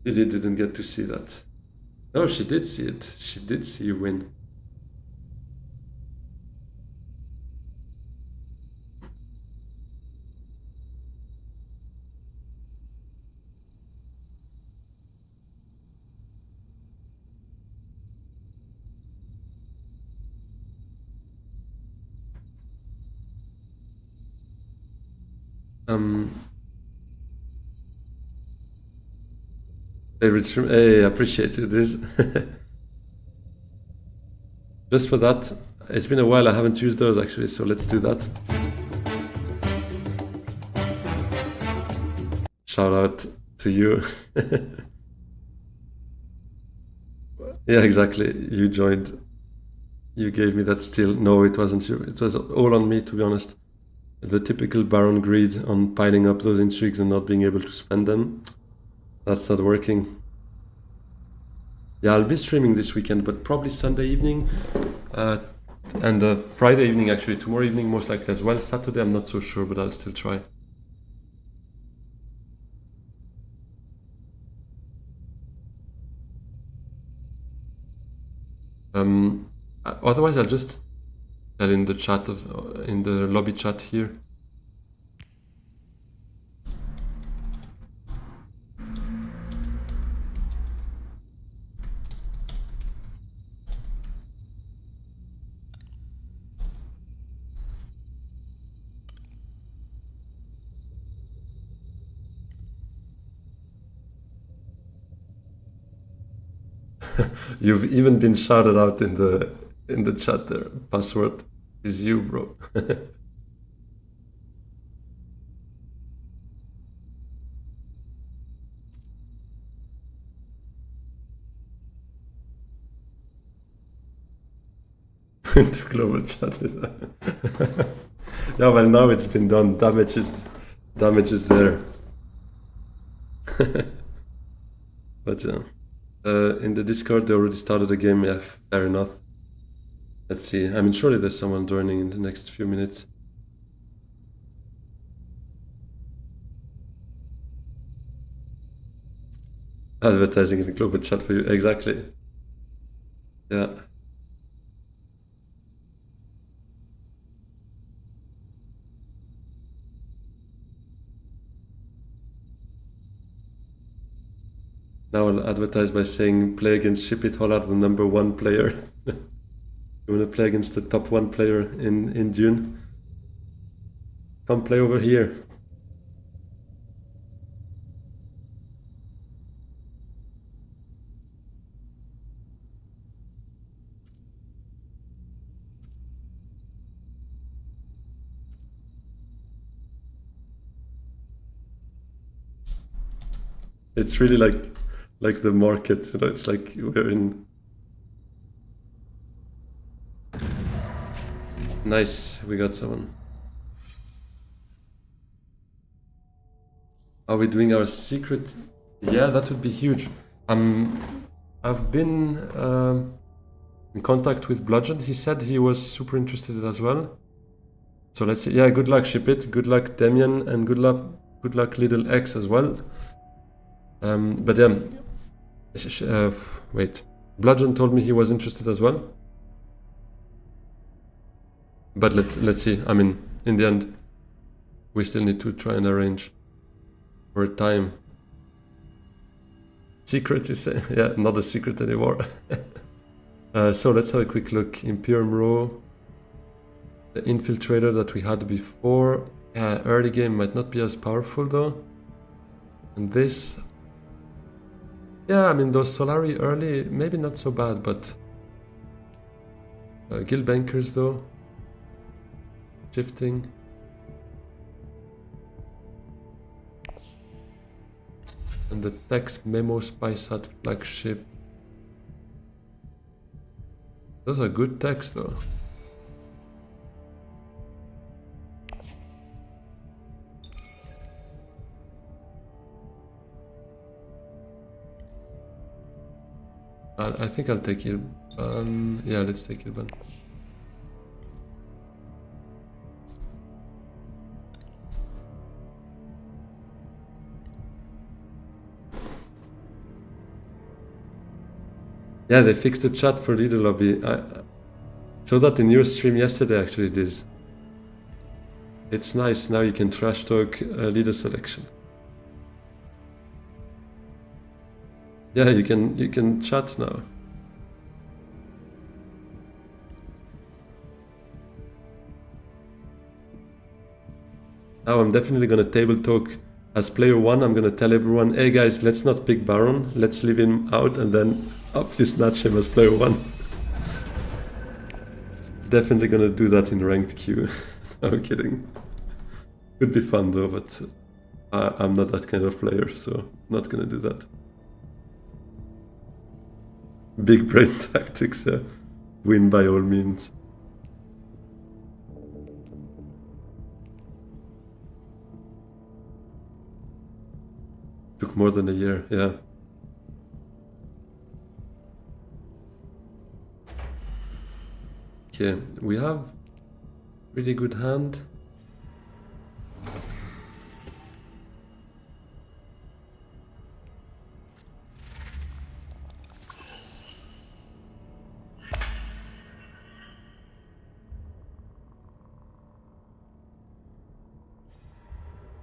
Lily didn't get to see that. No, she did see it. She did see you win. Favorite stream. Hey, I appreciate you this. Just for that, it's been a while. I haven't used those actually, so let's do that. Shout out to you. Yeah, exactly. You joined. You gave me that steal. No, it wasn't you. It was all on me, to be honest. The typical Baron greed on piling up those intrigues and not being able to spend them. That's not working. Yeah, I'll be streaming this weekend, but probably Sunday evening and Friday evening, actually. Tomorrow evening, most likely as well. Saturday, I'm not so sure, but I'll still try. Otherwise, I'll just tell in the chat in the lobby chat here. You've even been shouted out in the chat there. Password is you, bro. into global chat. Yeah, well, now it's been done. Damage is there. But in the Discord, they already started a game. Yeah, fair enough. Let's see. I mean, surely there's someone joining in the next few minutes. Advertising in the global chat for you. Exactly. Yeah. Now I'll advertise by saying play against Ship It Hollard, the #1 player. You want to play against the top 1 player in Dune? Come play over here. It's really like the market, you know, it's like we're in. Nice, we got someone. Are we doing our secret? Yeah, that would be huge. I've been in contact with Bludgeon. He said he was super interested as well. So let's see. Yeah, good luck, Ship It. Good luck, Demian, and good luck, Little X as well. But yeah, wait. Bludgeon told me he was interested as well. But let's see. I mean, in the end, we still need to try and arrange for a time. Secret, you say? Yeah, not a secret anymore. So let's have a quick look. Imperium Row, the infiltrator that we had before. Early game might not be as powerful though. And this, yeah, I mean those Solari early, maybe not so bad, but guild bankers though. Shifting. And the text memo SpySat flagship. Those are good texts though. I think I'll take Ilban. Yeah, let's take Ilban. Yeah, they fixed the chat for leader lobby. I saw that in your stream yesterday, actually, it is. It's nice, now you can trash talk leader selection. Yeah, you can chat now. Now I'm definitely gonna table talk as player 1. I'm gonna tell everyone, hey guys, let's not pick Baron, let's leave him out and then up you snatch him as player 1. Definitely gonna do that in ranked queue. I'm kidding. Could be fun though, but I'm not that kind of player, so not gonna do that. Big brain tactics, yeah. Win by all means. Took more than a year, yeah. Okay, we have really good hand.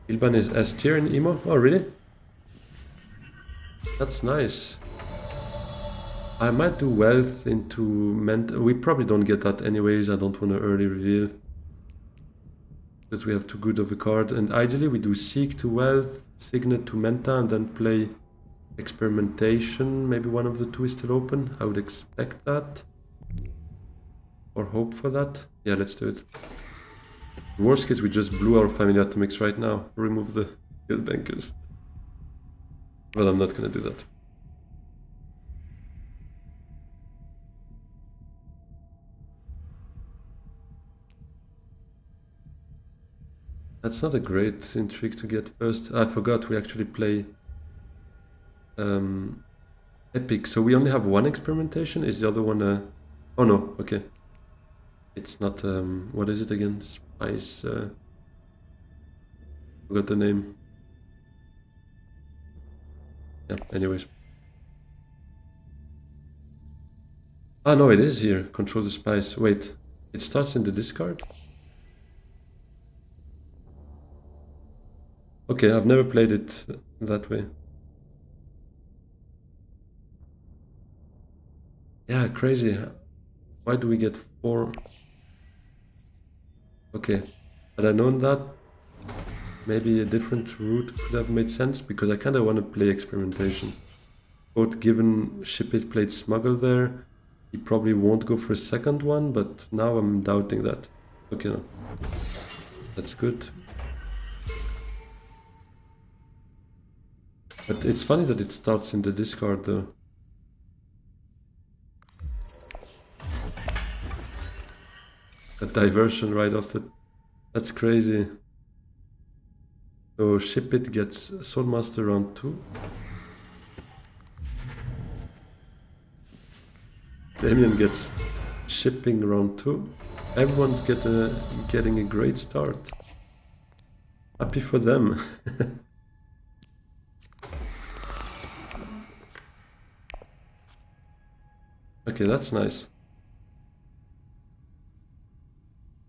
Ilban is S tier in Emo? Oh, really? That's nice. I might do wealth into mental. We probably don't get that anyways. I don't want to early reveal. Because we have too good of a card. And ideally we do seek to wealth, signet to menta, and then play experimentation. Maybe one of the two is still open. I would expect that. Or hope for that. Yeah, let's do it. Worst case, we just blew our family atomics right now. Remove the guild bankers. Well, I'm not gonna do that. That's not a great intrigue to get first. I forgot we actually play epic. So we only have one experimentation. Is the other one oh no, okay. It's not what is it again? Spice forgot the name. Yeah, anyways. Ah no, it is here. Control the spice. Wait. It starts in the discard? Okay, I've never played it that way. Yeah, crazy. Why do we get 4? Okay, had I known that, maybe a different route could have made sense, because I kind of want to play experimentation. Both given Ship It played Smuggle there, he probably won't go for a second one, but now I'm doubting that. Okay, no. That's good. But it's funny that it starts in the discard though. A diversion right off the... That's crazy. So Ship It gets Soulmaster round 2. Damien gets Shipping round 2. Everyone's getting a great start. Happy for them. Okay, that's nice.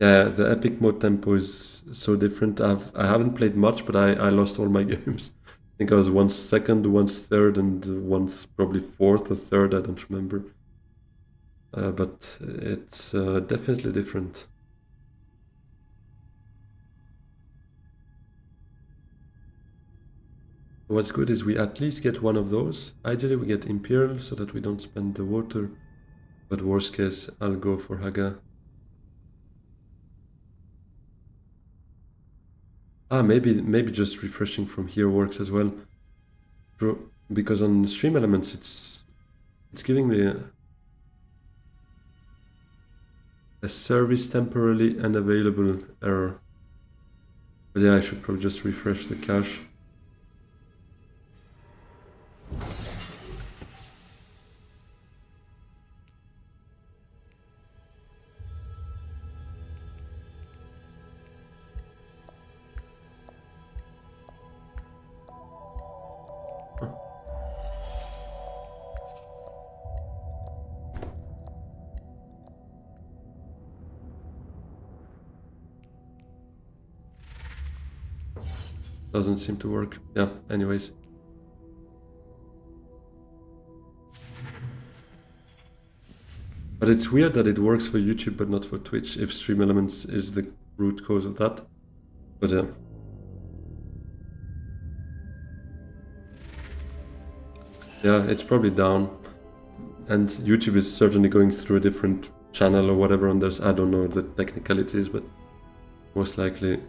Yeah, the epic mode tempo is so different. I haven't played much, but I lost all my games. I think I was once second, once third, and once probably fourth or third, I don't remember. But it's definitely different. What's good is we at least get one of those. Ideally we get Imperial so that we don't spend the water. But worst case, I'll go for Haga. Ah, maybe just refreshing from here works as well. True, because on Stream Elements it's giving me a service temporarily unavailable error. But yeah, I should probably just refresh the cache. Doesn't seem to work. Yeah, anyways. But it's weird that it works for YouTube but not for Twitch, if Stream Elements is the root cause of that. But yeah, it's probably down. And YouTube is certainly going through a different channel or whatever on this. I don't know the technicalities, but most likely.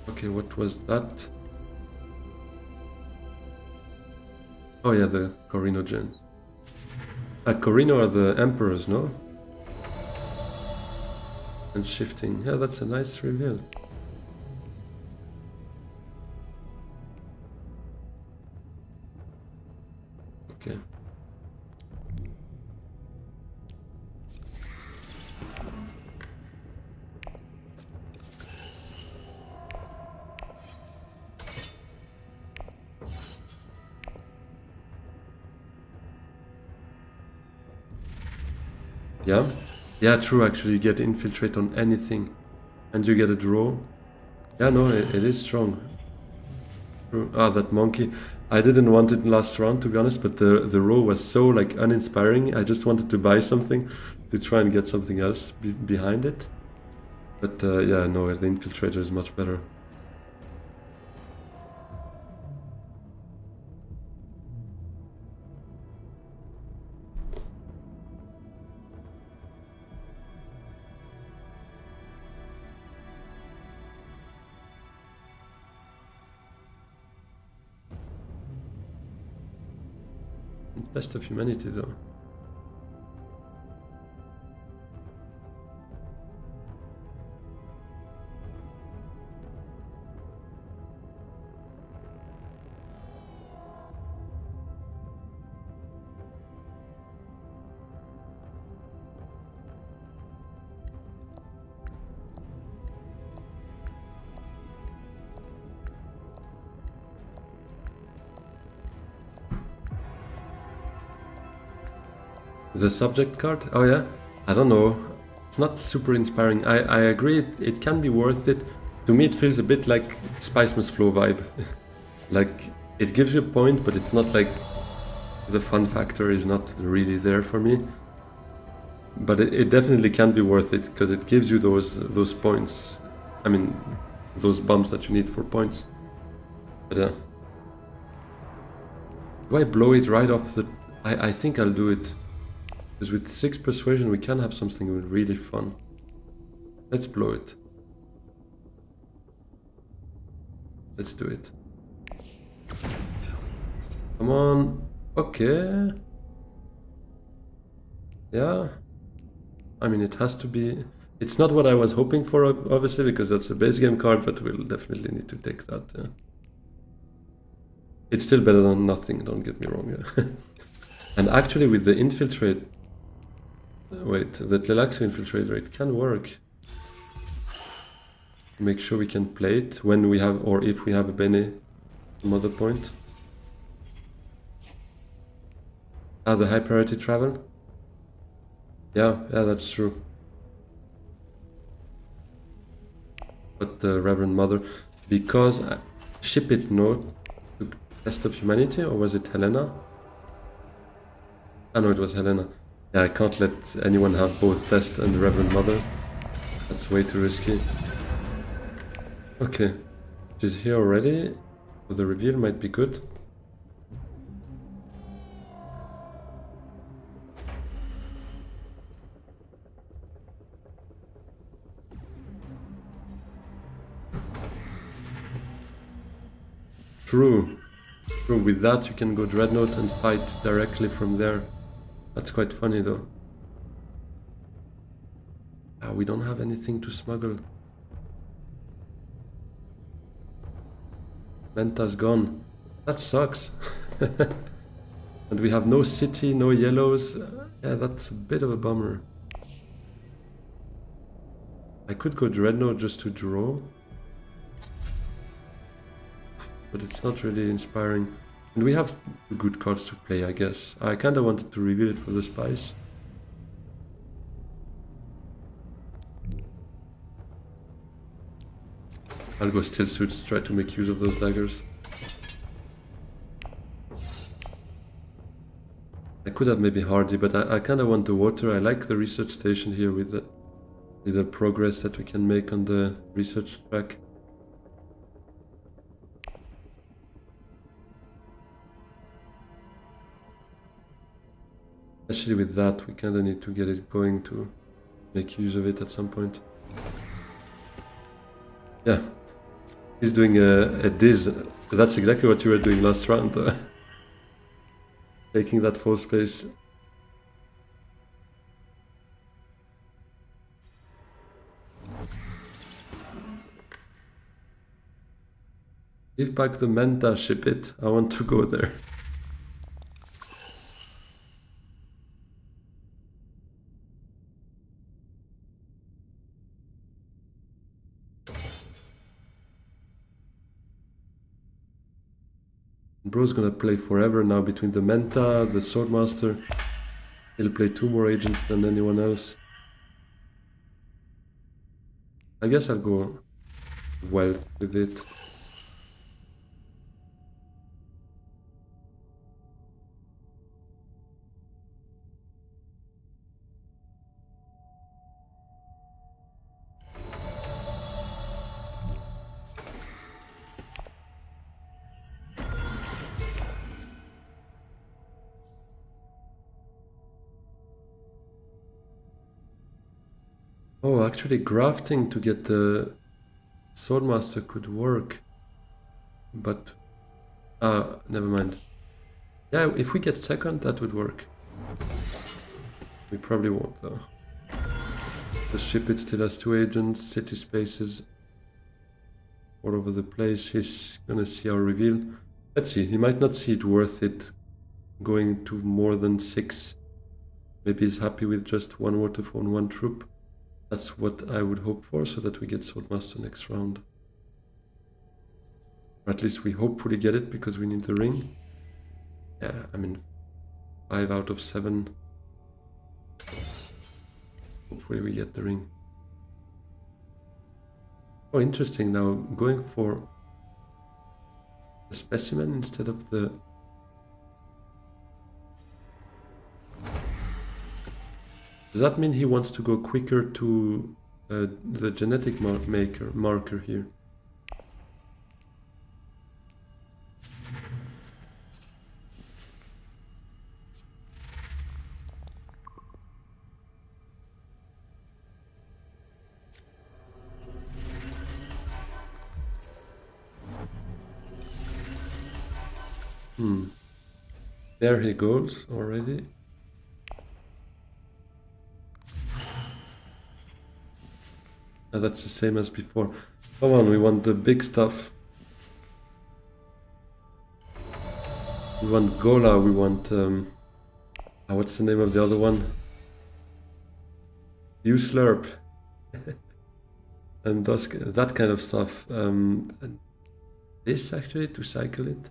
Okay, what was that? Oh yeah, the Corino gens. Corino are the emperors, no? And shifting. Yeah, that's a nice reveal. Okay. Yeah? Yeah, true, actually, you get infiltrate on anything. And you get a draw. Yeah, no, it is strong. True. Ah, that monkey. I didn't want it in last round, to be honest, but the row was so, like, uninspiring. I just wanted to buy something to try and get something else behind it. But, yeah, no, the infiltrator is much better. Test of humanity, though. The subject card? Oh yeah? I don't know. It's not super inspiring. I agree, it can be worth it. To me it feels a bit like Spice Must Flow vibe. Like, it gives you a point, but it's not like... The fun factor is not really there for me. But it definitely can be worth it, because it gives you those points. I mean, those bumps that you need for points. But do I blow it right off the... I think I'll do it. Because with 6 persuasion we can have something really fun. Let's blow it. Let's do it. Come on. Okay. Yeah. I mean, it has to be... It's not what I was hoping for, obviously, because that's a base game card, but we'll definitely need to take that. Yeah. It's still better than nothing, don't get me wrong. Yeah. And actually with the Infiltrate... Wait, the Tleilaxia Infiltrator, it can work. Make sure we can play it when we have, or if we have a Bene Mother point. Ah, the high priority travel? Yeah, that's true. But the Reverend Mother, because... Ship it, no? To Test of Humanity, or was it Helena? Ah no, it was Helena. Yeah, I can't let anyone have both Test and Reverend Mother. That's way too risky. Okay, she's here already, so the reveal might be good. True. True, with that you can go Dreadnought and fight directly from there. That's quite funny though. Ah, we don't have anything to smuggle. Menta's gone. That sucks. And we have no city, no yellows. Yeah, that's a bit of a bummer. I could go Dreadnought just to draw. But it's not really inspiring. And we have good cards to play, I guess. I kinda wanted to reveal it for the spice. I'll go Still Suits, try to make use of those daggers. I could have maybe Hardy, but I kinda want the water. I like the research station here with the progress that we can make on the research track. Especially with that, we kinda need to get it going to make use of it at some point. Yeah, he's doing a Diz. That's exactly what you were doing last round, taking that full space. Give back the Manta, ship it. I want to go there. Bro's gonna play forever now between the Manta, the Swordmaster. He'll play 2 more agents than anyone else. I guess I'll go Wealth with it. Oh, actually grafting to get the Swordmaster could work. But... never mind. Yeah, if we get second, that would work. We probably won't, though. The ship, it still has 2 agents, city spaces all over the place. He's gonna see our reveal. Let's see, he might not see it worth it going to more than 6. Maybe he's happy with just 1 Waterphone, 1 troop. That's what I would hope for, so that we get Swordmaster next round. Or at least we hopefully get it, because we need the ring. Yeah, I mean, 5 out of 7. Hopefully we get the ring. Oh, interesting. Now going for the specimen instead of the... Does that mean he wants to go quicker to the genetic marker here? There he goes already. Oh, that's the same as before. Come on, we want the big stuff. We want Gola, we want... what's the name of the other one? You Slurp. And that kind of stuff. And this actually, to cycle it?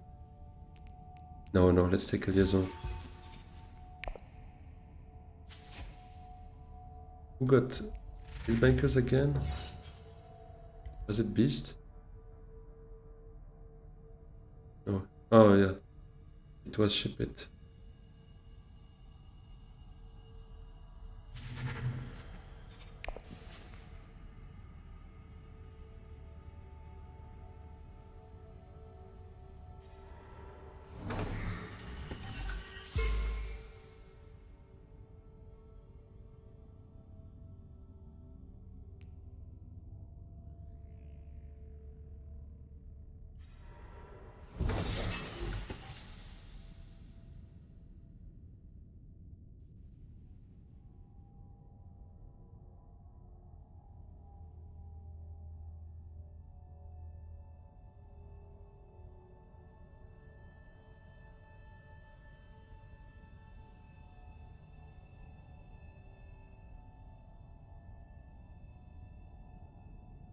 No, let's take a liaison. Who got Bill Bankers again? Was it Beast? No. Oh yeah. It was Ship It.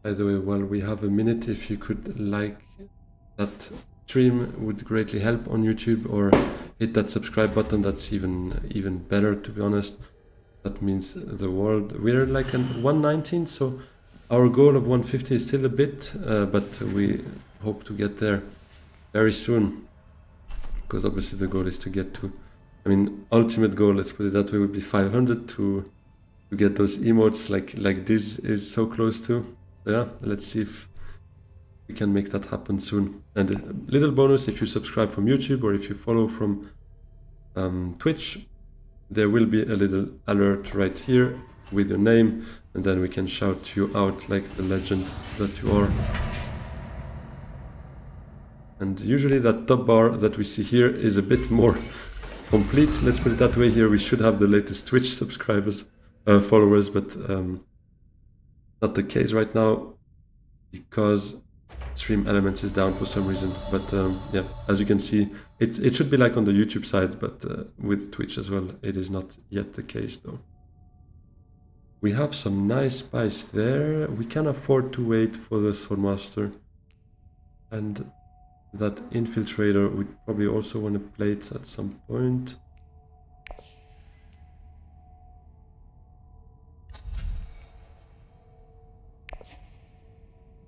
By the way, while we have a minute, if you could like that stream would greatly help on YouTube, or hit that subscribe button. That's even better, to be honest. That means the world. We're like at 119, so our goal of 150 is still a bit, but we hope to get there very soon. Because obviously the goal is to get to, I mean, ultimate goal, let's put it that way, would be 500 to get those emotes like this is so close to. So yeah, let's see if we can make that happen soon. And a little bonus, if you subscribe from YouTube or if you follow from Twitch, there will be a little alert right here with your name, and then we can shout you out like the legend that you are. And usually that top bar that we see here is a bit more complete, let's put it that way. Here we should have the latest Twitch subscribers, followers, but not the case right now because Stream Elements is down for some reason. But yeah, as you can see, it should be like on the YouTube side, but with Twitch as well, it is not yet the case though. We have some nice spice there. We can afford to wait for the Swordmaster, and that Infiltrator would probably also want to play it at some point.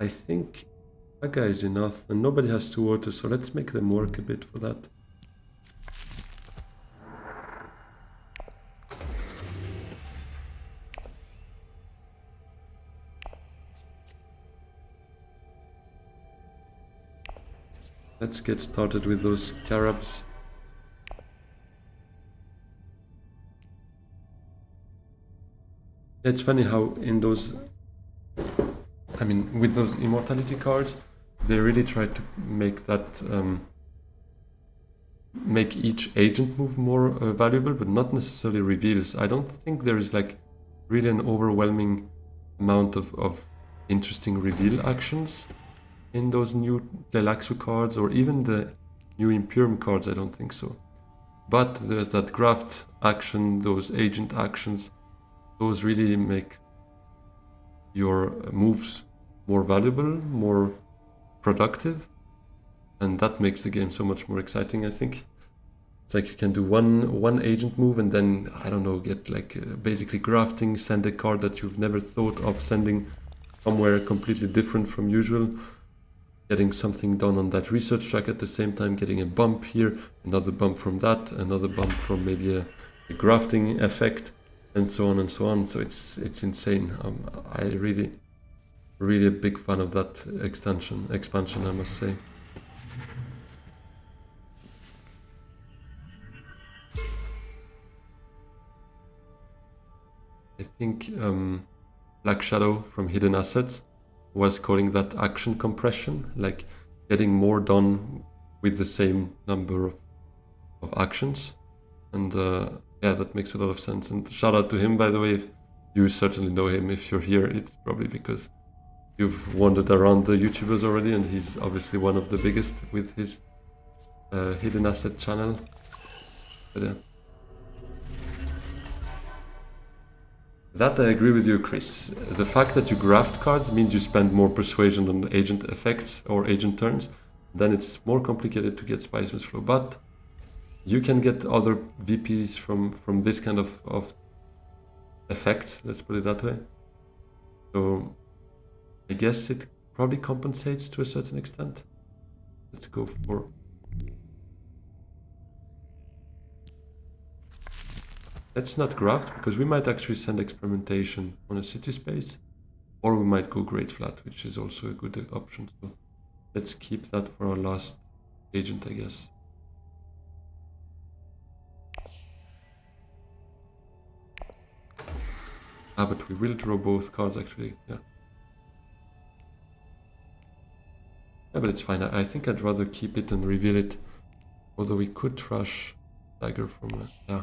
I think Aga is enough, and nobody has 2 water, so let's make them work a bit for that. Let's get started with those Carabs. It's funny how in those, I mean, with those Immortality cards, they really try to make that, make each agent move more valuable, but not necessarily reveals. I don't think there is like really an overwhelming amount of interesting reveal actions in those new Delaxu cards, or even the new Imperium cards. I don't think so. But there's that graft action, those agent actions, those really make your moves more valuable, more productive, and that makes the game so much more exciting, I think. like you can do one agent move and then, I don't know, get like basically grafting, send a card that you've never thought of sending somewhere completely different from usual, getting something done on that research track at the same time, getting a bump here, another bump from that, another bump from maybe a grafting effect, and so on and so on. So it's insane. I really a big fan of that expansion, I must say. I think Black Shadow from Hidden Assets was calling that action compression, like getting more done with the same number of actions. And yeah, that makes a lot of sense. And shout out to him, by the way. If you certainly know him. If you're here, it's probably because you've wandered around the YouTubers already, and he's obviously one of the biggest with his Hidden Asset channel. But yeah. That I agree with you, Chris. The fact that you graft cards means you spend more persuasion on agent effects or agent turns. Then it's more complicated to get Spiceman's Flow. But you can get other VPs from this kind of effect, let's put it that way. So I guess it probably compensates to a certain extent. Let's go for... Let's not graft, because we might actually send experimentation on a city space, or we might go Great Flat, which is also a good option. So let's keep that for our last agent, I guess. Ah, but we will draw both cards actually, yeah. Yeah, but it's fine. I think I'd rather keep it and reveal it. Although we could trash dagger from it, yeah.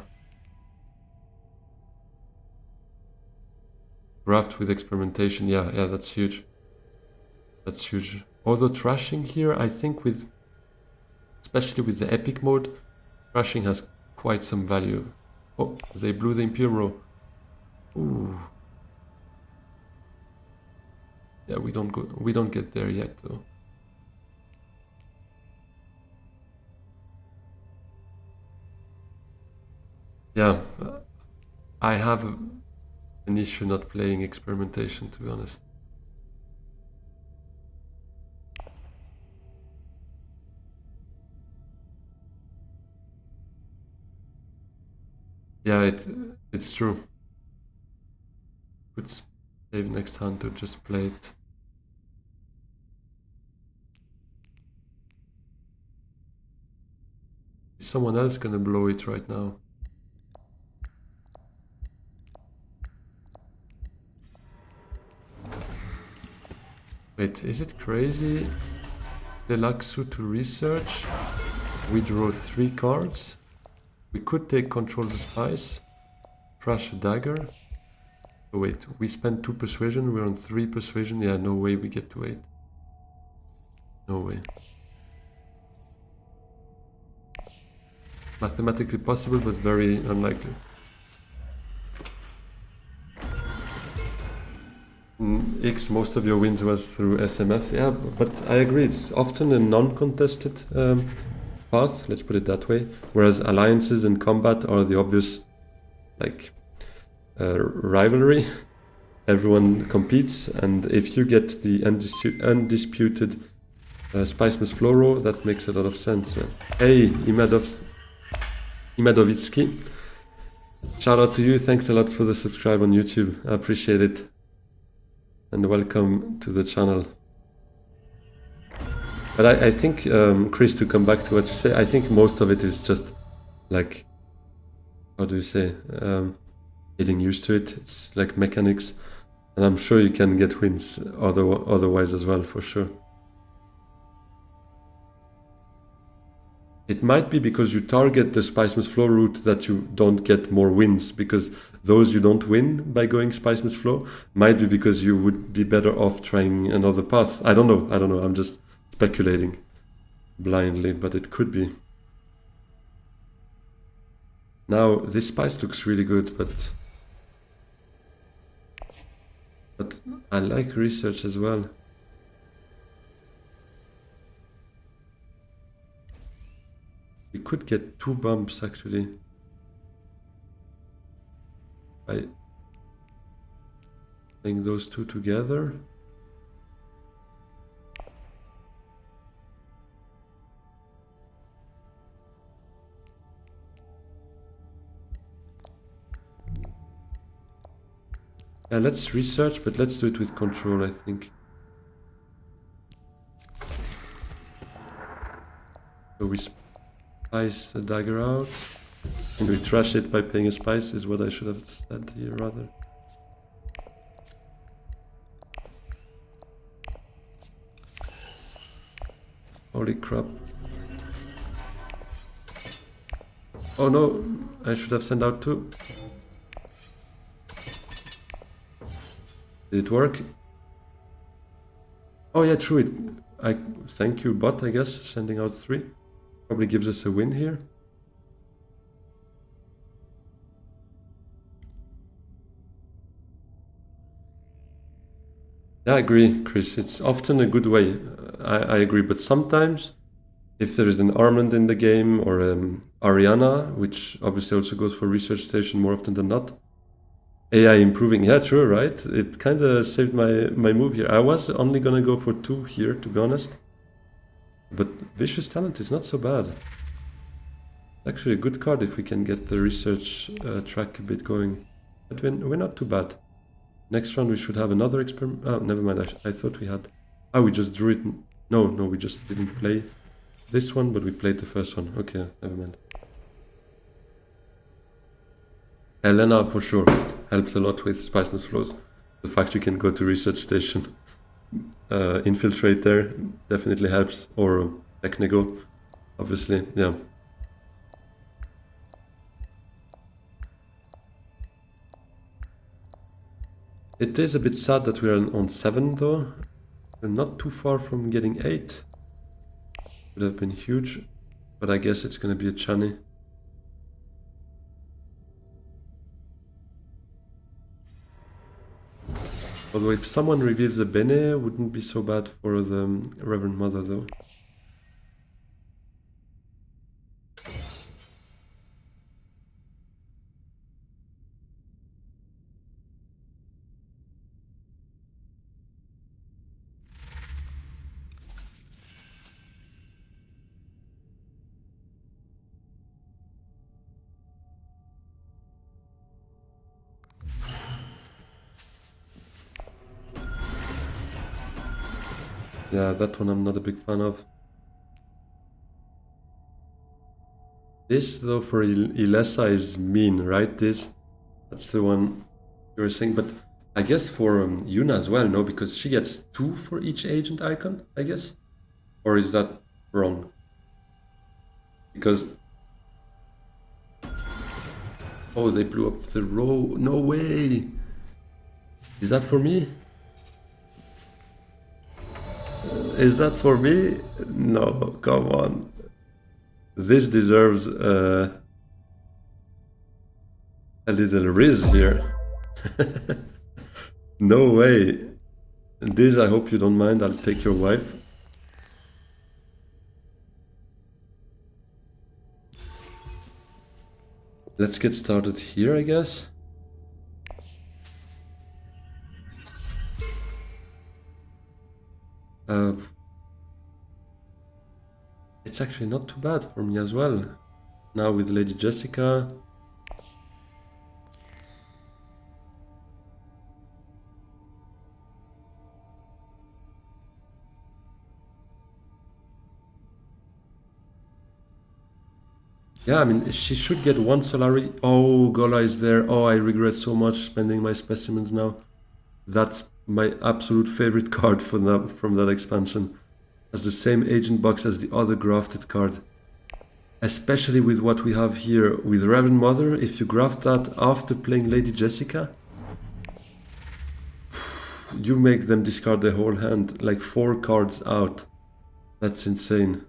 Graft with experimentation, yeah, that's huge. That's huge. Although trashing here, I think with, especially with the epic mode, trashing has quite some value. Oh, they blew the Imperium row. Ooh. Yeah, we don't get there yet though. Yeah, I have an issue not playing experimentation, to be honest. Yeah, it's true. Could save next hand to just play it. Is someone else gonna blow it right now? Wait, is it crazy? Deluxu to research. We draw 3 cards. We could take control the spice. Trash a dagger. Oh wait, we spend 2 persuasion, we're on 3 persuasion. Yeah, no way we get to 8. No way. Mathematically possible, but very unlikely. X, most of your wins was through SMFs. Yeah, but I agree, it's often a non-contested path, let's put it that way. Whereas alliances and combat are the obvious, like, rivalry. Everyone competes, and if you get the undisputed Spiceman's Flow row, that makes a lot of sense. Hey, Imadovitsky, shout out to you, thanks a lot for the subscribe on YouTube, I appreciate it. And welcome to the channel. But I think, Chris, to come back to what you say, I think most of it is just like, how do you say, getting used to it. It's like mechanics, and I'm sure you can get wins otherwise as well, for sure. It might be because you target the Spiceman's Flow route that you don't get more wins, because those you don't win by going Spiceman's Flow might be because you would be better off trying another path. I don't know, I'm just speculating blindly, but it could be. Now, this spice looks really good, but I like research as well. We could get 2 bumps actually. By playing those two together. Yeah, let's research, but let's do it with control, I think. So we spice the dagger out, and we trash it by paying a spice, is what I should have said here rather. Holy crap. Oh no, I should have sent out 2. Did it work? Oh yeah, true. Thank you, bot, I guess, sending out 3. Probably gives us a win here. Yeah, I agree, Chris. It's often a good way. I agree, but sometimes if there is an Armand in the game or Ariana, which obviously also goes for research station more often than not, AI improving. Yeah, true, right? It kind of saved my move here. I was only gonna go for 2 here, to be honest. But Vicious Talent is not so bad. Actually a good card if we can get the research track a bit going. But we're not too bad. Next round we should have another experiment. Oh, never mind. I thought we had... Oh, we just drew it. No, we just didn't play this one, but we played the first one. Okay, never mind. Elena, for sure, helps a lot with Spice Notes flows. The fact you can go to research station, infiltrate there, definitely helps. Or Technigo, obviously, yeah. It is a bit sad that we are on 7 though. We're not too far from getting 8. Would have been huge, but I guess it's gonna be a Chani. Although if someone reveals a Bene, wouldn't be so bad for the Reverend Mother though. Yeah, that one I'm not a big fan of. This though for Ilessa is mean, right? That's the one you were saying, but I guess for Yuna as well, no? Because she gets 2 for each agent icon, I guess? Or is that wrong? Because... Oh, they blew up the row. No way! Is that for me? Is that for me? No, come on. This deserves a little riz here. No way. This, I hope you don't mind. I'll take your wife. Let's get started here, I guess. It's actually not too bad for me as well. Now with Lady Jessica. Yeah, I mean, she should get 1 Solari. Oh, Gola is there. Oh, I regret so much spending my specimens now. That's my absolute favorite card from that expansion. Has the same agent box as the other grafted card. Especially with what we have here with Reverend Mother. If you graft that after playing Lady Jessica, you make them discard their whole hand. Like 4 cards out. That's insane.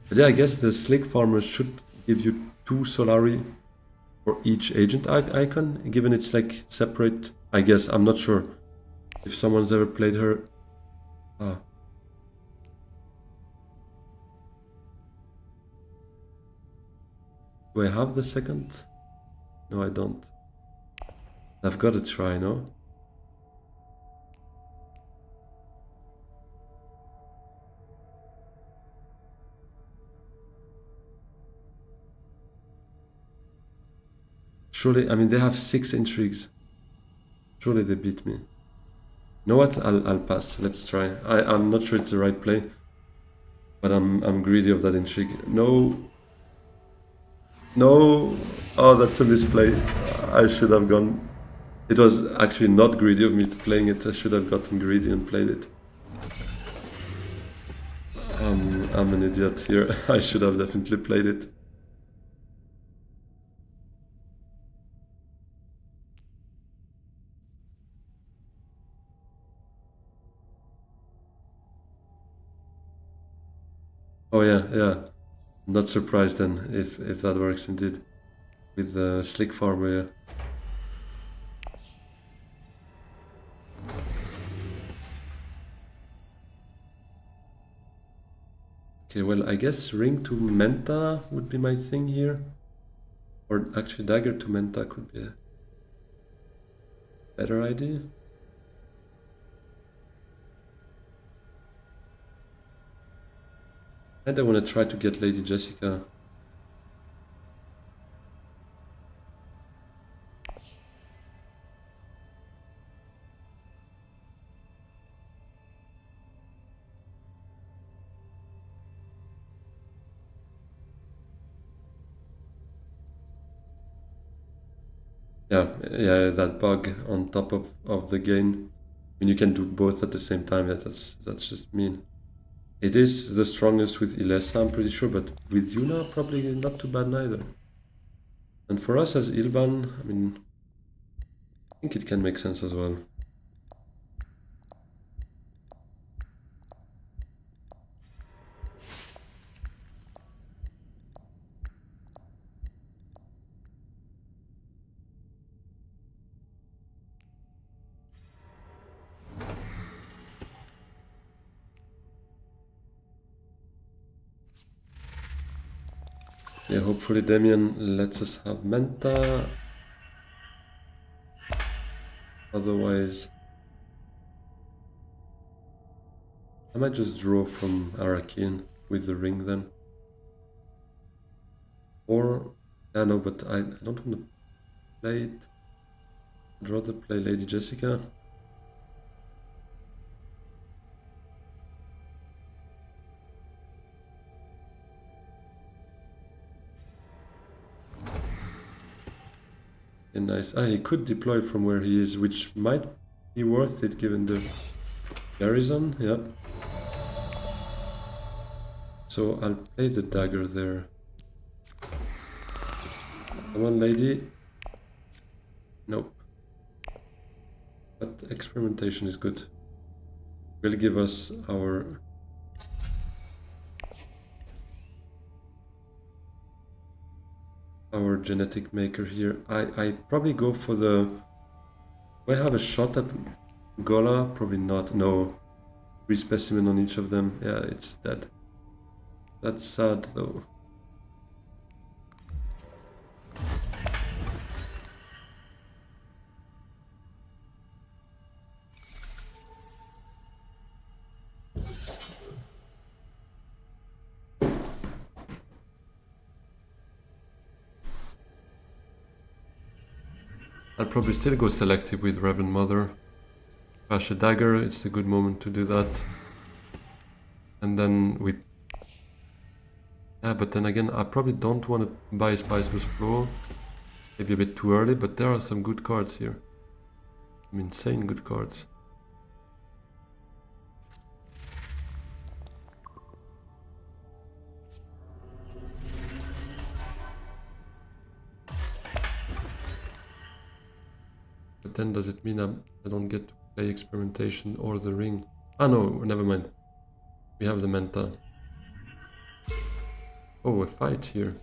But yeah, I guess the Slick Farmers should give you 2 Solari for each agent icon, given it's like separate. I guess, I'm not sure if someone's ever played her. Ah. Do I have the second? No, I don't. I've got to try, no? Surely, I mean, they have 6 intrigues. Surely they beat me. You know what? I'll pass. Let's try. I'm not sure it's the right play, but I'm greedy of that intrigue. No. No. Oh, that's a misplay. I should have gone. It was actually not greedy of me playing it. I should have gotten greedy and played it. I'm an idiot here. I should have definitely played it. Oh yeah, yeah. Not surprised then if that works indeed with the slick farmer. Yeah. Okay, well, I guess ring to Menta would be my thing here. Or actually dagger to Menta could be a better idea. And I want to try to get Lady Jessica. Yeah, yeah, that bug on top of the game. I mean, you can do both at the same time. Yeah, that's just mean. It is the strongest with Ilesa, I'm pretty sure, but with Yuna, probably not too bad neither. And for us as Ilban, I mean, I think it can make sense as well. Yeah, hopefully Damien lets us have Menta. Otherwise, I might just draw from Arakian with the ring then. Or, yeah, no, but I don't want to play it. I'd rather play Lady Jessica. Yeah, nice. Ah, he could deploy from where he is, which might be worth it given the garrison. Yeah. So I'll play the dagger there. Come on, lady. Nope. But experimentation is good. Will give us our genetic maker here. I probably go for the... Do I have a shot at Gola? Probably not. No. 3 specimen on each of them. Yeah, it's dead. That's sad though. I'll probably still go selective with Reverend Mother. Crash a dagger, it's a good moment to do that. And then we... Yeah, but then again, I probably don't want to buy Spice's Flow. Maybe a bit too early, but there are some good cards here. Some insane good cards. But then does it mean I don't get to play experimentation or the ring? Ah no, never mind. We have the Menta. Oh, a fight here.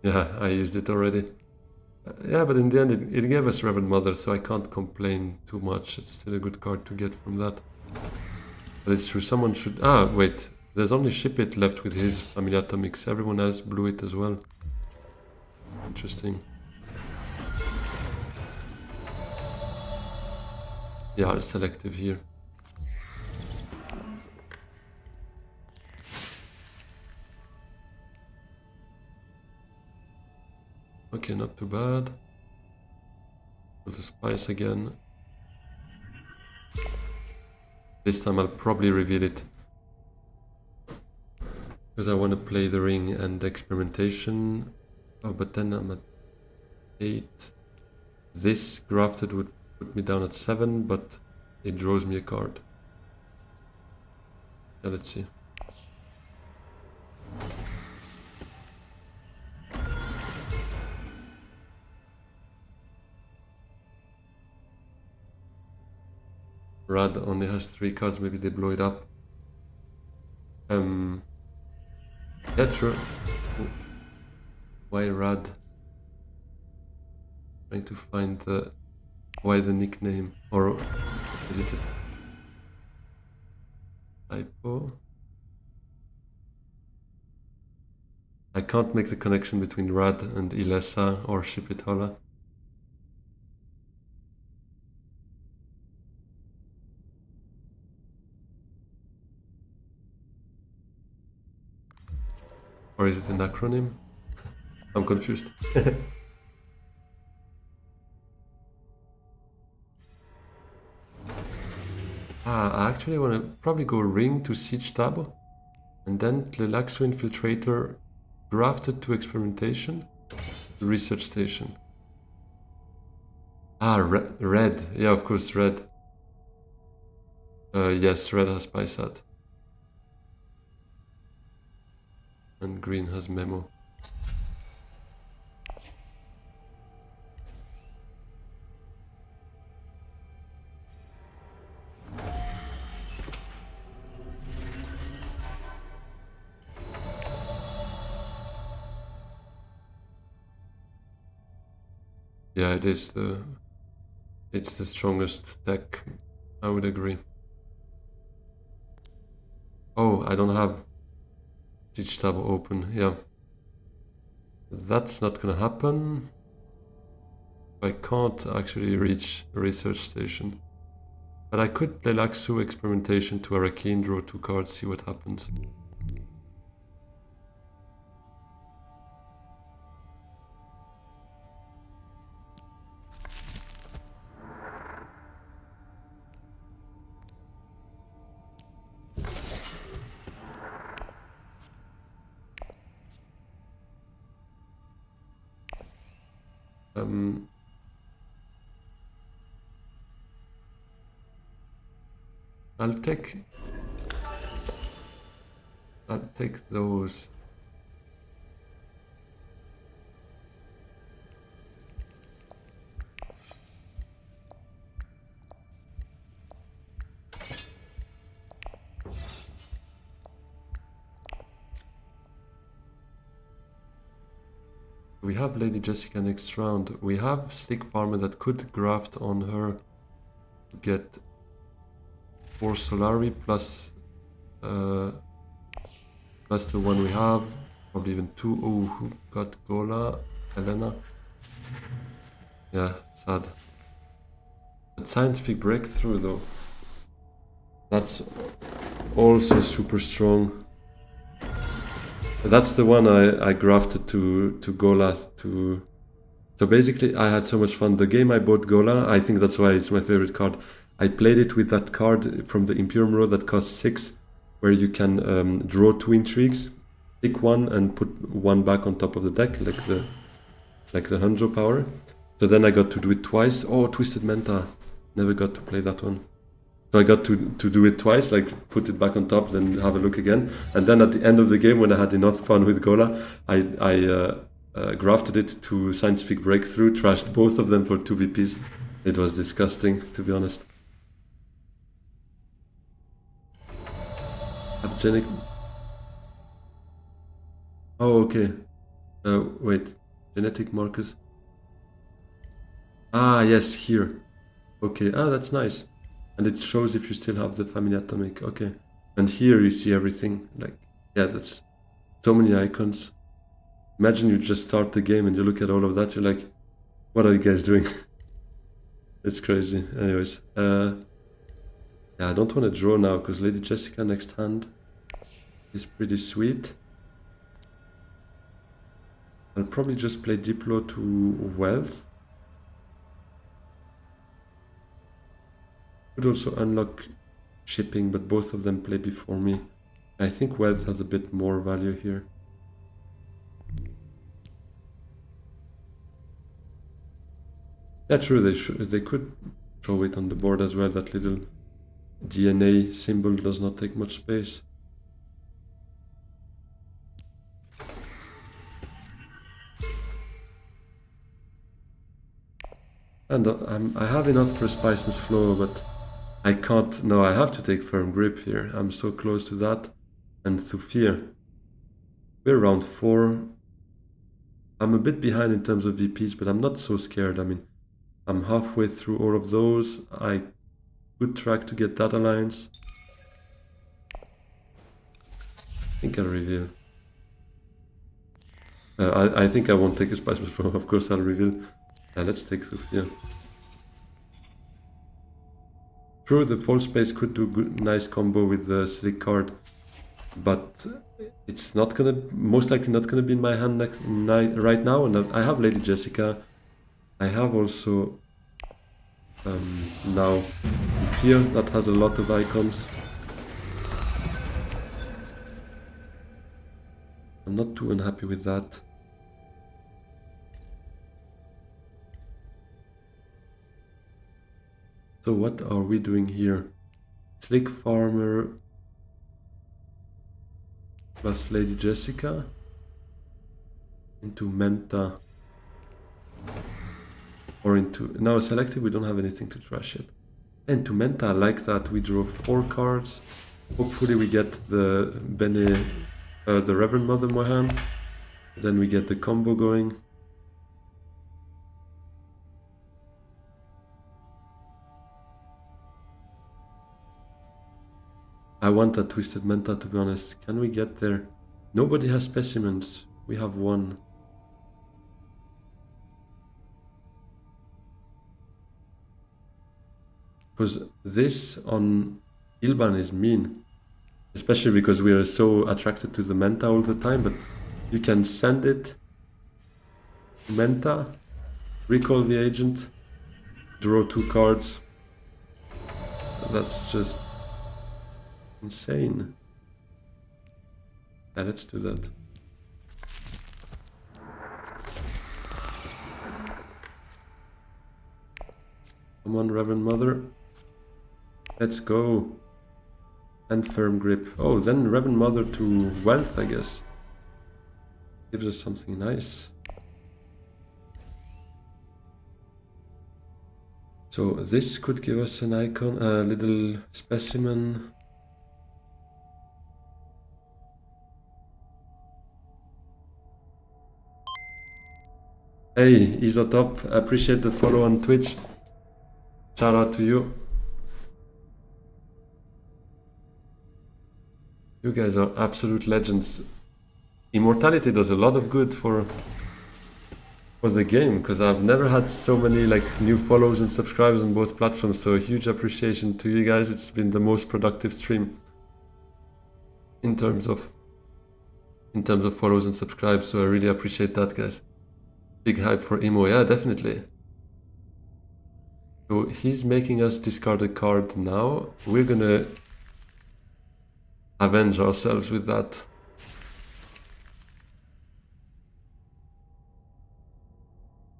Yeah, I used it already. Yeah, but in the end it gave us Reverend Mother, so I can't complain too much. It's still a good card to get from that. But it's true, someone should... Ah, wait. There's only Ship It left with his Familia Atomics. Everyone else blew it as well. Interesting. Yeah, it's selective here. Okay, not too bad. Put the spice again. This time I'll probably reveal it. Because I want to play the ring and experimentation. Oh, but then I'm at 8. This grafted would put me down at 7, but it draws me a card. Yeah, let's see. Rad only has 3 cards, maybe they blow it up. Yeah, true. Why Rad? Trying to find the... Why the nickname? Or is it a typo? I can't make the connection between Rad and Ilessa or Shipitola. Or is it an acronym? I'm confused. I actually want to probably go Ring to Siege Tab, and then Tlelaxo Infiltrator grafted to Experimentation to Research Station. Red. Yeah, of course, red. Yes, red has Pysat. And green has Memo. Yeah, it's the strongest deck, I would agree. Oh, I don't have Siege Tab open, yeah. That's not gonna happen. I can't actually reach Research Station. But I could play Laxu Experimentation to Arcane, draw 2 cards, see what happens. I'll take those. We have Lady Jessica next round. We have Slick Farmer that could graft on her to get 4 Solari plus plus the one we have, probably even 2. Oh, who got Gola? Helena? Yeah, sad. But Scientific Breakthrough though, that's also super strong. That's the one I grafted to Gola to... So basically I had so much fun. The game I bought Gola, I think that's why it's my favorite card. I played it with that card from the Imperium row that costs 6, where you can draw 2 intrigues, pick one and put one back on top of the deck, like the Hanjo power. So then I got to do it twice. Oh, Twisted Manta. Never got to play that one. So I got to do it twice, like put it back on top, then have a look again. And then at the end of the game, when I had enough fun with Gola, I grafted it to Scientific Breakthrough, trashed both of them for 2 VPs. It was disgusting, to be honest. Abgenic. Oh, okay. Wait, genetic markers. Ah, yes, here. Okay, that's nice. And it shows if you still have the family atomic. Okay. And here you see everything. Like, yeah, that's so many icons. Imagine you just start the game and you look at all of that, you're like, what are you guys doing? It's crazy. Anyways, yeah, I don't want to draw now because Lady Jessica next hand is pretty sweet. I'll probably just play Diplo to Wealth. Could also unlock shipping, but both of them play before me. I think Wealth has a bit more value here. Yeah, true, they could show it on the board as well. That little DNA symbol does not take much space. And I have enough for a Spice Must Flow, but I can't. No, I have to take Firm Grip here. I'm so close to that. And Thufir. We're round 4. I'm a bit behind in terms of VPs, but I'm not so scared. I mean, I'm halfway through all of those. I could track to get that alliance. I think I'll reveal. I think I won't take a Spice Must Flow. Of course, I'll reveal. Let's take Thufir. True, the Fall Space could do good, nice combo with the Slick card, but it's not gonna, most likely not gonna be in my hand right now. And I have Lady Jessica. I have also now Fear that has a lot of icons. I'm not too unhappy with that. So what are we doing here? Slick Farmer plus Lady Jessica into Menta or into... Now selective, we don't have anything to trash it. And to Menta, I like that. We draw 4 cards. Hopefully we get the the Reverend Mother Mohan. Then we get the combo going. I want a Twisted Menta, to be honest. Can we get there? Nobody has specimens. We have 1. Because this on Ilban is mean. Especially because we are so attracted to the Menta all the time. But you can send it, Menta, recall the agent, draw 2 cards. That's just insane. Yeah, let's do that. Come on, Reverend Mother. Let's go. And Firm Grip. Oh, then Reverend Mother to Wealth, I guess. Gives us something nice. So this could give us an icon, a little specimen. Hey, Isotop, I appreciate the follow on Twitch. Shout out to you. You guys are absolute legends. Immortality does a lot of good for the game, because I've never had so many like new follows and subscribers on both platforms. So a huge appreciation to you guys. It's been the most productive stream in terms of follows and subscribes. So I really appreciate that, guys. Big hype for Imo, yeah, definitely. So he's making us discard a card now. We're gonna avenge ourselves with that.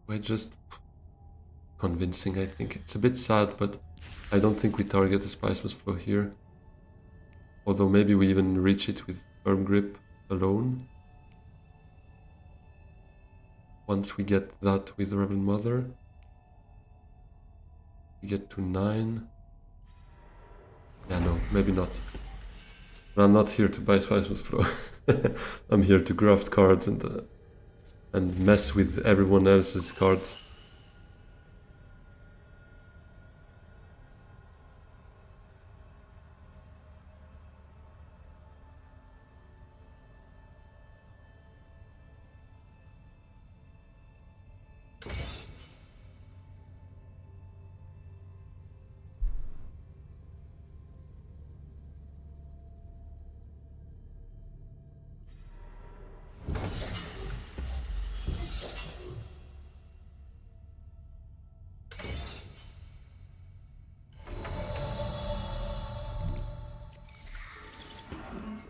We're just convincing, I think. It's a bit sad, but I don't think we target the Spice Must Flow here. Although maybe we even reach it with Firm Grip alone. Once we get that with Reverend Mother, we get to 9. Yeah, no, maybe not. But I'm not here to buy Spice Must Flow. I'm here to graft cards and and mess with everyone else's cards.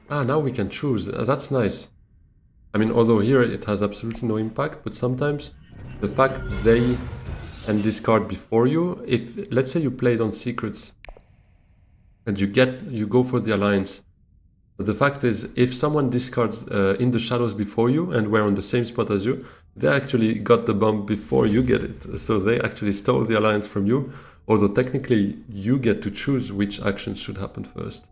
Ah, now we can choose. That's nice. I mean, although here it has absolutely no impact, but sometimes the fact they can discard before you, if let's say you played on secrets and you go for the alliance. But the fact is, if someone discards in the shadows before you and were on the same spot as you, they actually got the bomb before you get it. So they actually stole the alliance from you, although technically you get to choose which actions should happen first.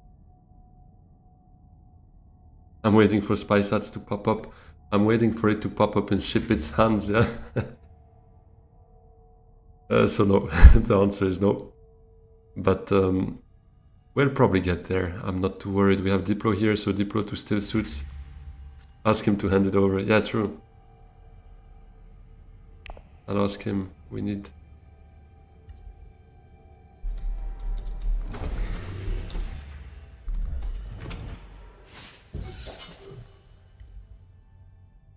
I'm waiting for Spy Sats to pop up. I'm waiting for it to pop up and ship its hands, yeah? So no, the answer is no. But we'll probably get there. I'm not too worried. We have Diplo here, so Diplo to still suits. Ask him to hand it over. Yeah, true. I'll ask him. We need...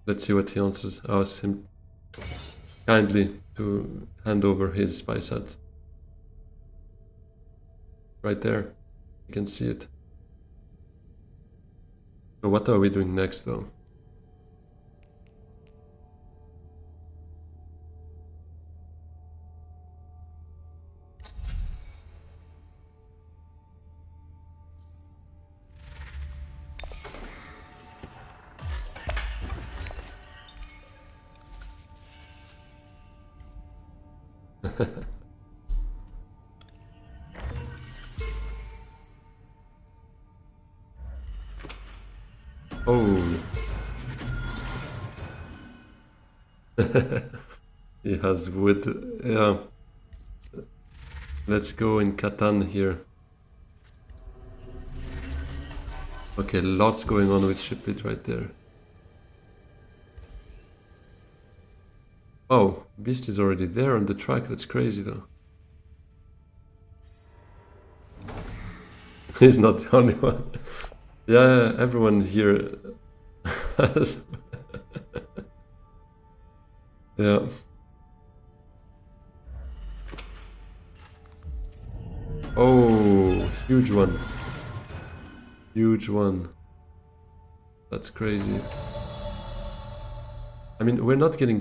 Let's see what he answers. I'll ask him kindly to hand over his spy set. Right there. You can see it. So what are we doing next though? Oh. He has wood. Yeah. Let's go in Catan here. Okay, lots going on with ship it right there. Oh, Beast is already there on the track. That's crazy though. He's not the only one. Yeah, everyone here has... Yeah. Oh, huge one. Huge one. That's crazy. I mean, we're not getting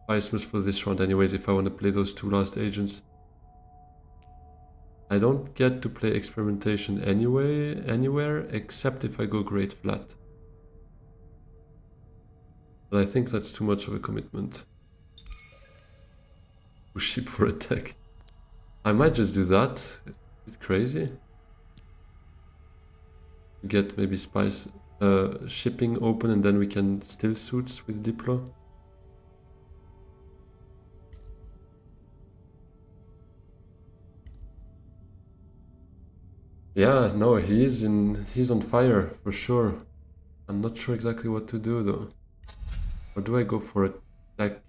Spice for this round anyways if I want to play those two last agents. I don't get to play experimentation anywhere except if I go Great Flat. But I think that's too much of a commitment. To ship for attack. I might just do that. Is it crazy? Get maybe Spice shipping open and then we can still suits with Diplo. Yeah, no, he's on fire for sure. I'm not sure exactly what to do though. Or do I go for attack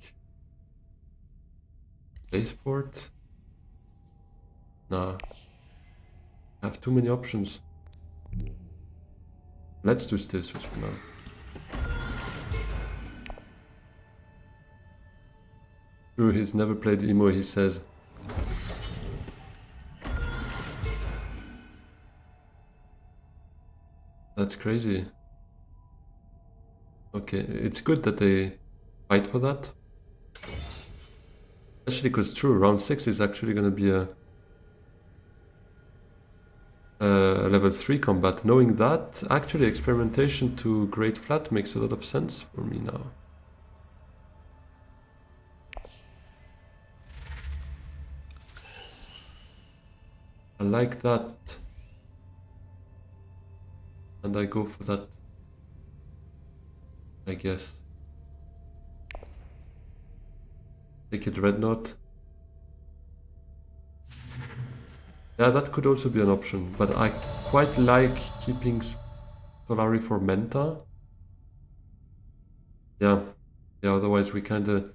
spaceport? Nah. I have too many options. Let's do still switch for now. True, he's never played Emo, he says. That's crazy. Okay, it's good that they fight for that. Especially because true, round 6 is actually going to be a level 3 combat. Knowing that, actually experimentation to Great Flat makes a lot of sense for me now. I like that. And I go for that, I guess. Take a Dreadnought. Yeah, that could also be an option, but I quite like keeping Solari for Menta. Yeah, otherwise we kind of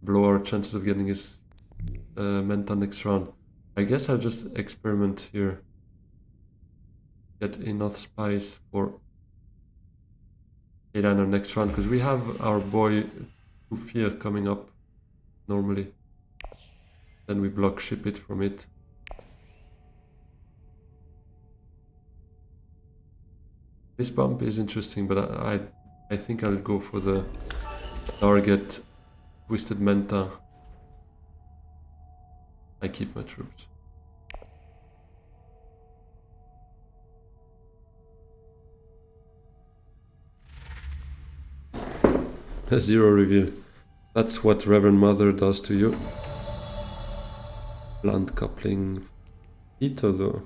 blow our chances of getting his Menta next round. I guess I'll just experiment here. Get enough spice for Elana next round, because we have our boy Fear coming up normally. Then we block ship it from it. This bump is interesting, but I think I'll go for the target Twisted Menta. I keep my troops. A 0 reveal. That's what Reverend Mother does to you. Blunt coupling. Ito though.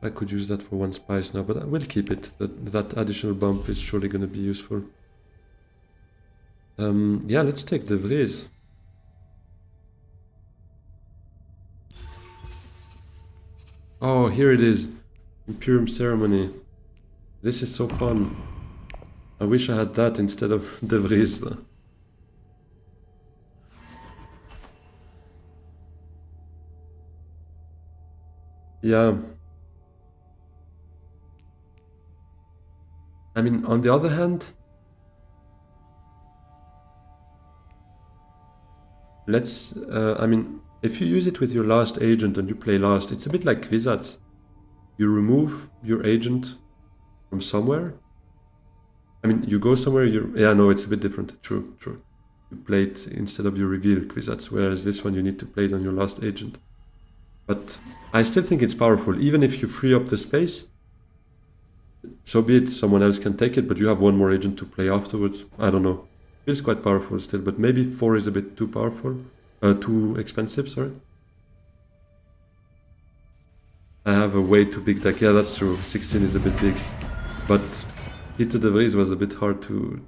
I could use that for 1 spice now, but I will keep it. That additional bump is surely going to be useful. Yeah, let's take De Vries. Oh, here it is. Imperium Ceremony. This is so fun. I wish I had that instead of De Vries. Yeah. I mean, on the other hand, let's, I mean, if you use it with your last agent and you play last, it's a bit like Kwisatz. You remove your agent from somewhere. I mean, you go somewhere, yeah, no, it's a bit different. True. You play it instead of your reveal Kwisatz, whereas this one you need to play it on your last agent. But I still think it's powerful, even if you free up the space. So be it, someone else can take it, but you have 1 more agent to play afterwards. I don't know. Feels quite powerful still, but maybe 4 is a bit too powerful. Too expensive, sorry. I have a way too big deck. Yeah, that's true. 16 is a bit big. But Hito de Vries was a bit hard to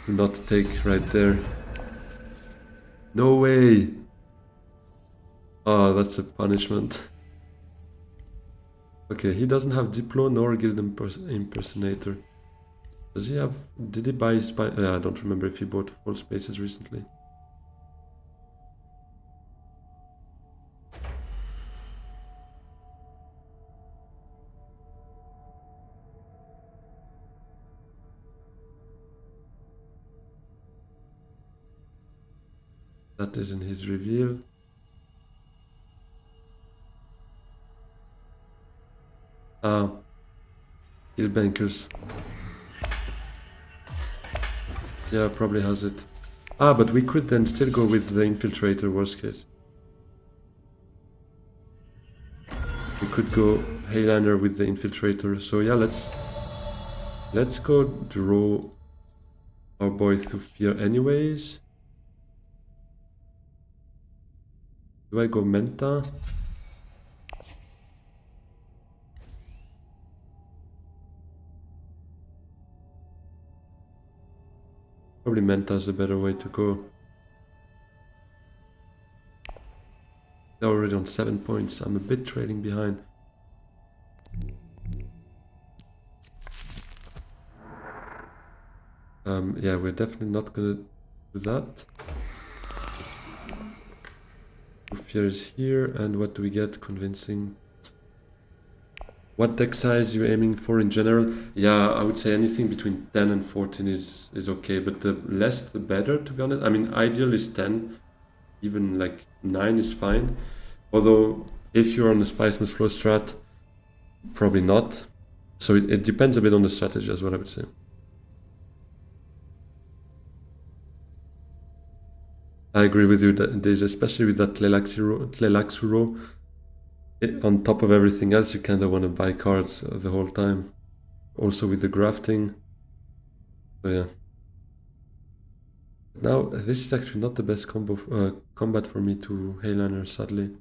not take right there. No way! Oh, that's a punishment. Okay, he doesn't have Diplo nor Guild Impersonator. Does he have... Did he buy Spy... I don't remember if he bought False Spaces recently. That is in his reveal. Ah. Guild Bankers. Yeah, probably has it. Ah, but we could then still go with the Infiltrator, worst case. We could go Heyliner with the Infiltrator. So yeah, let's go draw our boy Thufir anyways. Do I go Menta? Probably Menta is a better way to go. They're already on 7 points. I'm a bit trailing behind. Yeah, we're definitely not gonna do that. Fear is here, and what do we get? Convincing. What deck size you aiming for in general? Yeah, I would say anything between 10 and 14 is okay, but the less the better, to be honest. I mean, ideal is 10, even like 9 is fine. Although, if you're on the Spice Must Flow strat, probably not. So it depends a bit on the strategy as well, I would say. I agree with you, that there's especially with that Tleilaxuro, on top of everything else, you kind of want to buy cards the whole time. Also with the grafting. So yeah. Now, this is actually not the best combat for me to Heyliner, sadly.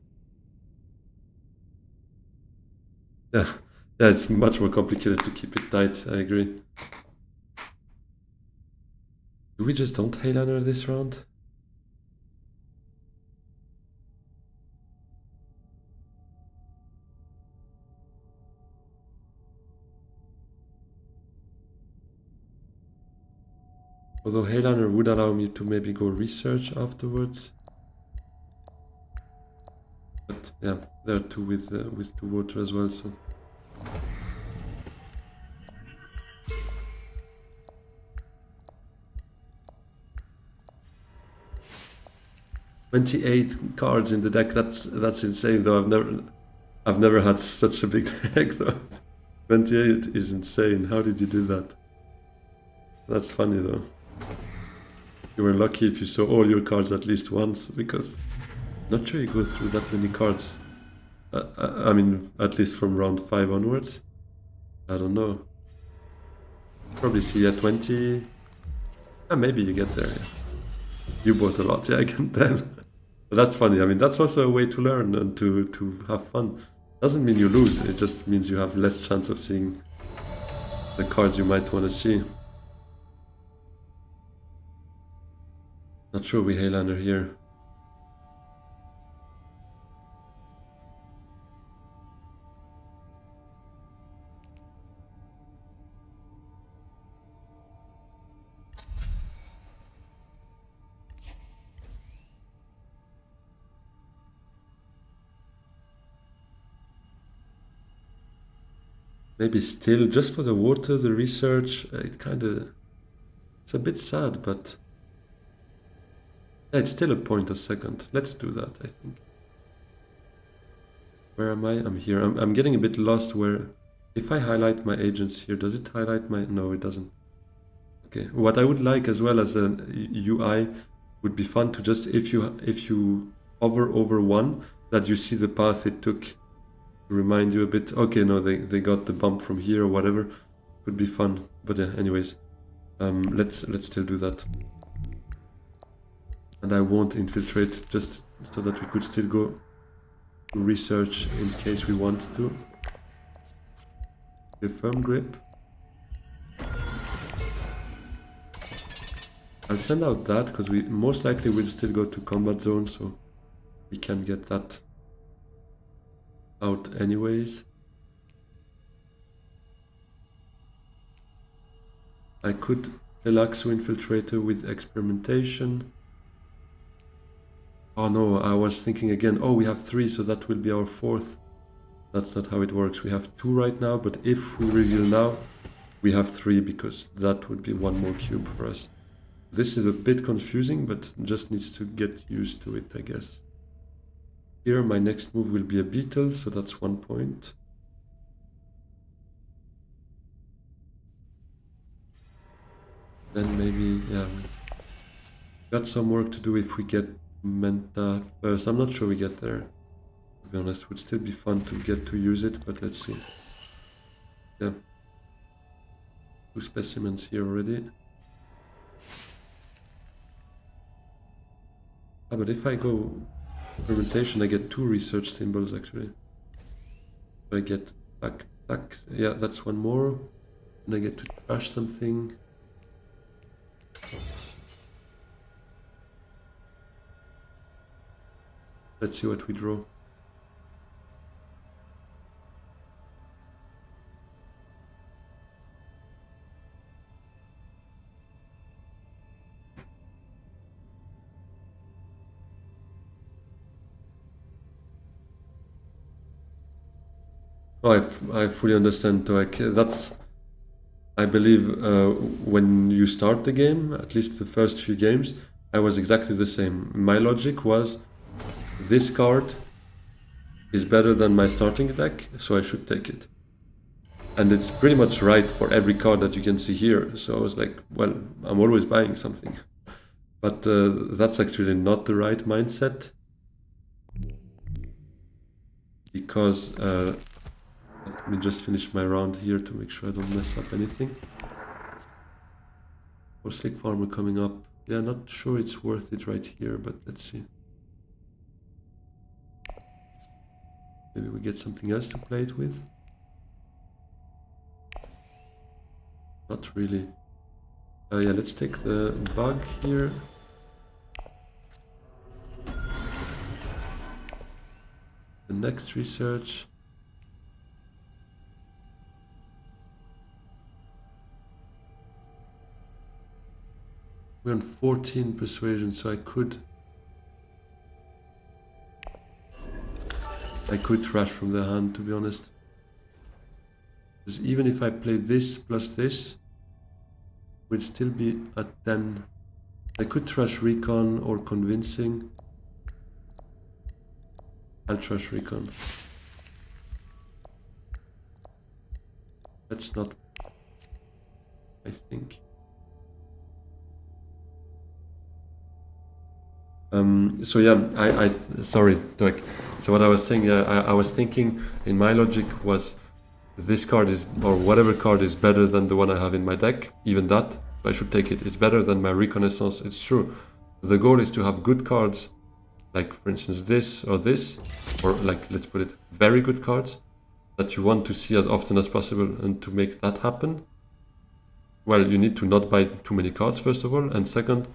Yeah, it's much more complicated to keep it tight, I agree. Do we just don't Highlander this round? Although Highlander would allow me to maybe go research afterwards. But yeah, there are two with two water as well, so. "28 cards in the deck. That's insane. Though I've never had such a big deck though. 28 is insane. How did you do that? That's funny though. You were lucky if you saw all your cards at least once, because not sure you go through that many cards. I mean, at least from round 5 onwards. I don't know. Probably see at 20. Maybe you get there. Yeah. You bought a lot, yeah, I can tell. But that's funny. I mean, that's also a way to learn and to have fun. Doesn't mean you lose. It just means you have less chance of seeing the cards you might want to see. Not sure we Highlander here. Maybe still, just for the water, the research, it's a bit sad, but yeah, it's still a point a second. Let's do that, I think. Where am I? I'm here. I'm getting a bit lost where, if I highlight my agents here, does it highlight my, no, it doesn't. Okay, what I would like as well as an UI would be fun to just, if you hover over one, that you see the path it took. Remind you a bit. Okay, no, they got the bump from here or whatever. Would be fun. But yeah, anyways, let's still do that. And I won't infiltrate, just so that we could still go to research in case we want to. A firm grip. I'll send out that because we most likely will still go to combat zone, so we can get that out anyways. I could Telaxo Infiltrator with experimentation. Oh no, I was thinking again, oh, we have 3, so that will be our 4th. That's not how it works. We have 2 right now, but if we reveal now, we have 3 because that would be 1 more cube for us. This is a bit confusing, but just needs to get used to it, I guess. Here, my next move will be a beetle, so that's 1 point. Then maybe, yeah, got some work to do if we get Menta first. I'm not sure we get there, to be honest. Would still be fun to get to use it, but let's see. Yeah. 2 specimens here already. But if I go fermentation, I get 2 research symbols actually. So I get back, yeah, that's 1 more. And I get to trash something. Let's see what we draw. Oh, I fully understand, Toek. That's, I believe, when you start the game, at least the first few games, I was exactly the same. My logic was, this card is better than my starting deck, so I should take it. And it's pretty much right for every card that you can see here. So I was like, well, I'm always buying something. But that's actually not the right mindset. Because, let me just finish my round here to make sure I don't mess up anything. Or Slick Farmer coming up. Yeah, not sure it's worth it right here, but let's see. Maybe we get something else to play it with. Not really. Yeah, let's take the bug here. The next research. We're on 14 persuasion, so I could trash from the hand, to be honest. Because even if I play this plus this, we'd still be at 10. I could trash recon or convincing. I'll trash recon. That's not, I think. So yeah, sorry, Doug. So what I was saying, I was thinking in my logic was this card is, or whatever card is better than the one I have in my deck, even that, I should take it. It's better than my Reconnaissance, it's true. The goal is to have good cards, like for instance this, or like, let's put it, very good cards that you want to see as often as possible, and to make that happen, well, you need to not buy too many cards, first of all, and second,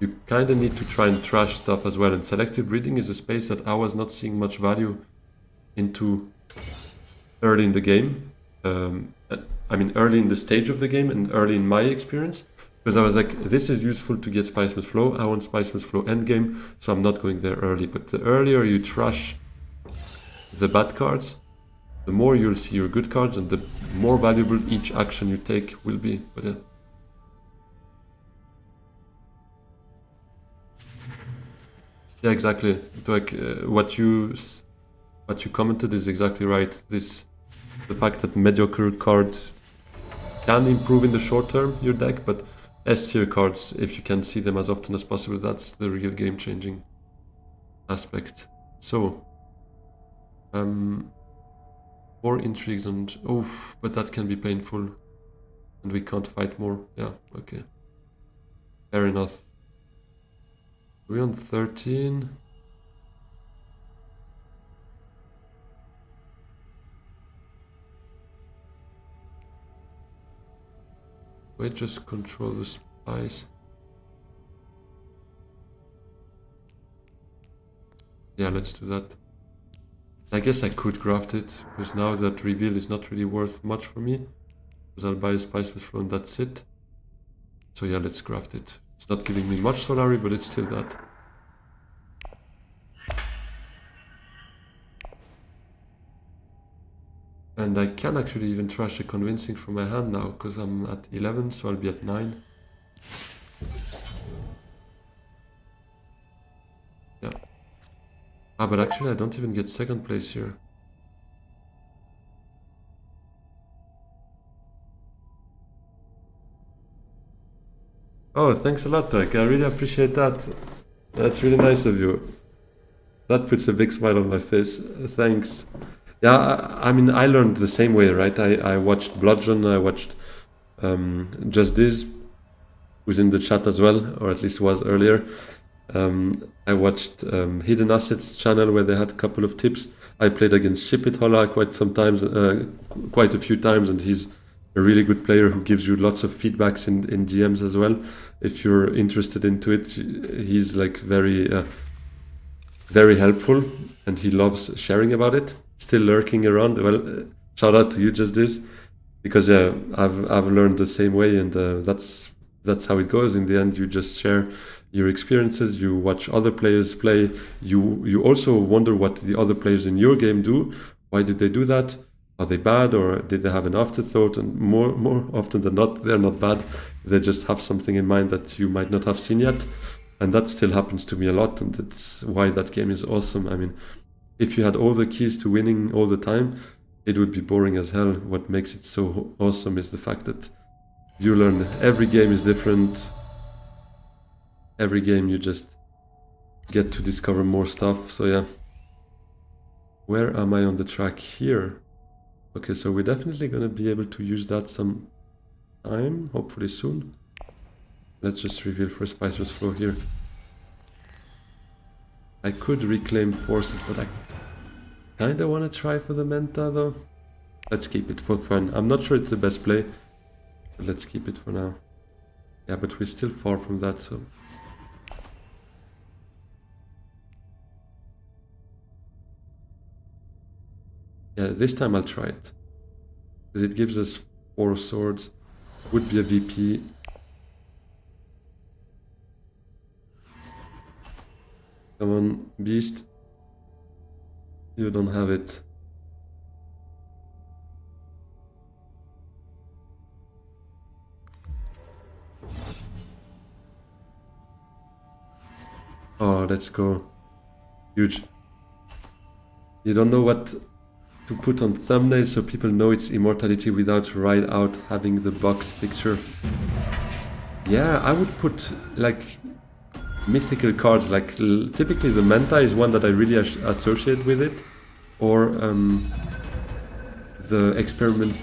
you kind of need to try and trash stuff as well, and selective reading is a space that I was not seeing much value into early in the game. I mean, early in the stage of the game and early in my experience, because I was like, this is useful to get Spice Must Flow. I want Spice Must Flow endgame, so I'm not going there early. But the earlier you trash the bad cards, the more you'll see your good cards, and the more valuable each action you take will be. But yeah. Yeah, exactly. Like what you commented is exactly right. The fact that mediocre cards can improve in the short term your deck, but S tier cards, if you can see them as often as possible, that's the real game changing aspect. So, more intrigues and but that can be painful, and we can't fight more. Yeah, okay, fair enough. We're on 13. We just control the spice. Yeah, let's do that. I guess I could graft it, because now that reveal is not really worth much for me, because I'll buy a Spice with Flow and that's it. So yeah, let's graft it. It's not giving me much Solari, but it's still that. And I can actually even trash a convincing from my hand now, because I'm at 11, so I'll be at 9. Yeah. Ah, but actually I don't even get second place here. Oh, thanks a lot, Doug. I really appreciate that. That's really nice of you. That puts a big smile on my face. Thanks. Yeah, I mean, I learned the same way, right? I watched Bludgeon, I watched Just Diz, who's in the chat as well, or at least was earlier. I watched Hidden Assets channel, where they had a couple of tips. I played against Shipit Holla quite a few times, and he's a really good player who gives you lots of feedbacks in DMs as well. If you're interested into it, he's like very helpful, and he loves sharing about it. Still lurking around. Well, shout out to you, Just This, because yeah, I've learned the same way, and that's how it goes. In the end, you just share your experiences. You watch other players play. You also wonder what the other players in your game do. Why did they do that? Are they bad, or did they have an afterthought? And more often than not, they're not bad. They just have something in mind that you might not have seen yet. And that still happens to me a lot, and that's why that game is awesome. I mean, if you had all the keys to winning all the time, it would be boring as hell. What makes it so awesome is the fact that you learn every game is different. Every game you just get to discover more stuff. So yeah. Where am I on the track here? Okay, so we're definitely going to be able to use that some time, hopefully soon. Let's just reveal for Spicer's Flow here. I could reclaim forces, but I kinda wanna try for the Menta though. Let's keep it for fun. I'm not sure it's the best play, but let's keep it for now. Yeah, but we're still far from that, so... Yeah, this time I'll try it. Because it gives us 4 swords. Would be a VP. Come on, beast. You don't have it. Oh, let's go. Huge. You don't know what to put on thumbnail so people know it's Immortality without right out having the box picture. Yeah, I would put like mythical cards, like typically the Manta is one that I really associate with it, or the Experiment,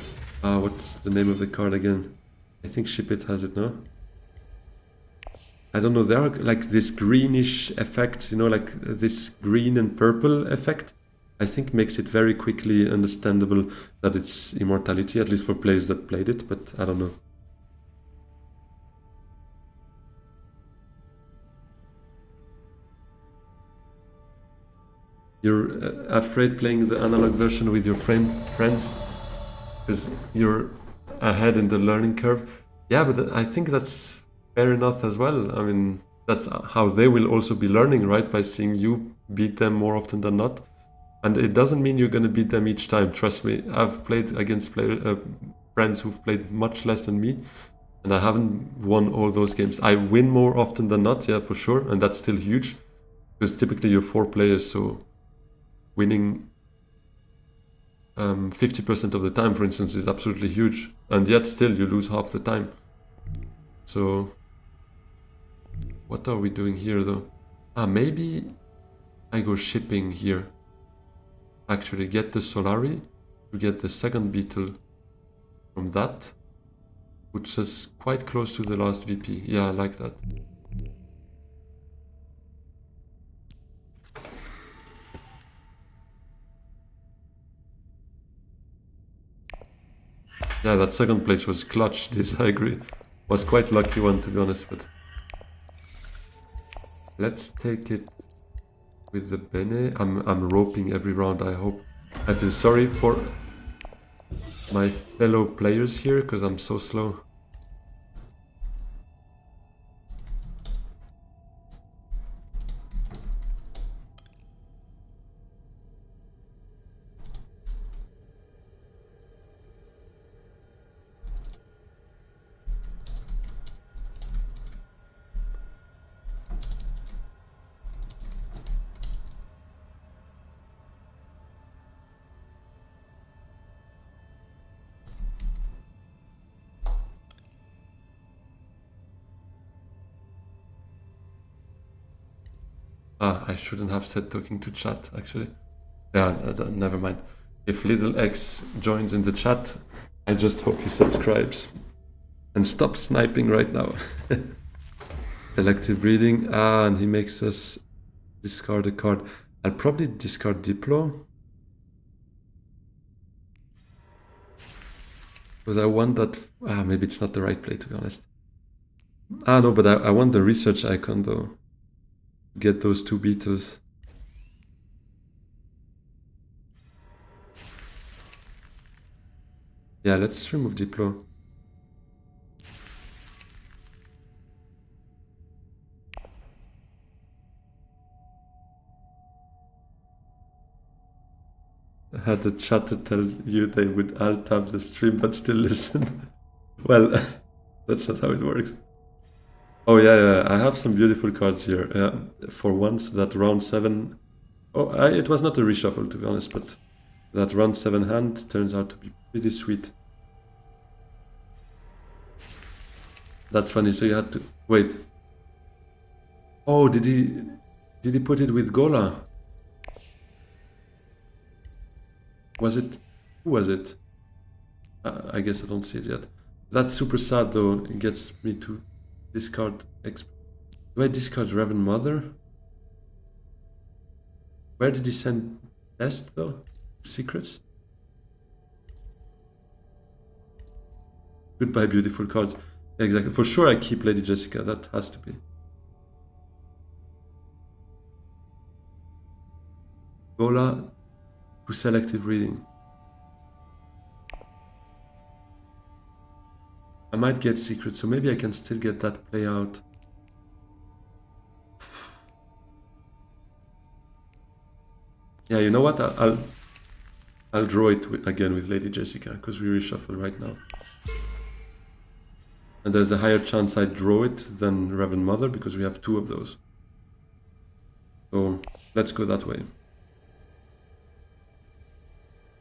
what's the name of the card again? I think Ship It has it, no? I don't know, there are like this greenish effect, you know, like this green and purple effect. I think makes it very quickly understandable that it's Immortality, at least for players that played it, but I don't know. You're afraid playing the analog version with your friends because you're ahead in the learning curve. Yeah, but I think that's fair enough as well. I mean, that's how they will also be learning, right? By seeing you beat them more often than not. And it doesn't mean you're going to beat them each time. Trust me, I've played against friends who've played much less than me, and I haven't won all those games. I win more often than not, yeah, for sure, and that's still huge, because typically you're 4 players, so winning 50% of the time, for instance, is absolutely huge, and yet still you lose half the time. So, what are we doing here, though? Maybe I go shipping here. Actually, get the Solari to get the second beetle from that, puts us quite close to the last VP. Yeah, I like that. Yeah, that second place was clutch, this I agree. Was quite lucky one, to be honest, but... Let's take it with the Bene. I'm roping every round, I hope. I feel sorry for my fellow players here, because I'm so slow. I shouldn't have said talking to chat, actually. Yeah, never mind. If Little X joins in the chat, I just hope he subscribes. And stop sniping right now. Selective breeding. And he makes us discard a card. I'll probably discard Diplo. Because I want that... maybe it's not the right play, to be honest. No, but I want the research icon, though. Get those 2 beetles. Yeah, let's remove Diplo. I had the chat to tell you they would alt-tab the stream but still listen. Well, that's not how it works. Oh yeah, I have some beautiful cards here. For once, that round 7... Oh, it was not a reshuffle, to be honest, but that round 7 hand turns out to be pretty sweet. That's funny, so you had to... Wait. Oh, did he put it with Gola? Was it... Who was it? I guess I don't see it yet. That's super sad, though. It gets me to discard... Do I discard Reverend Mother? Where did he send Test, though? Secrets? Goodbye, beautiful cards. Exactly. For sure I keep Lady Jessica, that has to be. Gola to selective reading. I might get secret, so maybe I can still get that play out. Yeah, you know what? I'll draw it again with Lady Jessica, because we reshuffle right now. And there's a higher chance I draw it than Reverend Mother, because we have 2 of those. So let's go that way.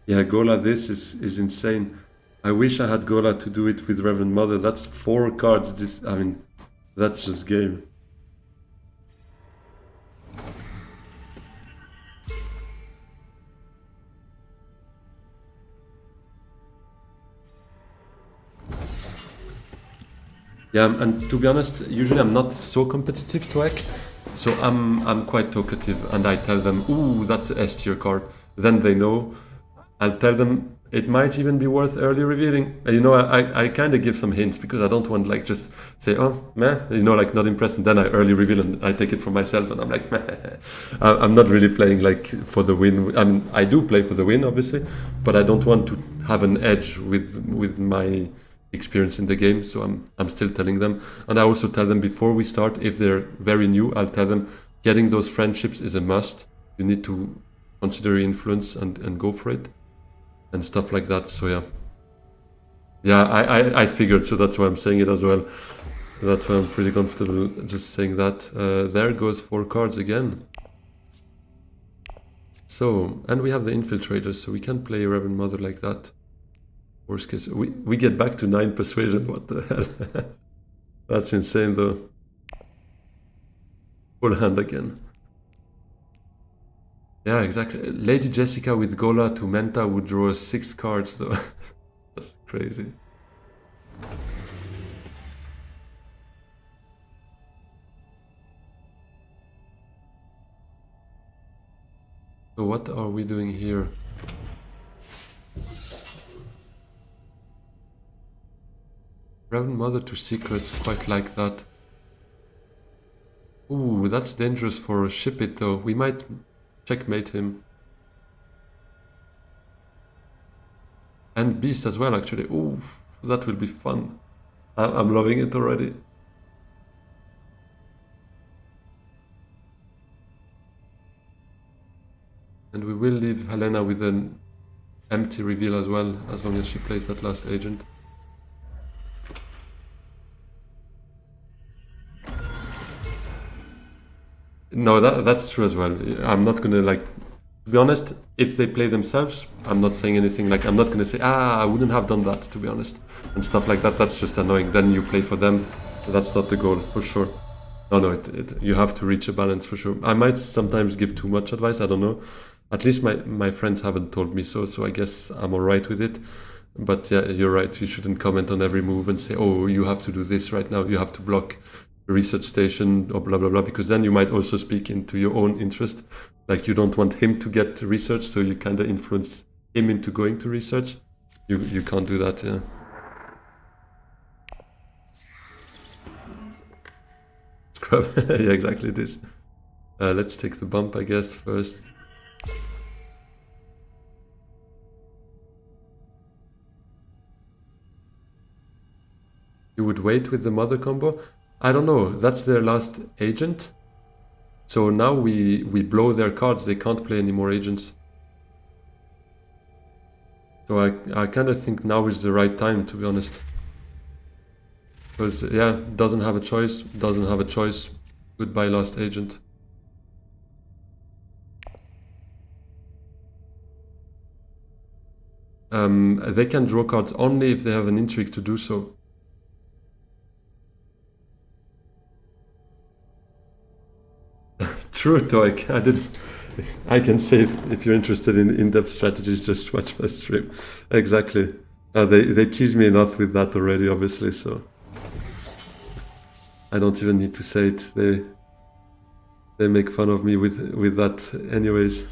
Yeah, Gola, this is insane. I wish I had Gola to do it with Reverend Mother. That's 4 cards. I mean, that's just game. Yeah, and to be honest, usually I'm not so competitive to Ek, so I'm quite talkative, and I tell them, "Ooh, that's a S tier card." Then they know. I'll tell them it might even be worth early revealing. You know, I kind of give some hints because I don't want like just say, "Oh, meh," you know, like not impressed, and then I early reveal and I take it for myself, and I'm like, meh. I'm not really playing like for the win. I mean, I do play for the win, obviously, but I don't want to have an edge with my experience in the game, so I'm still telling them. And I also tell them before we start, if they're very new, I'll tell them getting those friendships is a must. You need to consider your influence and go for it and stuff like that. So yeah, I figured, so that's why I'm saying it as well. That's why I'm pretty comfortable just saying that. There goes 4 cards again. So, and we have the infiltrators, so we can play Reverend Mother like that. Worst case, we get back to 9 persuasion. What the hell? That's insane, though. Full hand again. Yeah, exactly. Lady Jessica with Gola to Menta would draw 6 cards, though. That's crazy. So what are we doing here? Reverend Mother to Secrets, quite like that. Ooh, that's dangerous for Ship It, though. We might checkmate him. And Beast as well, actually. Ooh, that will be fun. I'm loving it already. And we will leave Helena with an empty reveal as well, as long as she plays that last agent. No, that's true as well. I'm not gonna like, to be honest, if they play themselves, I'm not saying anything. Like, I'm not gonna say, I wouldn't have done that, to be honest, and stuff like that. That's just annoying. Then you play for them. That's not the goal, for sure. No, you have to reach a balance, for sure. I might sometimes give too much advice, I don't know. At least my friends haven't told me so I guess I'm alright with it. But yeah, you're right. You shouldn't comment on every move and say, oh, you have to do this right now. You have to block the research station or blah, blah, blah. Because then you might also speak into your own interest. Like, you don't want him to get research, so you kind of influence him into going to research. You can't do that, yeah. Scrub. Yeah, exactly this. Let's take the bump, I guess, first. You would wait with the mother combo? I don't know. That's their last agent. So now we blow their cards. They can't play any more agents. So I kind of think now is the right time, to be honest. Because, yeah, doesn't have a choice. Doesn't have a choice. Goodbye, last agent. They can draw cards only if they have an intrigue to do so. True, though, I can say if you're interested in in-depth strategies, just watch my stream. Exactly. They tease me enough with that already, obviously, so I don't even need to say it. They make fun of me with that anyways. I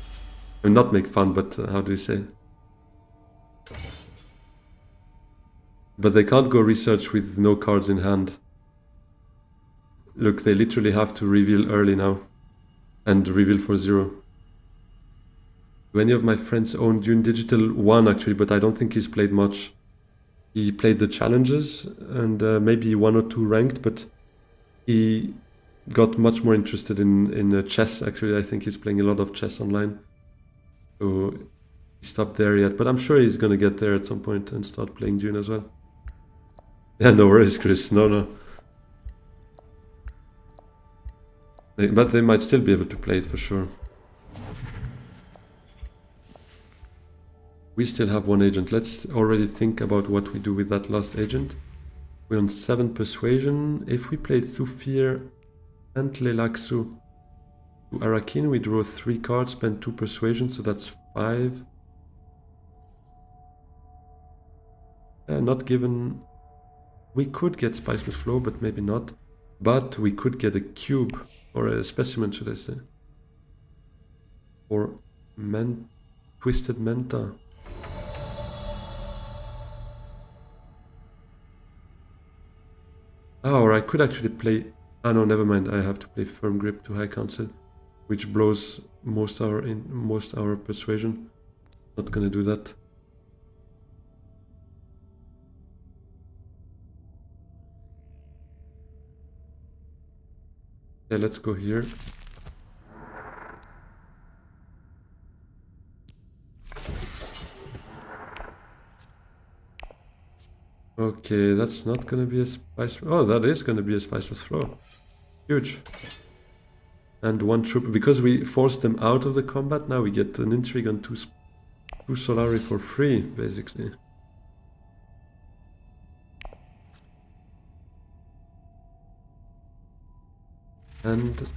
mean, not make fun, but how do you say? But they can't go research with no cards in hand. Look, they literally have to reveal early now. And reveal for 0. Do any of my friends own Dune Digital? One actually, but I don't think he's played much. He played the challenges and maybe 1 or 2 ranked, but he got much more interested in chess. Actually, I think he's playing a lot of chess online. So he stopped there yet, but I'm sure he's gonna get there at some point and start playing Dune as well. Yeah, no worries, Chris. No. But they might still be able to play it for sure. We still have 1 agent. Let's already think about what we do with that last agent. We're on 7 persuasion. If we play Thufir and Lelaxu to Arakin, we draw 3 cards, spend 2 persuasion, so that's 5. Not given. We could get Spiceless Flow, but maybe not. But we could get a cube, or a specimen, should I say. Or Twisted Menta. Oh, or I could actually play... Ah no, never mind, I have to play Firm Grip to High Council, which blows most our persuasion. Not gonna do that. Yeah, let's go here. Okay, that's not gonna be a spice... Oh, that is gonna be a Spiceless Flow. Huge. And 1 troop. Because we forced them out of the combat, now we get an Intrigue on 2 Solari for free, basically. And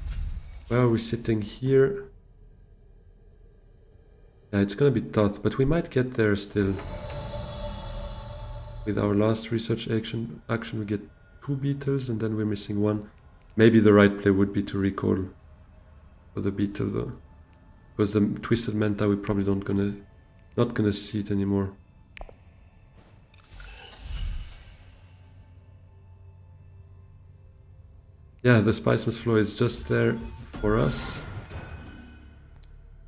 where are we sitting here? Yeah, it's gonna be tough, but we might get there still. With our last research action we get 2 beetles and then we're missing 1. Maybe the right play would be to recall for the beetle though. Because the Twisted Menta we probably not gonna see it anymore. Yeah, the Spiceless Flow is just there for us.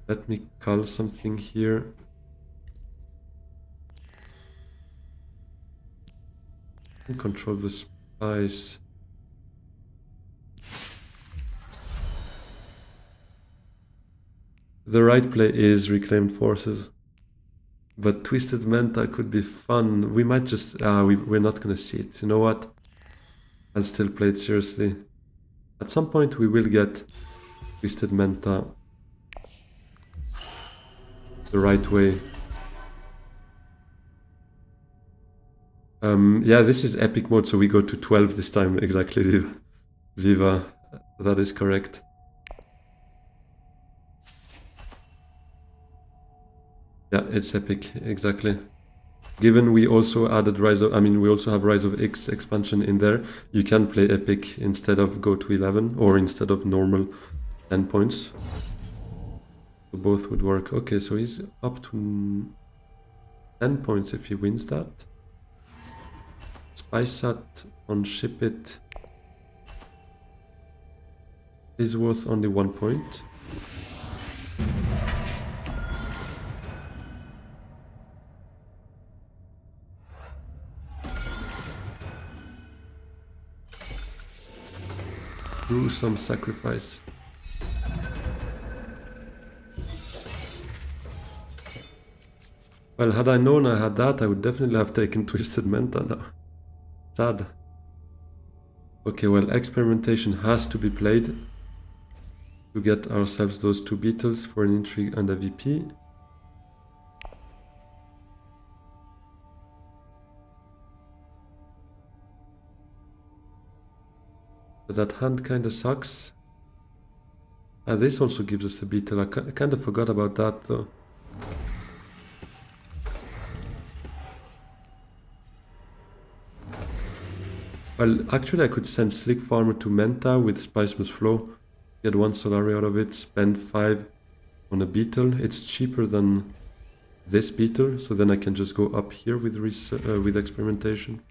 Let me cull something here. And control the spice. The right play is Reclaimed Forces. But Twisted Menta could be fun. We might just... we're not gonna see it. You know what? I'll still play it seriously. At some point we will get Twisted Menta the right way. Yeah, this is epic mode, so we go to 12 this time. Exactly, Viva. That is correct. Yeah, it's epic, exactly. Given we also added we also have Rise of X expansion in there, you can play epic instead of go to 11, or instead of normal 10 points. So both would work. Okay, so he's up to 10 points if he wins that. Spysat on Ship It is worth only 1 point. Gruesome sacrifice. Well, had I known I had that, I would definitely have taken Twisted Menta now. Sad. Okay, well, experimentation has to be played to get ourselves those 2 beetles for an intrigue and a VP. But that hand kinda sucks. This also gives us a beetle. I kinda forgot about that though. Well, actually I could send Slick Farmer to Menta with Spiceless Flow, get 1 Solari out of it, spend 5 on a beetle. It's cheaper than this beetle, so then I can just go up here with experimentation.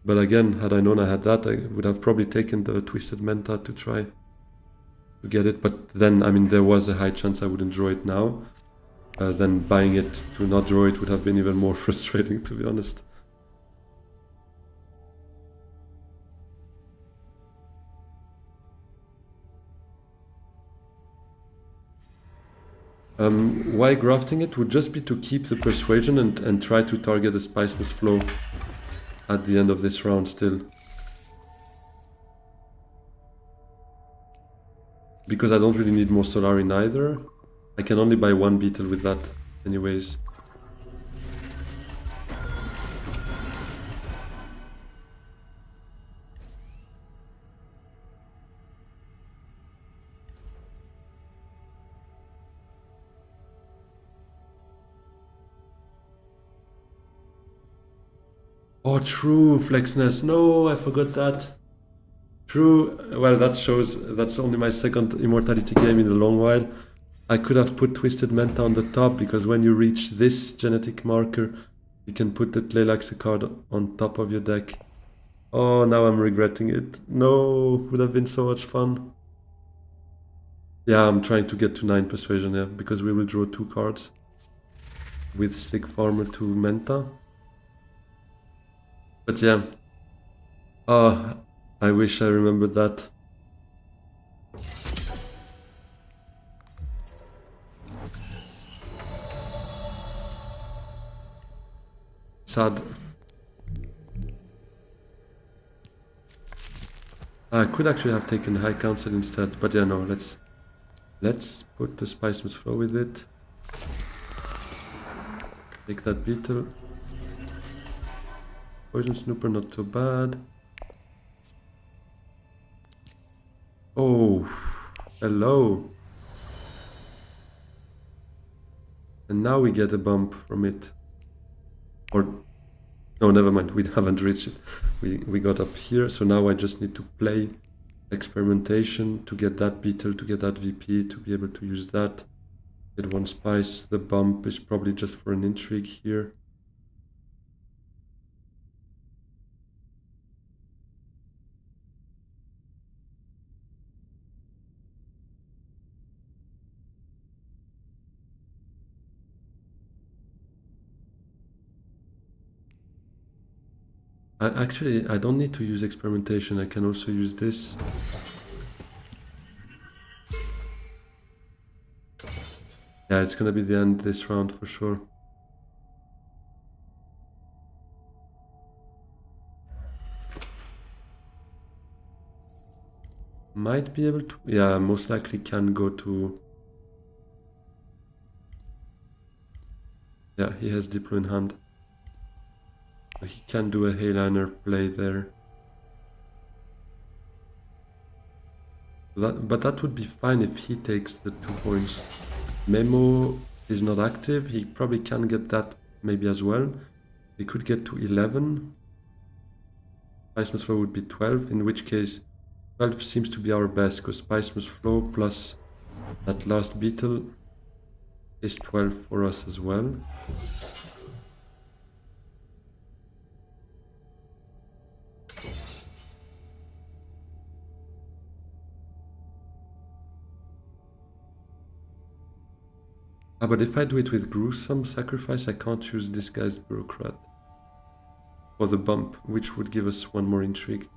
But again, had I known I had that, I would have probably taken the Twisted Menta to try to get it. But then, I mean, there was a high chance I wouldn't draw it now. Then buying it to not draw it would have been even more frustrating, to be honest. Why grafting it would just be to keep the persuasion and try to target a Spiceless Flow at the end of this round still. Because I don't really need more Solarin either. I can only buy one beetle with that anyways. Oh, true, Flexness. No, I forgot that. True. Well, that shows that's only my second Immortality game in a long while. I could have put Twisted Menta on the top, because when you reach this genetic marker, you can put the Tleilax card on top of your deck. Oh, now I'm regretting it. No, would have been so much fun. Yeah, I'm trying to get to 9 Persuasion, yeah, because we will draw 2 cards with Slick Farmer to Menta. But yeah. Oh, I wish I remembered that. Sad. I could actually have taken High Council instead, but yeah, no, let's put the Spiceless Flow with it. Take that beetle. Poison Snooper, not so bad. Oh, hello. And now we get a bump from it. Or, no, never mind, we haven't reached it. We got up here, so now I just need to play experimentation to get that beetle, to get that VP, to be able to use that. Get 1 spice. The bump is probably just for an intrigue here. Actually, I don't need to use experimentation. I can also use this. Yeah, it's gonna be the end this round for sure. Might be able to... Yeah, most likely can go to... Yeah, he has Diplo in hand. He can do a Hayliner play there. But that would be fine if he takes the 2 points. Memo is not active. He probably can get that maybe as well. He could get to 11. Spiceless Flow would be 12, in which case 12 seems to be our best, because Spiceless Flow plus that last beetle is 12 for us as well. But if I do it with Gruesome Sacrifice, I can't use this guy's Bureaucrat for the bump, which would give us 1 more intrigue.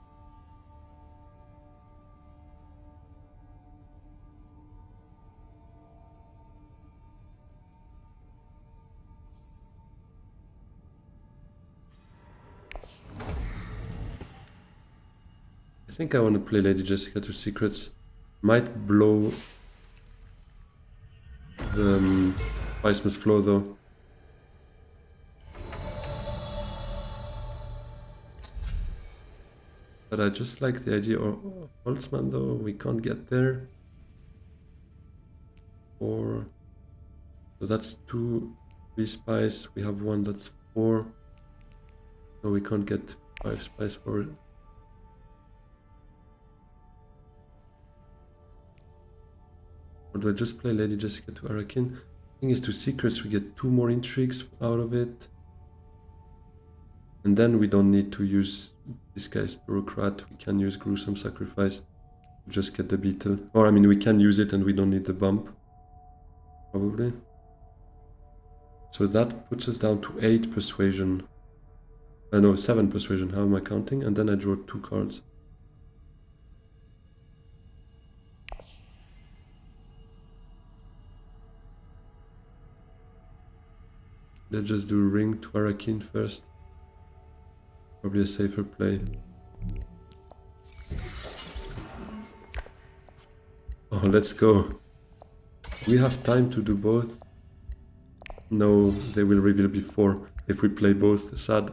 I think I want to play Lady Jessica to Secrets. Might blow the Spiceless Flow though. But I just like the idea of Holtzman though, we can't get there. Or... So that's 2, 3 spice, we have 1 that's 4. So we can't get 5 spice for it. Or do I just play Lady Jessica to Arakin? Thing is, 2 secrets, we get 2 more intrigues out of it. And then we don't need to use this guy's bureaucrat. We can use gruesome sacrifice to just get the beetle. Or I mean, we can use it and we don't need the bump. Probably. So that puts us down to 8 persuasion. No, 7 persuasion. How am I counting? And then I draw 2 cards. Let's just do ring to Arakin first. Probably a safer play. Oh, let's go. We have time to do both. No, they will reveal before if we play both. Sad.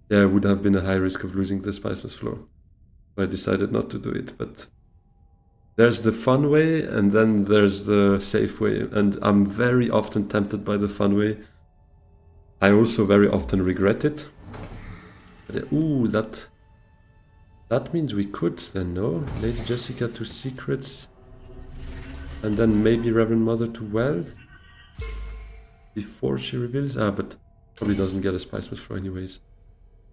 Yeah, it would have been a high risk of losing the Spiceless Floor. So I decided not to do it, but there's the fun way and then there's the safe way. And I'm very often tempted by the fun way. I also very often regret it. But, ooh, that means we could then, no? Lady Jessica to secrets. And then maybe Reverend Mother to wealth. Before she reveals. But probably doesn't get a Spiceless Floor anyways.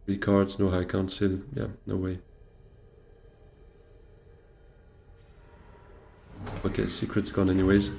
3 cards, no High Council. Yeah, no way. Okay, secret's gone anyways.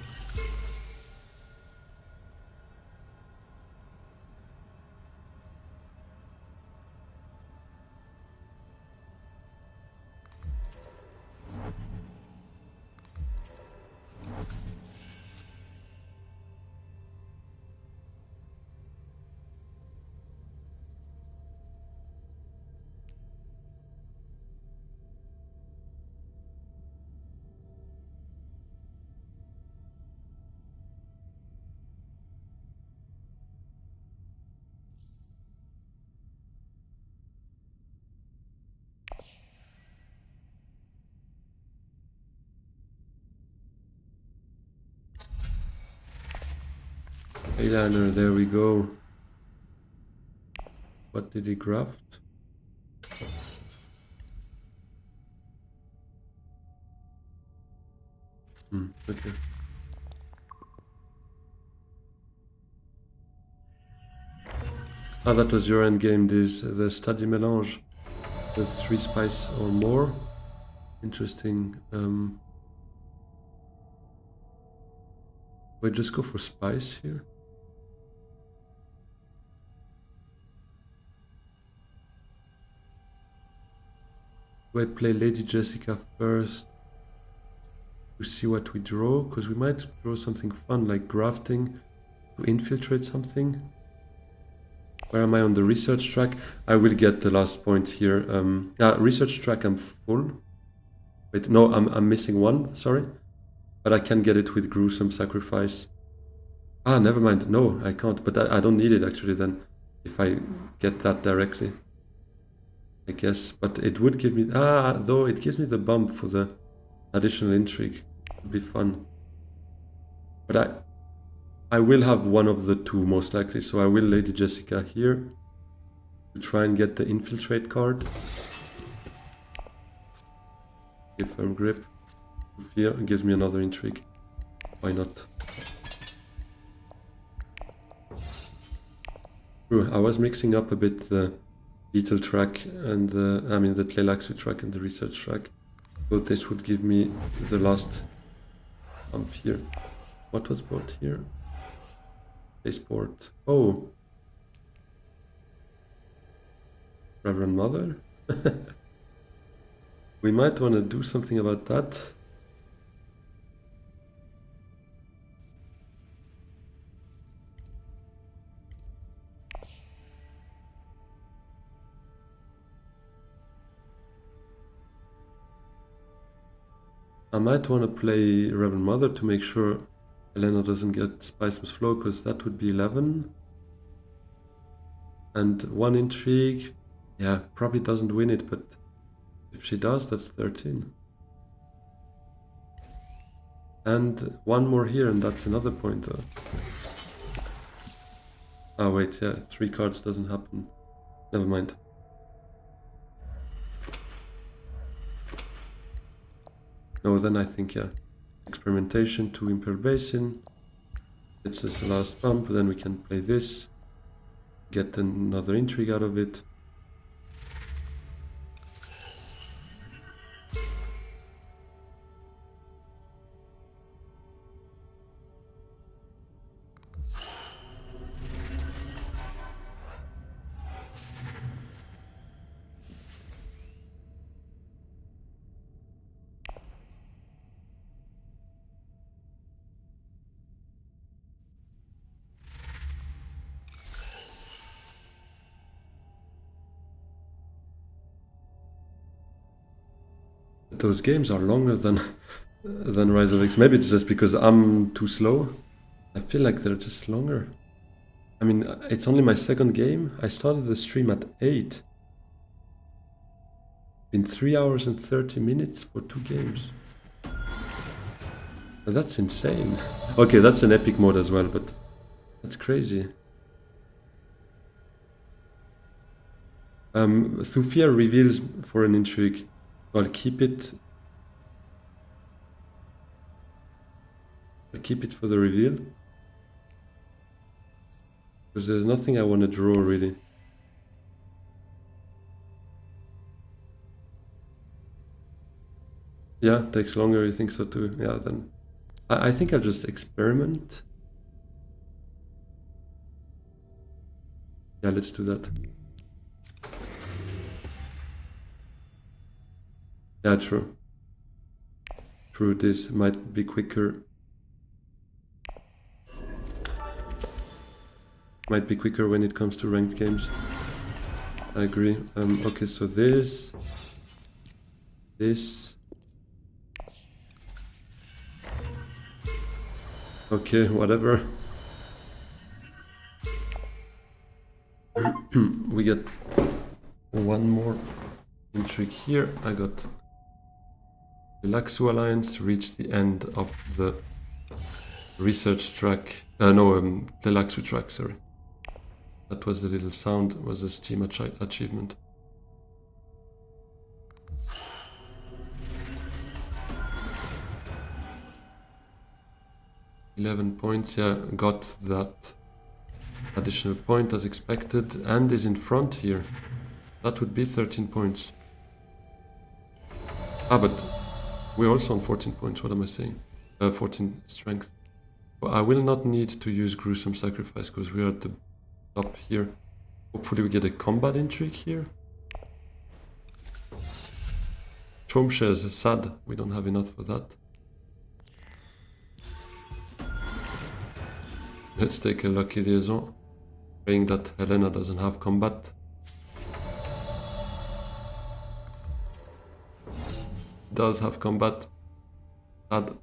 Eyeliner, there we go. What did he graft? Okay. Ah, that was your end game, the Study Melange. The 3 spice or more. Interesting. Wait, just go for spice here. Do I play Lady Jessica first to see what we draw? Because we might draw something fun like grafting to infiltrate something. Where am I on the research track? I will get the last point here. Research track, I'm full. Wait, no, I'm missing 1, sorry. But I can get it with gruesome sacrifice. Ah, never mind. No, I can't. But I don't need it actually then, if I get that directly. I guess, but it would give me... though it gives me the bump for the additional intrigue. It would be fun. But I will have one of the 2 most likely, so I will Lady Jessica here to try and get the infiltrate card. Give firm grip. Fear gives me another intrigue. Why not? True, I was mixing up a bit the Beetle track and the Tleilaxu track and the research track. But this would give me the last bump here. What was bought here? Spaceport. Oh. Reverend Mother? We might want to do something about that. I might want to play Reverend Mother to make sure Elena doesn't get Spiceless Flow, because that would be 11. And 1 intrigue. Yeah, probably doesn't win it, but if she does, that's 13. And 1 more here, and that's another pointer. Ah, wait, yeah, 3 cards doesn't happen. Never mind. No, then I think, yeah. experimentation to Imperial Basin. It's just the last pump, then we can play this, get another intrigue out of it. Those games are longer than Rise of X. Maybe it's just because I'm too slow. I feel like they're just longer. I mean, it's only my second game. I started the stream at 8. In 3 hours and 30 minutes for 2 games. That's insane. Okay, that's an epic mode as well, but that's crazy. Thufia reveals for an intrigue. I'll keep it. I'll keep it for the reveal. Because there's nothing I want to draw really. Yeah, takes longer, you think so too? Yeah, then I think I'll just experiment. Yeah, let's do that. Yeah, true. True, this might be quicker. Might be quicker when it comes to ranked games. I agree. Okay, so this. Okay, whatever. We get one more intrigue here. I got the Laxu Alliance, reached the end of the research track. The Laxu track, sorry. That was the little sound, was a Steam achievement. $11 points, yeah, got that additional point as expected, and is in front here. That would be 13 points. Ah, but we're also on 14 points, what am I saying? 14 strength. But I will not need to use Gruesome Sacrifice, because we're at the top here. Hopefully we get a combat intrigue here. Chome shares, sad, we don't have enough for that. Let's take a lucky liaison, praying that Helena doesn't have combat. Does have combat. Sad.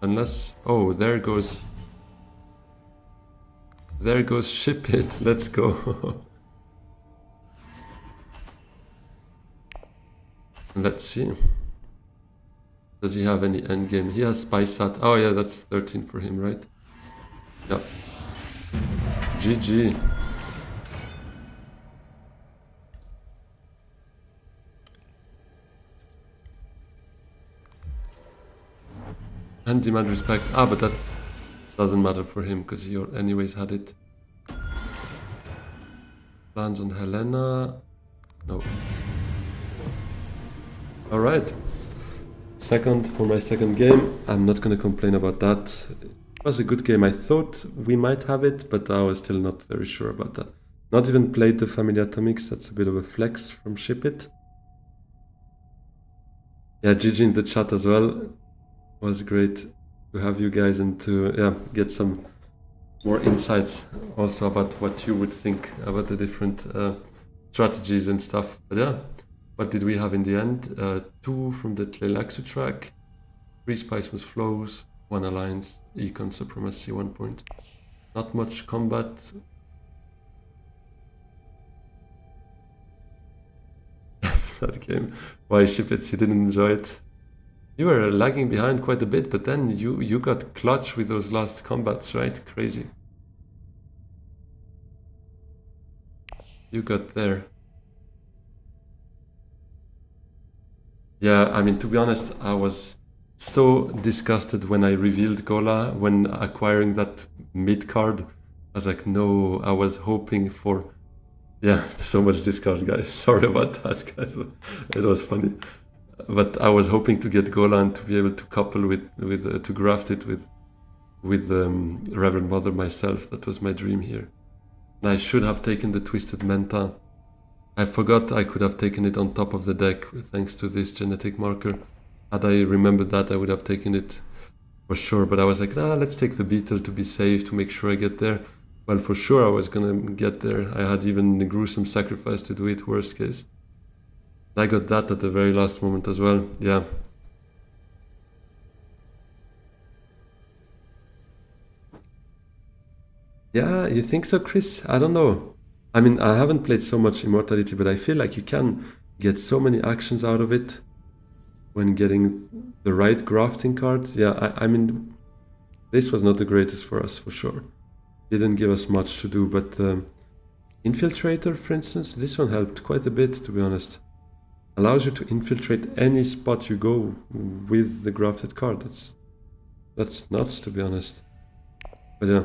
Unless... oh, there goes ship it. Let's go. Let's see. Does he have any endgame? He has Spy Sat. Oh yeah, that's 13 for him, right? Yeah. GG. And demand respect. Ah, but that doesn't matter for him, because he anyways had it. Plans on Helena. No. Alright. Second for my second game. I'm not gonna complain about that. It was a good game. I thought we might have it, but I was still not very sure about that. Not even played the Family Atomics. That's a bit of a flex from Ship It. Yeah, GG in the chat as well. It was great to have you guys and to get some more insights also about what you would think about the different strategies and stuff. But yeah. What did we have in the end? 2 from the Tlelaxu track, 3 Spicemus Flows, 1 Alliance, Econ Supremacy, 1 point. Not much combat. That game. Why Ship It? You didn't enjoy it? You were lagging behind quite a bit, but then you got clutch with those last combats, right? Crazy. You got there. Yeah, I mean, to be honest, I was so disgusted when I revealed Gola when acquiring that mid card. I was like, no, I was hoping for. Yeah, so much discard, guys. Sorry about that, guys. It was funny. But I was hoping to get Gola and to be able to couple with to graft it with Reverend Mother myself. That was my dream here. And I should have taken the Twisted Manta. I forgot I could have taken it on top of the deck thanks to this genetic marker. Had I remembered that, I would have taken it for sure. But I was like, nah, let's take the beetle to be safe, to make sure I get there. Well, for sure I was gonna get there. I had even a gruesome sacrifice to do it, worst case. I got that at the very last moment as well. Yeah. Yeah, you think so, Chris? I don't know. I mean, I haven't played so much Immortality, but I feel like you can get so many actions out of it when getting the right grafting cards. Yeah, I mean, this was not the greatest for us, for sure. Didn't give us much to do, but Infiltrator, for instance, this one helped quite a bit, to be honest. Allows you to infiltrate any spot you go with the grafted card. That's nuts, to be honest. But yeah.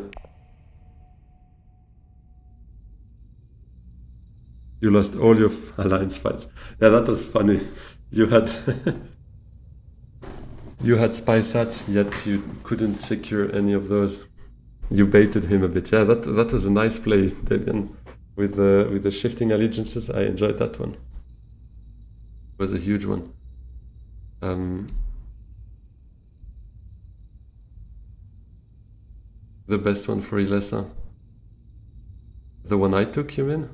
You lost all your alliance fights. Yeah, that was funny. You had you had spy sats, yet you couldn't secure any of those. You baited him a bit. Yeah, that was a nice play, Debian. With the shifting allegiances, I enjoyed that one. It was a huge one. The best one for Ilesa. The one I took, you mean?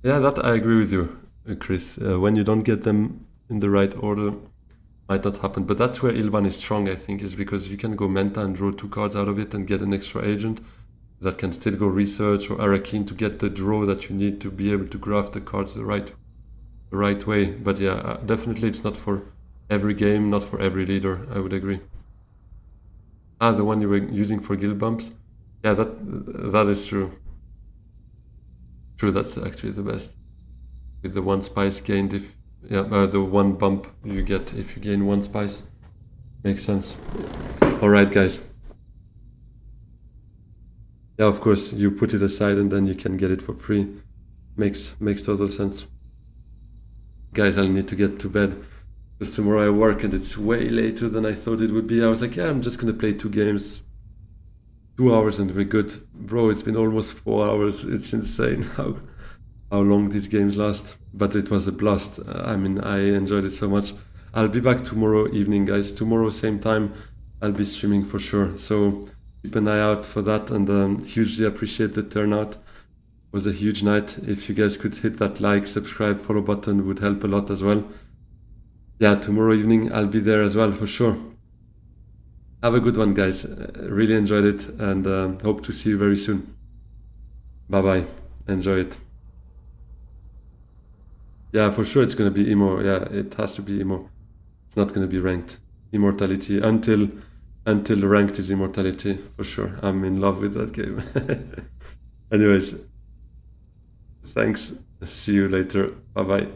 Yeah, that I agree with you, Chris. When you don't get them in the right order, might not happen. But that's where Ilvan is strong, I think, is because you can go Menta and draw 2 cards out of it and get an extra agent that can still go Research or Arakin to get the draw that you need to be able to graft the cards the right way. But yeah, definitely it's not for every game, not for every leader, I would agree. Ah, the one you were using for guild bumps? Yeah, that is true. True, that's actually the best. With the 1 spice gained if... Yeah, the 1 bump you get if you gain 1 spice. Makes sense. Alright, guys. Yeah, of course, you put it aside and then you can get it for free. Makes total sense. Guys, I'll need to get to bed. Because tomorrow I work and it's way later than I thought it would be. I was like, yeah, I'm just gonna play 2 games. 2 hours and we're good. Bro, it's been almost 4 hours. It's insane how long these games last. But it was a blast. I mean, I enjoyed it so much. I'll be back tomorrow evening, guys. Tomorrow, same time, I'll be streaming for sure. So keep an eye out for that and hugely appreciate the turnout. It was a huge night. If you guys could hit that like, subscribe, follow button would help a lot as well. Yeah, tomorrow evening I'll be there as well for sure. Have a good one, guys. Really enjoyed it and hope to see you very soon. Bye bye. Enjoy it. Yeah, for sure it's gonna be Immor. Yeah, it has to be Immor. It's not gonna be ranked. Immortality until ranked is Immortality for sure. I'm in love with that game. Anyways, thanks. See you later. Bye bye.